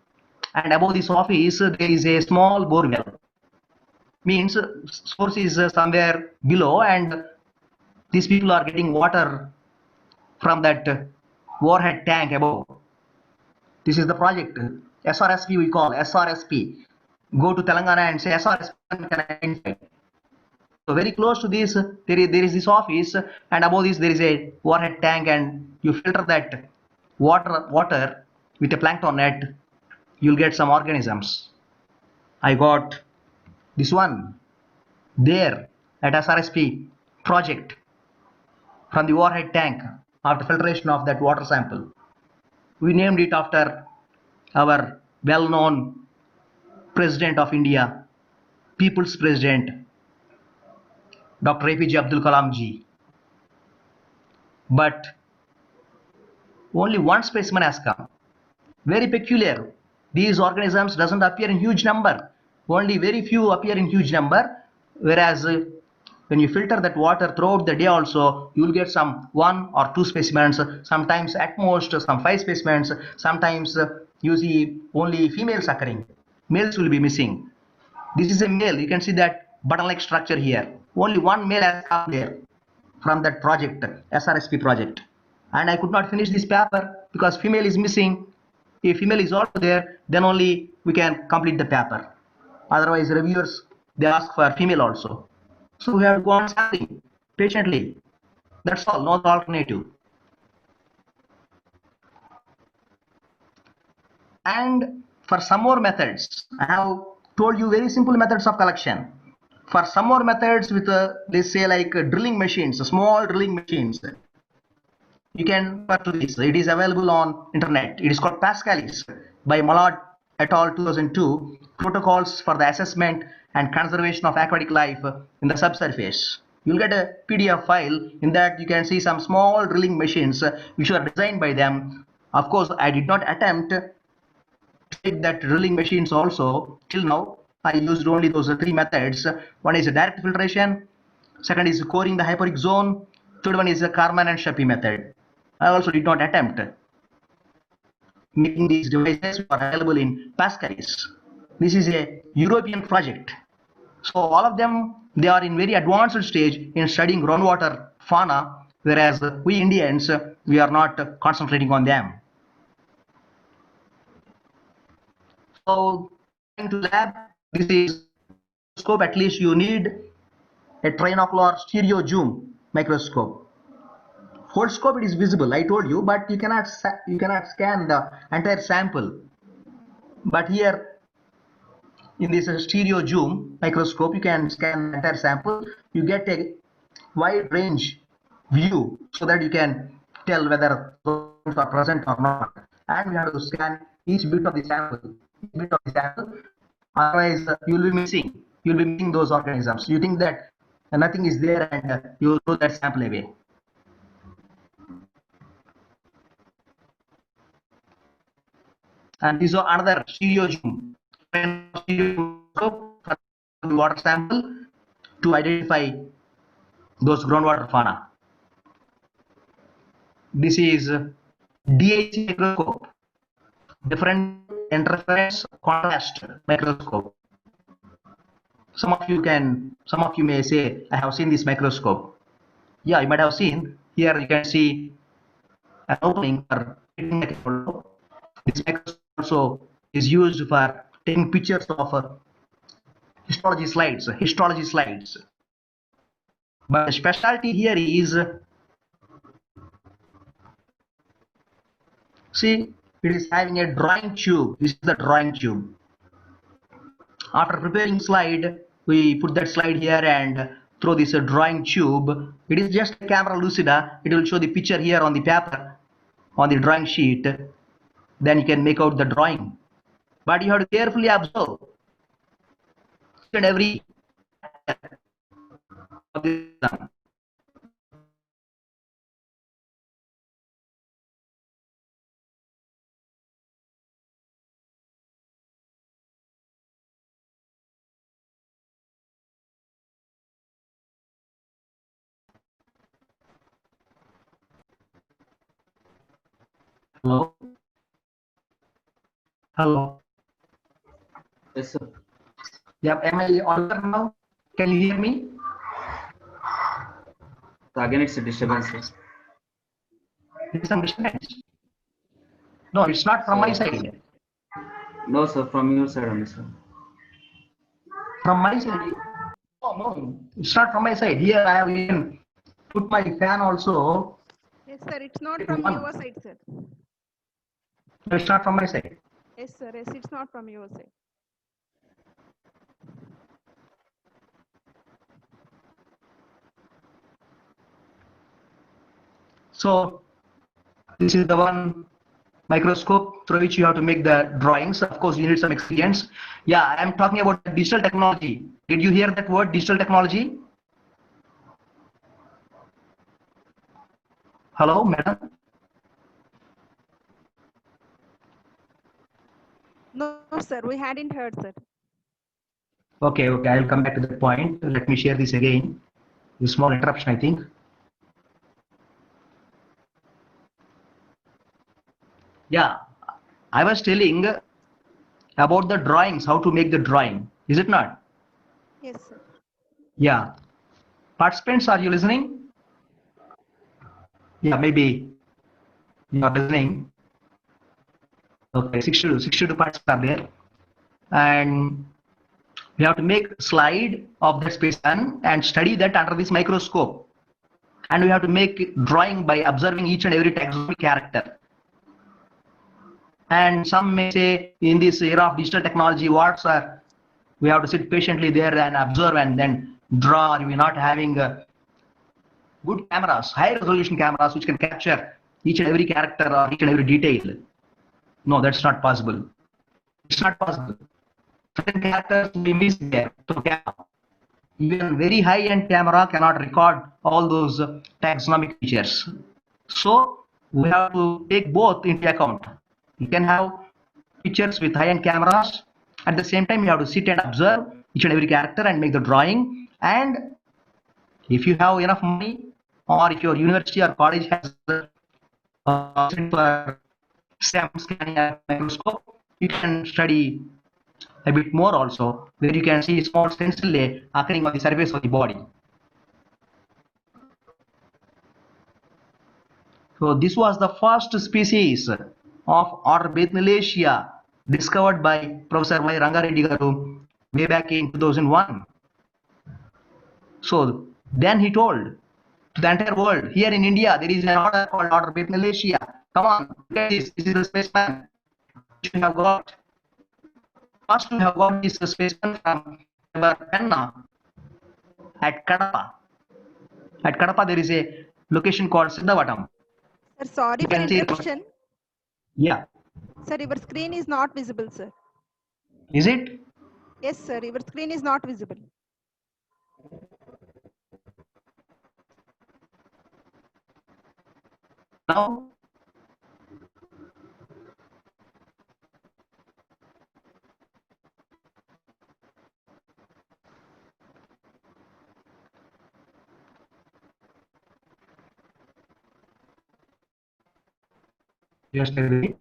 and above this office there is a small borewell. Means source is somewhere below, and these people are getting water from that warhead tank above. This is the project. SRSP we call SRSP. Go to Telangana and say SRSP can identify. So very close to this, there is this office, and above this there is a warhead tank, and you filter that water with a plankton net. You'll get some organisms. I got this one there at SRSP project from the warhead tank after filtration of that water sample. We named it after our well-known President of India, People's President, Dr. APJ Abdul Kalam ji. But only one specimen has come. Very peculiar. These organisms doesn't appear in huge number. Only very few appear in huge number. Whereas when you filter that water throughout the day also, you will get some 1 or 2 specimens, sometimes at most some 5 specimens, sometimes you see only females occurring. Males will be missing. This is a male. You can see that button-like structure here. Only one male has come there from that project, SRSP project. And I could not finish this paper because female is missing. If female is also there, then only we can complete the paper. Otherwise, reviewers, they ask for female also. So we have to go on sampling patiently. That's all, no alternative. And for some more methods, I have told you very simple methods of collection. For some more methods with, let's say like drilling machines, small drilling machines, you can refer to this. It is available on internet. It is called Pascalis by Malad et al. 2002, protocols for the assessment and conservation of aquatic life in the subsurface. You'll get a PDF file. In that you can see some small drilling machines which were designed by them. Of course, I did not attempt that drilling machines also till now. I used only those three methods. One is direct filtration, second is coring the hyperic zone, third one is the Karman and Shapi method. I also did not attempt making these devices are available in Pascalis. This is a European project. So all of them, they are in very advanced stage in studying groundwater fauna, whereas we Indians, we are not concentrating on them. So to lab, this is scope. At least you need a trinocular stereo zoom microscope. Whole scope it is visible, I told you, but you cannot scan the entire sample. But here in this stereo zoom microscope, you can scan the entire sample. You get a wide range view so that you can tell whether those are present or not. And we have to scan each bit of the sample. Otherwise, you will be missing. You will be missing those organisms. You think that nothing is there, and you will throw that sample away. And these are another stereo zoom for the water sample to identify those groundwater fauna. This is DIC microscope, different interference contrast microscope. Some of you may say, I have seen this microscope. Yeah, you might have seen. Here you can see an opening for taking the photo. This microscope also is used for taking pictures of histology slides. But the specialty here is, see, it is having a drawing tube. This is the drawing tube. After preparing slide, we put that slide here and throw this drawing tube. It is just a camera lucida. It will show the picture here on the paper, on the drawing sheet. Then you can make out the drawing. But you have to carefully observe each and every. Hello? Hello? Yes, sir. Yep, am I audible now? Can you hear me? So again, it's a disturbance. Sir. There is some disturbance. No, it's not from my side. No, sir, from your side only, sir. From my side? Oh, no, it's not from my side. Here I have even put my fan also. Yes, sir. It's not from your side, sir. No, it's not from my side. Yes, sir. Yes, it's not from your side. So this is the one microscope through which you have to make the drawings. Of course, you need some experience. Yeah, I am talking about digital technology. Did you hear that word, digital technology? Hello, madam? No, sir. We hadn't heard, sir. Okay, I'll come back to that point. Let me share this again. A small interruption, I think. Yeah, I was telling about the drawings, how to make the drawing. Is it not? Yes, sir. Yeah. Participants, are you listening? Yeah, maybe you are listening. Okay, 62 participants are there. And we have to make slide of that specimen and study that under this microscope. And we have to make drawing by observing each and every taxonomic character. And some may say, in this era of digital technology, what sir, we have to sit patiently there and observe and then draw. Are we not having good cameras, high resolution cameras, which can capture each and every character or each and every detail? No, that's not possible. It's not possible. Certain characters will be missed there. So even very high-end camera cannot record all those taxonomic features. So we have to take both into account. You can have pictures with high-end cameras. At the same time, you have to sit and observe each and every character and make the drawing. And if you have enough money, or if your university or college has for STEM scanning microscope, you can study a bit more also, where you can see small stencil occurring on the surface of the body. So this was the first species of Arbethnalacia discovered by Professor Y. Rangareddy garu way back in 2001. So then he told to the entire world, here in India there is an order called Arbethnalacia. Come on, look at this. This is the specimen which we have got. First we have got this specimen from Penna at Kadapa. At Kadapa there is a location called Siddhavatam. Sir, sorry for interruption. Yeah. Sir, your screen is not visible, sir. Is it? Yes, sir, your screen is not visible. Now? Just a minute.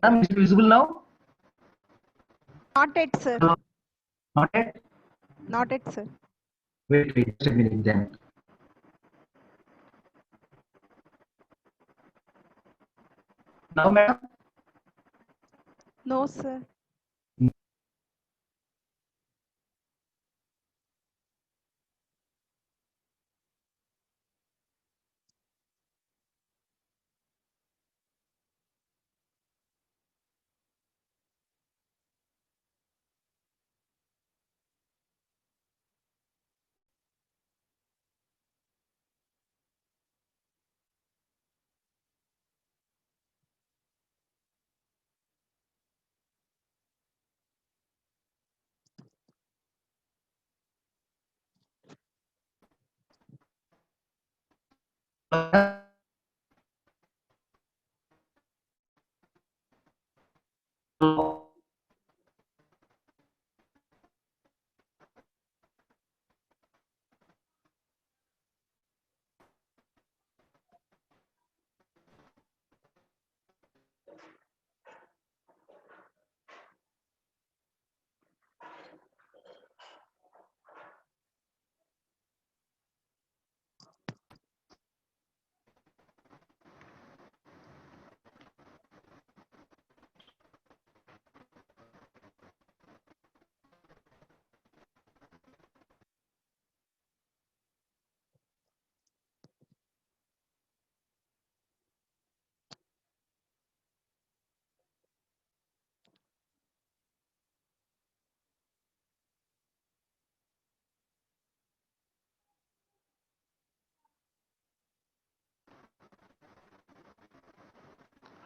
Is it visible now? Not yet, sir. Not yet? Not yet, sir. Wait, just a minute then. Now, madam? No, sir.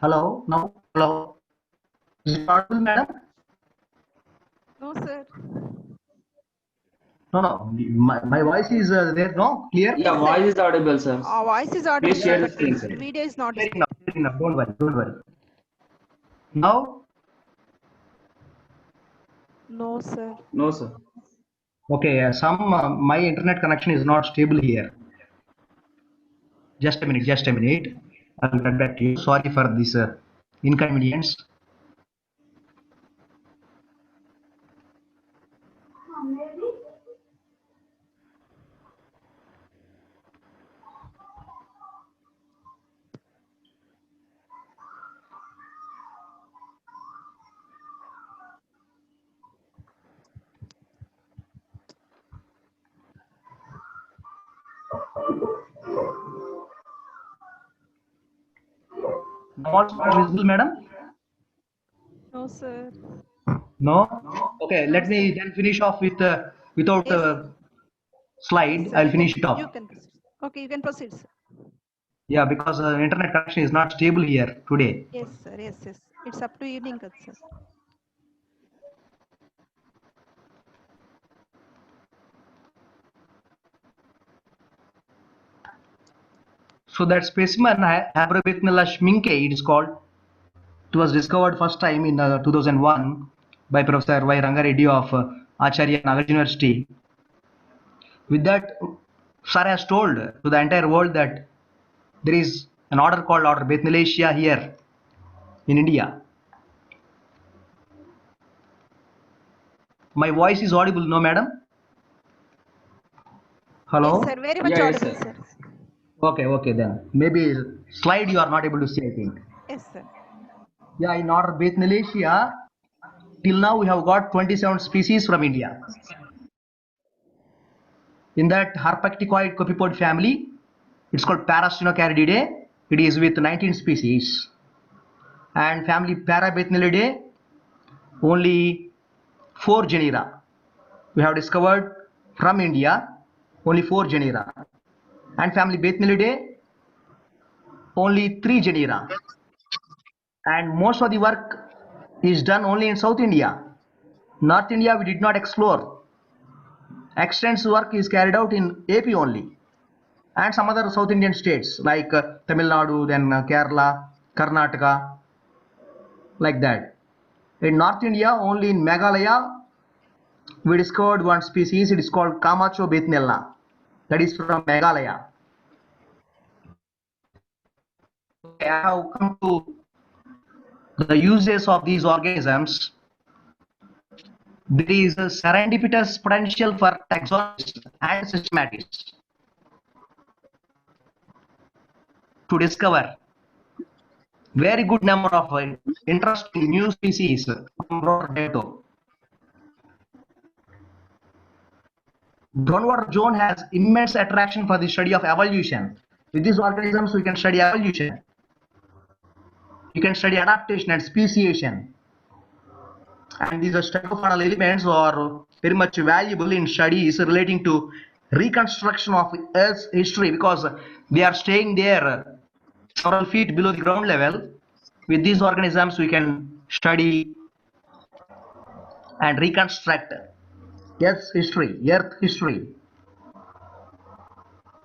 Hello? No? Hello? Is it audible, madam? No, sir. No. My voice is there, no? Clear? Yeah, voice is audible, sir. Our voice is audible, Please share sir, the but screen, sir. video is not Clear visible. enough. Don't worry. Now? No, sir. No, sir. Okay, my internet connection is not stable here. Just a minute, just a minute. I'll get back to you. Sorry for this inconvenience. Now also not visible, madam? No, sir. No? Okay, No, let sir. me then finish off with without Yes. Yes, slide. sir. I'll You can finish it off. you can proceed. Okay, you can proceed, sir. Yeah, because internet connection is not stable here today. Yes, sir. Yes, yes. It's up to evening, sir. So that specimen, Abrobethnella schminke, it is called. It was discovered first time in 2001 by Professor Y. Rangareddy of Acharya Nagar University. With that, Sir has told to the entire world that there is an order called Order Bethnalaceae here in India. My voice is audible, no, madam? Yes, Hello? sir. Very much Yeah, yes, audible, sir. sir. Okay, okay then. Maybe slide you are not able to see, I think. Yes, sir. Yeah, in order Bethnalaceae, till now we have got 27 species from India. In that Harpacticoid copepod family, it's called Parastinocarididae. It is with 19 species. And family Parabethnalidae, only 4 genera. We have discovered from India, only 4 genera. And family Bethnalidae, only 3 genera. And most of the work is done only in South India. North India we did not explore. Extensive work is carried out in AP only. And some other South Indian states like Tamil Nadu, then Kerala, Karnataka, like that. In North India, only in Meghalaya, we discovered one species. It is called Camacho bethnella. That is from Meghalaya. Okay, I have come to the uses of these organisms. There is a serendipitous potential for taxonomists and systematists to discover very good number of interesting new species from broad data. Downward zone has immense attraction for the study of evolution. With these organisms, we can study evolution. You can study adaptation and speciation. And these stegofaunal elements are very much valuable in studies relating to reconstruction of Earth's history because they are staying there several feet below the ground level. With these organisms, we can study and reconstruct Earth's history, Earth history.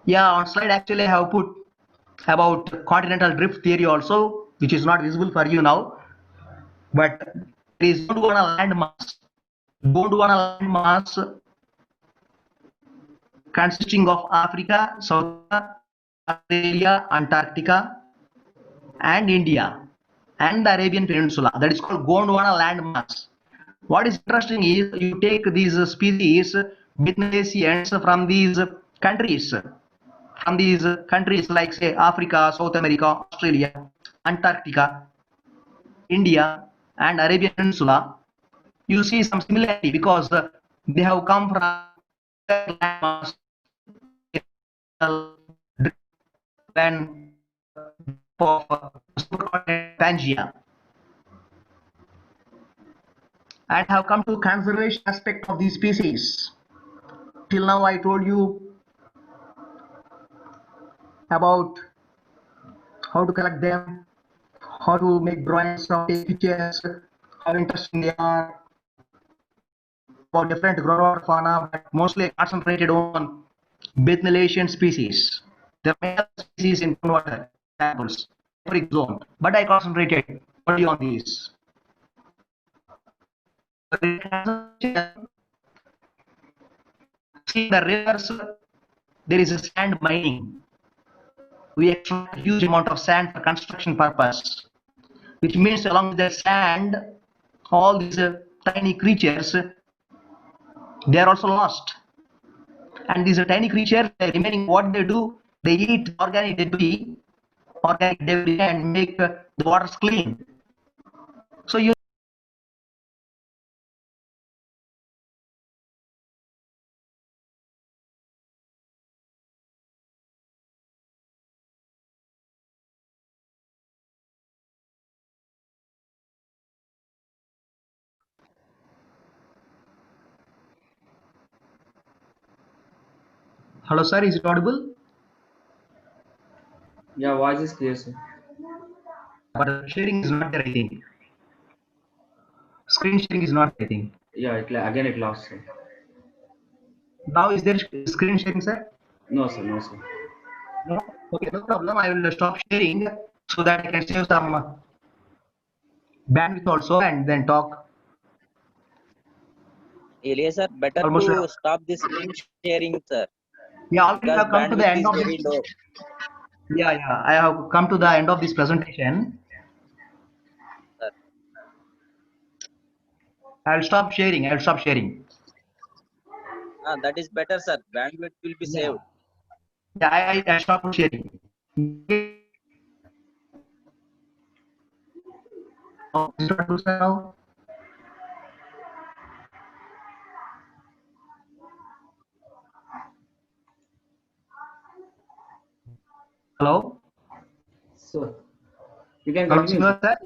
Yeah, on slide actually I have put about continental drift theory also, which is not visible for you now, but there is Gondwana landmass. Gondwana landmass consisting of Africa, South Australia, Antarctica, and India, and the Arabian Peninsula. That is called Gondwana landmass. What is interesting is you take these species, Bethnalaceans from these countries like say Africa, South America, Australia, Antarctica, India, and Arabian Peninsula, you see some similarity because they have come from landmass and of Pangea, and have come to conservation aspect of these species. Till now I told you about how to collect them, how to make drawings of pictures, how interesting they are, about different groundwater fauna, but mostly concentrated on Bethnalacean species. There are many other species in groundwater samples, every zone, but I concentrated only on these. See the rivers, there is a sand mining. we extract a huge amount of sand for construction purpose, which means along with the sand, all these tiny creatures, they are also lost. And these tiny creatures, remaining, what they do, they eat organic debris, and make the waters clean. So you Hello, sir. Is it audible? Yeah, voice is clear, sir. But sharing is not there, I think. Screen sharing is not, I think. Yeah, again it lost, sir. Now is there screen sharing, sir? No, sir. No, sir. No? Okay, no problem. I will stop sharing so that I can save some bandwidth also and then talk. Elias sir, better Almost. to stop this screen sharing, sir. Yeah, already I Because have come to the bandwidth end is of very this. low. Yeah. I have come to the end of this presentation. Sir. I'll stop sharing. That is better, sir. Bandwidth will be saved. Yeah, I stopped sharing. Now. Hello? Sir, you can Hello, continue, sir.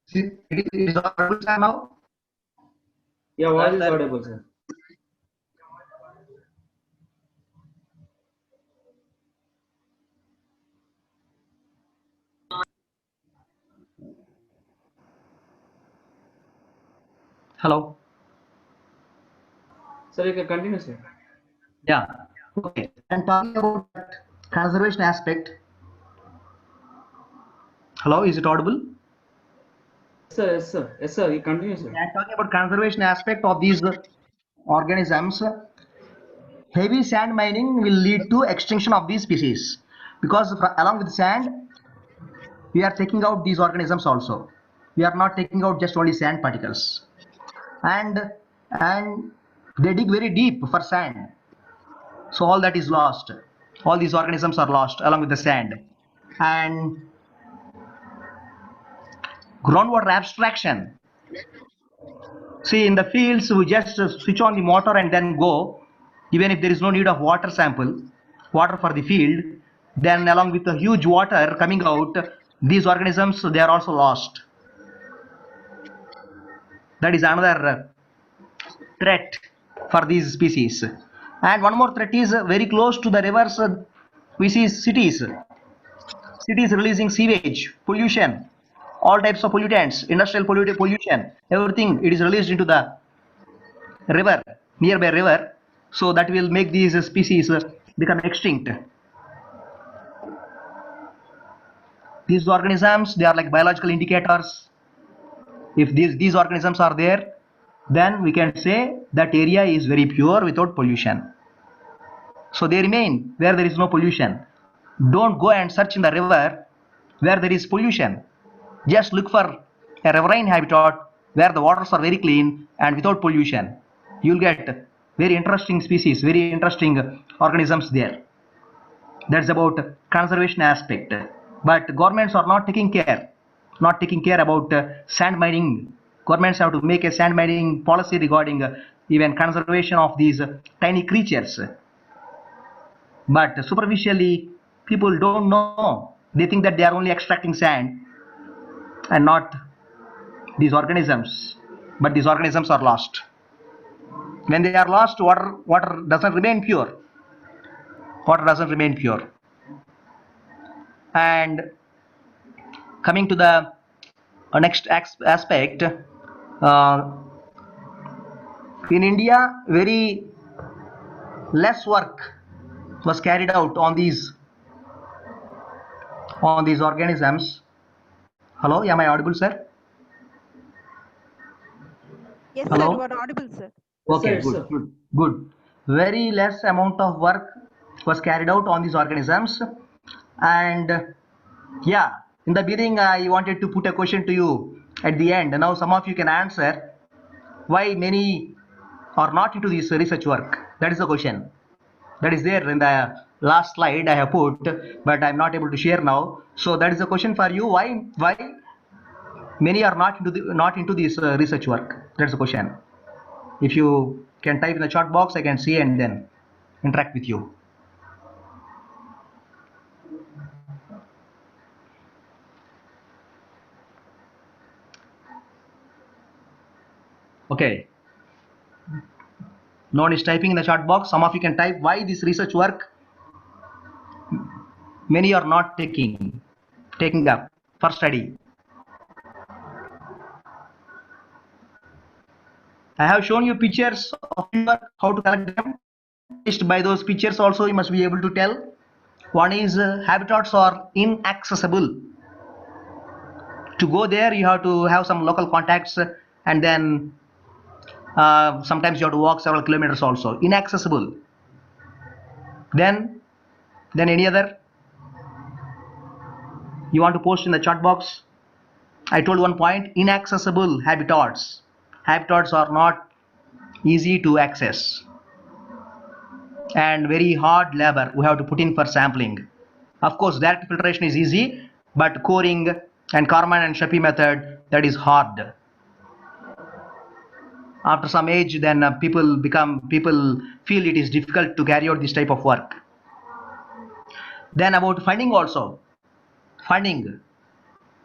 sir. It is audible, sir, now? Yeah, voice is Sir. audible, sir. Hello? Sir, you can continue, sir. Yeah. Okay. And talking about conservation aspect. Hello, is it audible? Yes, sir. Yes, sir. You continue, sir. And talking about conservation aspect of these organisms, heavy sand mining will lead to extinction of these species because along with sand, we are taking out these organisms also. We are not taking out just only sand particles, and they dig very deep for sand. So all that is lost. All these organisms are lost along with the sand. And groundwater abstraction. See, in the fields, we just switch on the motor and then go. Even if there is no need of water sample, water for the field, then along with the huge water coming out, these organisms, they are also lost. That is another threat for these species. And one more threat is very close to the rivers. We see cities releasing sewage, pollution, all types of pollutants, industrial pollution, everything. It is released into the river, nearby river. So that will make these species become extinct. These organisms, they are like biological indicators. If these organisms are there, then we can say that area is very pure without pollution. So they remain where there is no pollution. Don't go and search in the river where there is pollution. Just look for a riverine habitat where the waters are very clean and without pollution. You'll get very interesting species, very interesting organisms there. That's about conservation aspect. But governments are not taking care about sand mining. Governments have to make a sand mining policy regarding even conservation of these tiny creatures. But superficially, people don't know. They think that they are only extracting sand and not these organisms. But these organisms are lost. When they are lost, water doesn't remain pure. And coming to the next aspect, in India, very less work was carried out on these organisms. Hello, am I audible, sir? Yes, Hello? sir, you are audible, sir. Okay, good. Very less amount of work was carried out on these organisms. And yeah, in the beginning, I wanted to put a question to you at the end. Now, some of you can answer why many are not into this research work. That is the question. That is there in the last slide I have put, but I'm not able to share now. So that is the question for you. Why many are not into this research work? That's the question. If you can type in the chat box, I can see and then interact with you. Okay. No one is typing in the chat box. Some of you can type why this research work many are not taking up for study. I have shown you pictures of how to collect them. Just by those pictures also you must be able to tell. One is habitats are inaccessible. To go there you have to have some local contacts, and then sometimes you have to walk several kilometers also. Inaccessible. Then any other you want to post in the chat box? I told one point, inaccessible habitats. Habitats are not easy to access and very hard labor we have to put in for sampling. Of course, direct filtration is easy, but coring and Karman and Shafi method, that is hard. After some age, then people feel it is difficult to carry out this type of work. Then about funding also. Funding.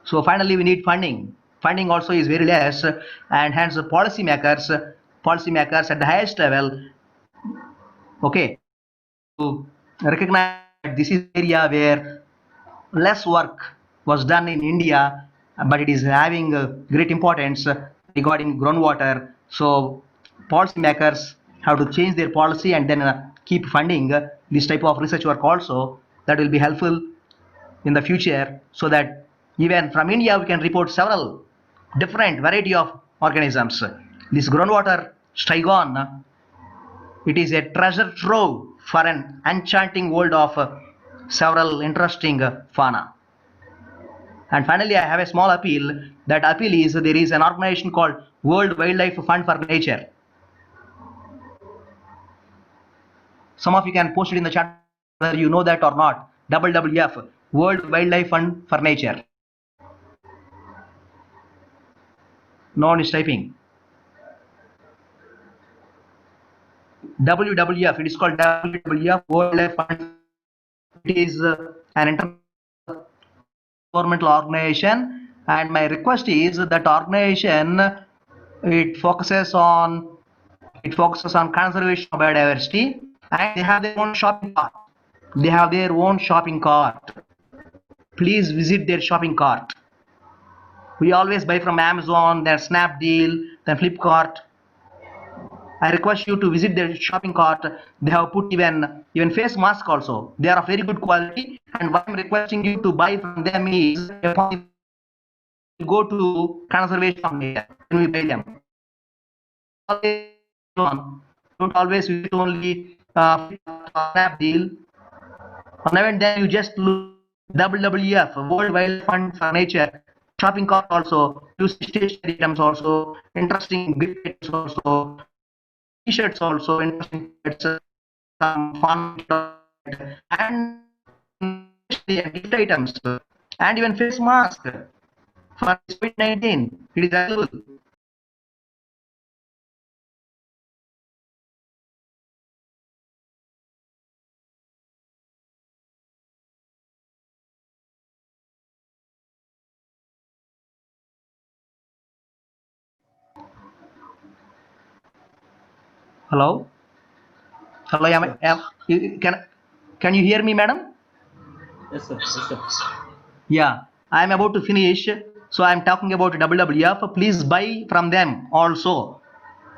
So finally we need funding. Funding also is very less, and hence the policymakers at the highest level, okay, to recognize that this is an area where less work was done in India, but it is having great importance regarding groundwater. So policymakers have to change their policy and then keep funding this type of research work also. That will be helpful in the future, so that even from India we can report several different variety of organisms. This groundwater strigon, it is a treasure trove for an enchanting world of several interesting fauna. And finally, I have a small appeal. That appeal is there is an organization called World Wildlife Fund for Nature. Some of you can post it in the chat whether you know that or not. WWF, World Wildlife Fund for Nature. No one is typing. WWF, it is called WWF, World Wildlife Fund. It is an international governmental organization, and my request is that organization, it focuses on conservation of biodiversity, and they have their own shopping cart. Please visit their shopping cart. We always buy from Amazon, then Snapdeal, then Flipkart. I request you to visit their shopping cart. They have put even face mask also. They are of very good quality, and what I'm requesting you to buy from them is go to conservation of nature when we buy them. Don't always visit only Snapdeal. And even then you just look WWF, World Wildlife Fund for Nature, shopping cart also, use stationery items also, interesting gift also, t-shirts also, interesting some fun and gift items, and even face mask for COVID-19. It is available. Hello? Hello, can you hear me, madam? Yes, sir. Yes, sir. Yeah, I am about to finish. So I am talking about WWF. Please buy from them also.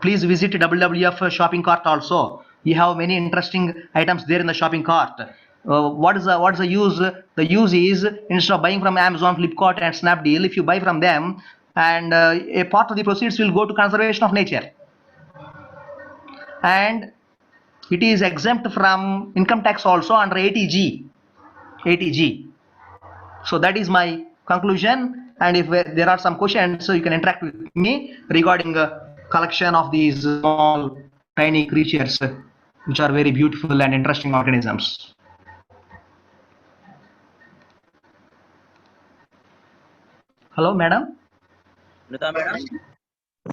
Please visit WWF shopping cart also. You have many interesting items there in the shopping cart. What is the use? The use is, instead of buying from Amazon, Flipkart, and Snapdeal, if you buy from them, and a part of the proceeds will go to conservation of nature, and it is exempt from income tax also under 80G. ATG. So that is my conclusion. And if there are some questions, so you can interact with me regarding collection of these small tiny creatures, which are very beautiful and interesting organisms. Hello, madam. Sunita madam,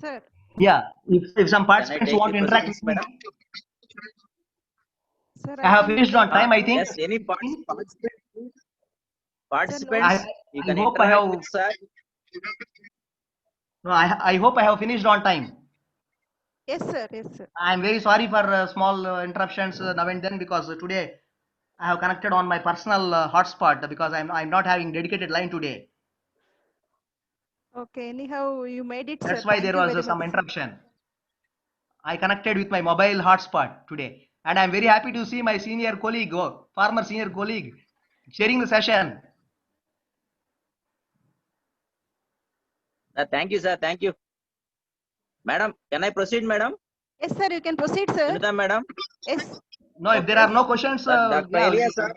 Sir. Yeah, if some can I participants take want the to interact with proceedings, me, madam? Sir, I I have think finished on time, I think. Yes, any participants, sir, no. I, you I can hope I interact have with sir. no, I hope I have finished on time. Yes, sir. Yes, sir. I am very sorry for small interruptions now and then, because today I have connected on my personal hotspot, because I'm not having dedicated line today. Okay. Anyhow, you made it, sir. That's why Thank there you was very much, some sir. interruption. I connected with my mobile hotspot today, and I'm very happy to see my senior colleague, former senior colleague, sharing the session. Thank you, sir. Thank you. Madam, can I proceed, madam? Yes, sir. You can proceed, sir. Sunita madam, Yes. No, if there Okay. are no questions, Dr. yeah, Elias, sir.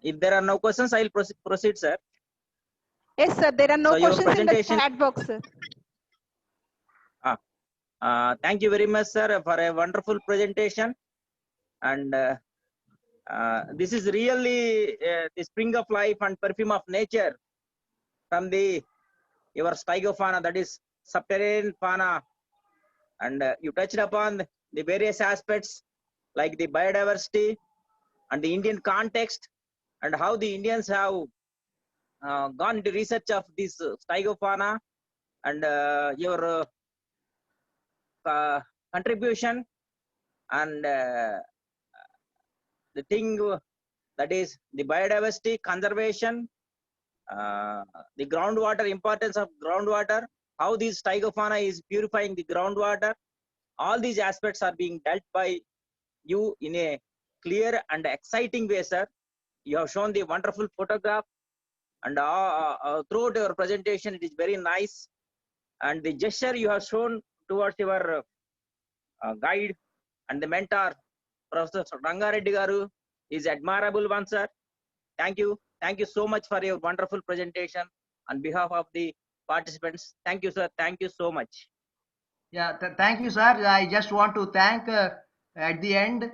If there are no questions, I will proceed, sir. Yes, sir. There are no So your questions in the presentation. chat box, sir. Thank you very much, sir, for a wonderful presentation. And this is really the spring of life and perfume of nature from your stygofauna, that is subterranean fauna. And you touched upon the various aspects like the biodiversity and the Indian context, and how the Indians have gone into research of this stygofauna, and your contribution, and the thing that is the biodiversity conservation, the groundwater, importance of groundwater, how this stygofauna is purifying the groundwater. All these aspects are being dealt by you in a clear and exciting way, sir. You have shown the wonderful photograph, and throughout your presentation, it is very nice. And the gesture you have shown towards your guide and the mentor, Professor Rangareddy Garu, is admirable one, sir. Thank you. Thank you so much for your wonderful presentation on behalf of the participants. Thank you, sir. Thank you so much. Yeah, thank you, sir. I just want to thank at the end.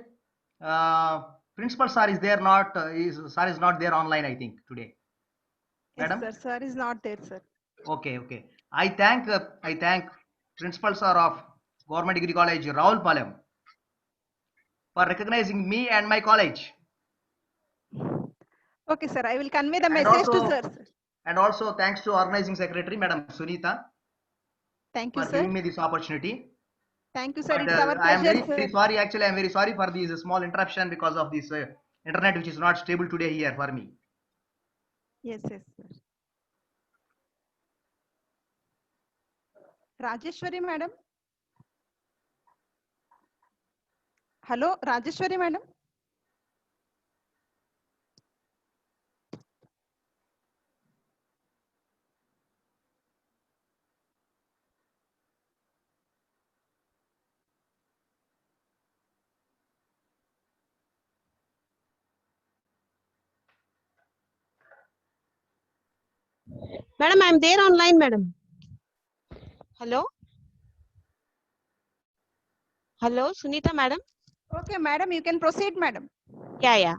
Principal sir is there not? Sir is not there online, I think, today. Yes, Madam. sir. Sir is not there, sir. Okay, okay. I thank Principal sir of Government Degree College Ravulapalem for recognizing me and my college. Okay, sir. I will convey the And message to also, sir. and also thanks to Organizing Secretary, Madam Sunita, Thank you, for sir. giving me this opportunity. Thank you, sir. But It's our I am pleasure, very, very sir. sorry. Actually, I am very sorry for this small interruption because of this internet, which is not stable today here for me. Yes, yes, sir. Rajeshwari, madam. Hello, Rajeshwari, madam. Madam, I'm there online, madam. Hello? Hello, Sunita, madam? Okay, madam, you can proceed, madam. Yeah.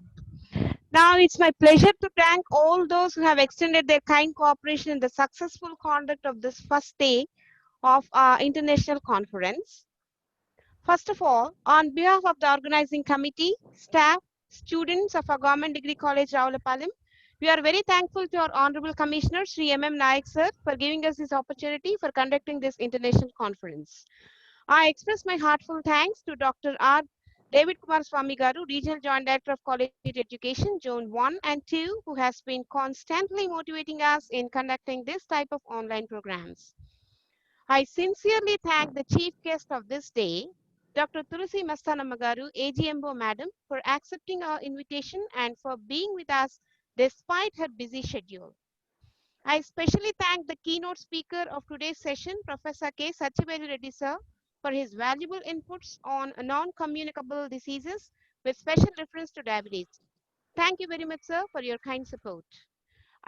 Now it's my pleasure to thank all those who have extended their kind cooperation in the successful conduct of this first day of our international conference. First of all, on behalf of the organizing committee, staff, students of our Government Degree College Ravulapalem, we are very thankful to our Honorable Commissioner, Sri M.M. Naik sir, for giving us this opportunity for conducting this international conference. I express my heartfelt thanks to Dr. R. David Kumar Swami Garu, Regional Joint Director of College Education, Zone 1 and 2, who has been constantly motivating us in conducting this type of online programs. I sincerely thank the chief guest of this day, Dr. Tulasi Mastanamagaru, AGMO Madam, for accepting our invitation and for being with us despite her busy schedule. I especially thank the keynote speaker of today's session, Professor K. Satyavelu Reddy sir, for his valuable inputs on non-communicable diseases with special reference to diabetes. Thank you very much, sir, for your kind support.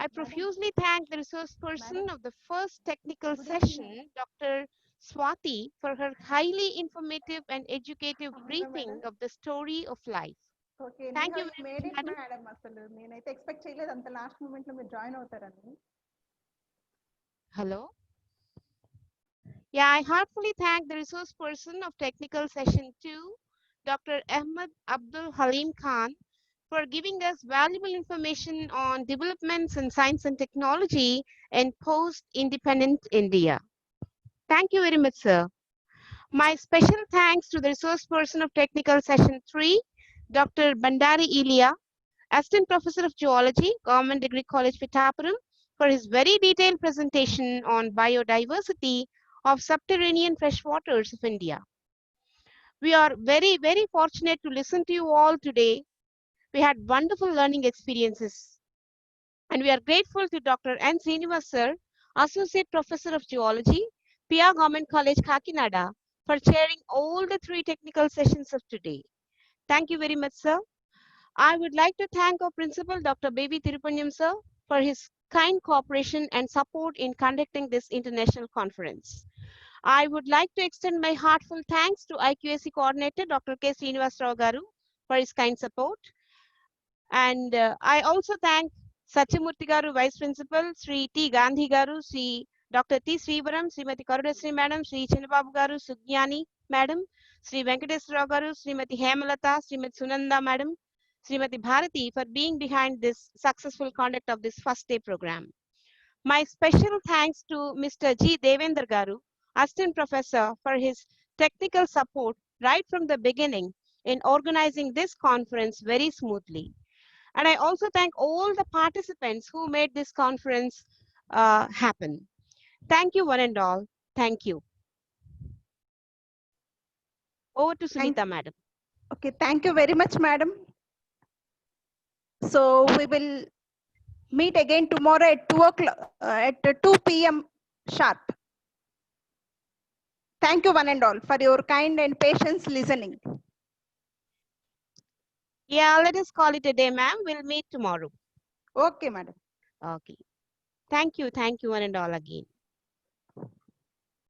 I profusely thank the resource person of the first technical session, Dr. Swati, for her highly informative and educative briefing of the story of life. Okay you Thank you have very made much, it madam. Madam. అసలు నేనైతే expect చేయలేదు అంత last moment లో మీరు join అవుతారని. Hello. Yeah, I heartfully thank the resource person of technical session 2, Dr. Ahmed Abdul Halim Khan, for giving us valuable information on developments in science and technology in post-independent India. Thank you very much, sir. My special thanks to the resource person of technical session 3, Dr. Bandari Ilia, Assistant Professor of Zoology, Government Degree College, Pittapuram, for his very detailed presentation on biodiversity of subterranean freshwaters of India. We are very, very fortunate to listen to you all today. We had wonderful learning experiences. And we are grateful to Dr. N. Srinivas sir, Associate Professor of Zoology, PR Government College, Kakinada, for chairing all the 3 technical sessions of today. Thank you very much, sir. I would like to thank our principal, Dr. Baby Tirupanyam sir, for his kind cooperation and support in conducting this international conference. I would like to extend my heartfelt thanks to IQAC coordinator, Dr. K. Srinivas Rao Garu, for his kind support. And I also thank Sachimurti Garu, Vice Principal, Sri T. Gandhi Garu, Sri Dr. T. Srivaram, Srimati Karudasri Madam, Sri Chinnababu Garu, Sugyani Madam, Sri Venkateswara Garu, Srimati Hemalata, Srimati Sunanda Madam, Srimati Bharati for being behind this successful conduct of this first day program. My special thanks to Mr. G. Devendra Garu, Assistant Professor, for his technical support right from the beginning in organizing this conference very smoothly. And I also thank all the participants who made this conference happen. Thank you one and all. Thank you. Over to Sunita, madam. Okay, thank you very much, madam. So we will meet again tomorrow at 2 o'clock, at 2 p.m. sharp. Thank you one and all for your kind and patience listening. Yeah, let us call it a day, ma'am. We'll meet tomorrow. Okay, madam. Okay. Thank you one and all again.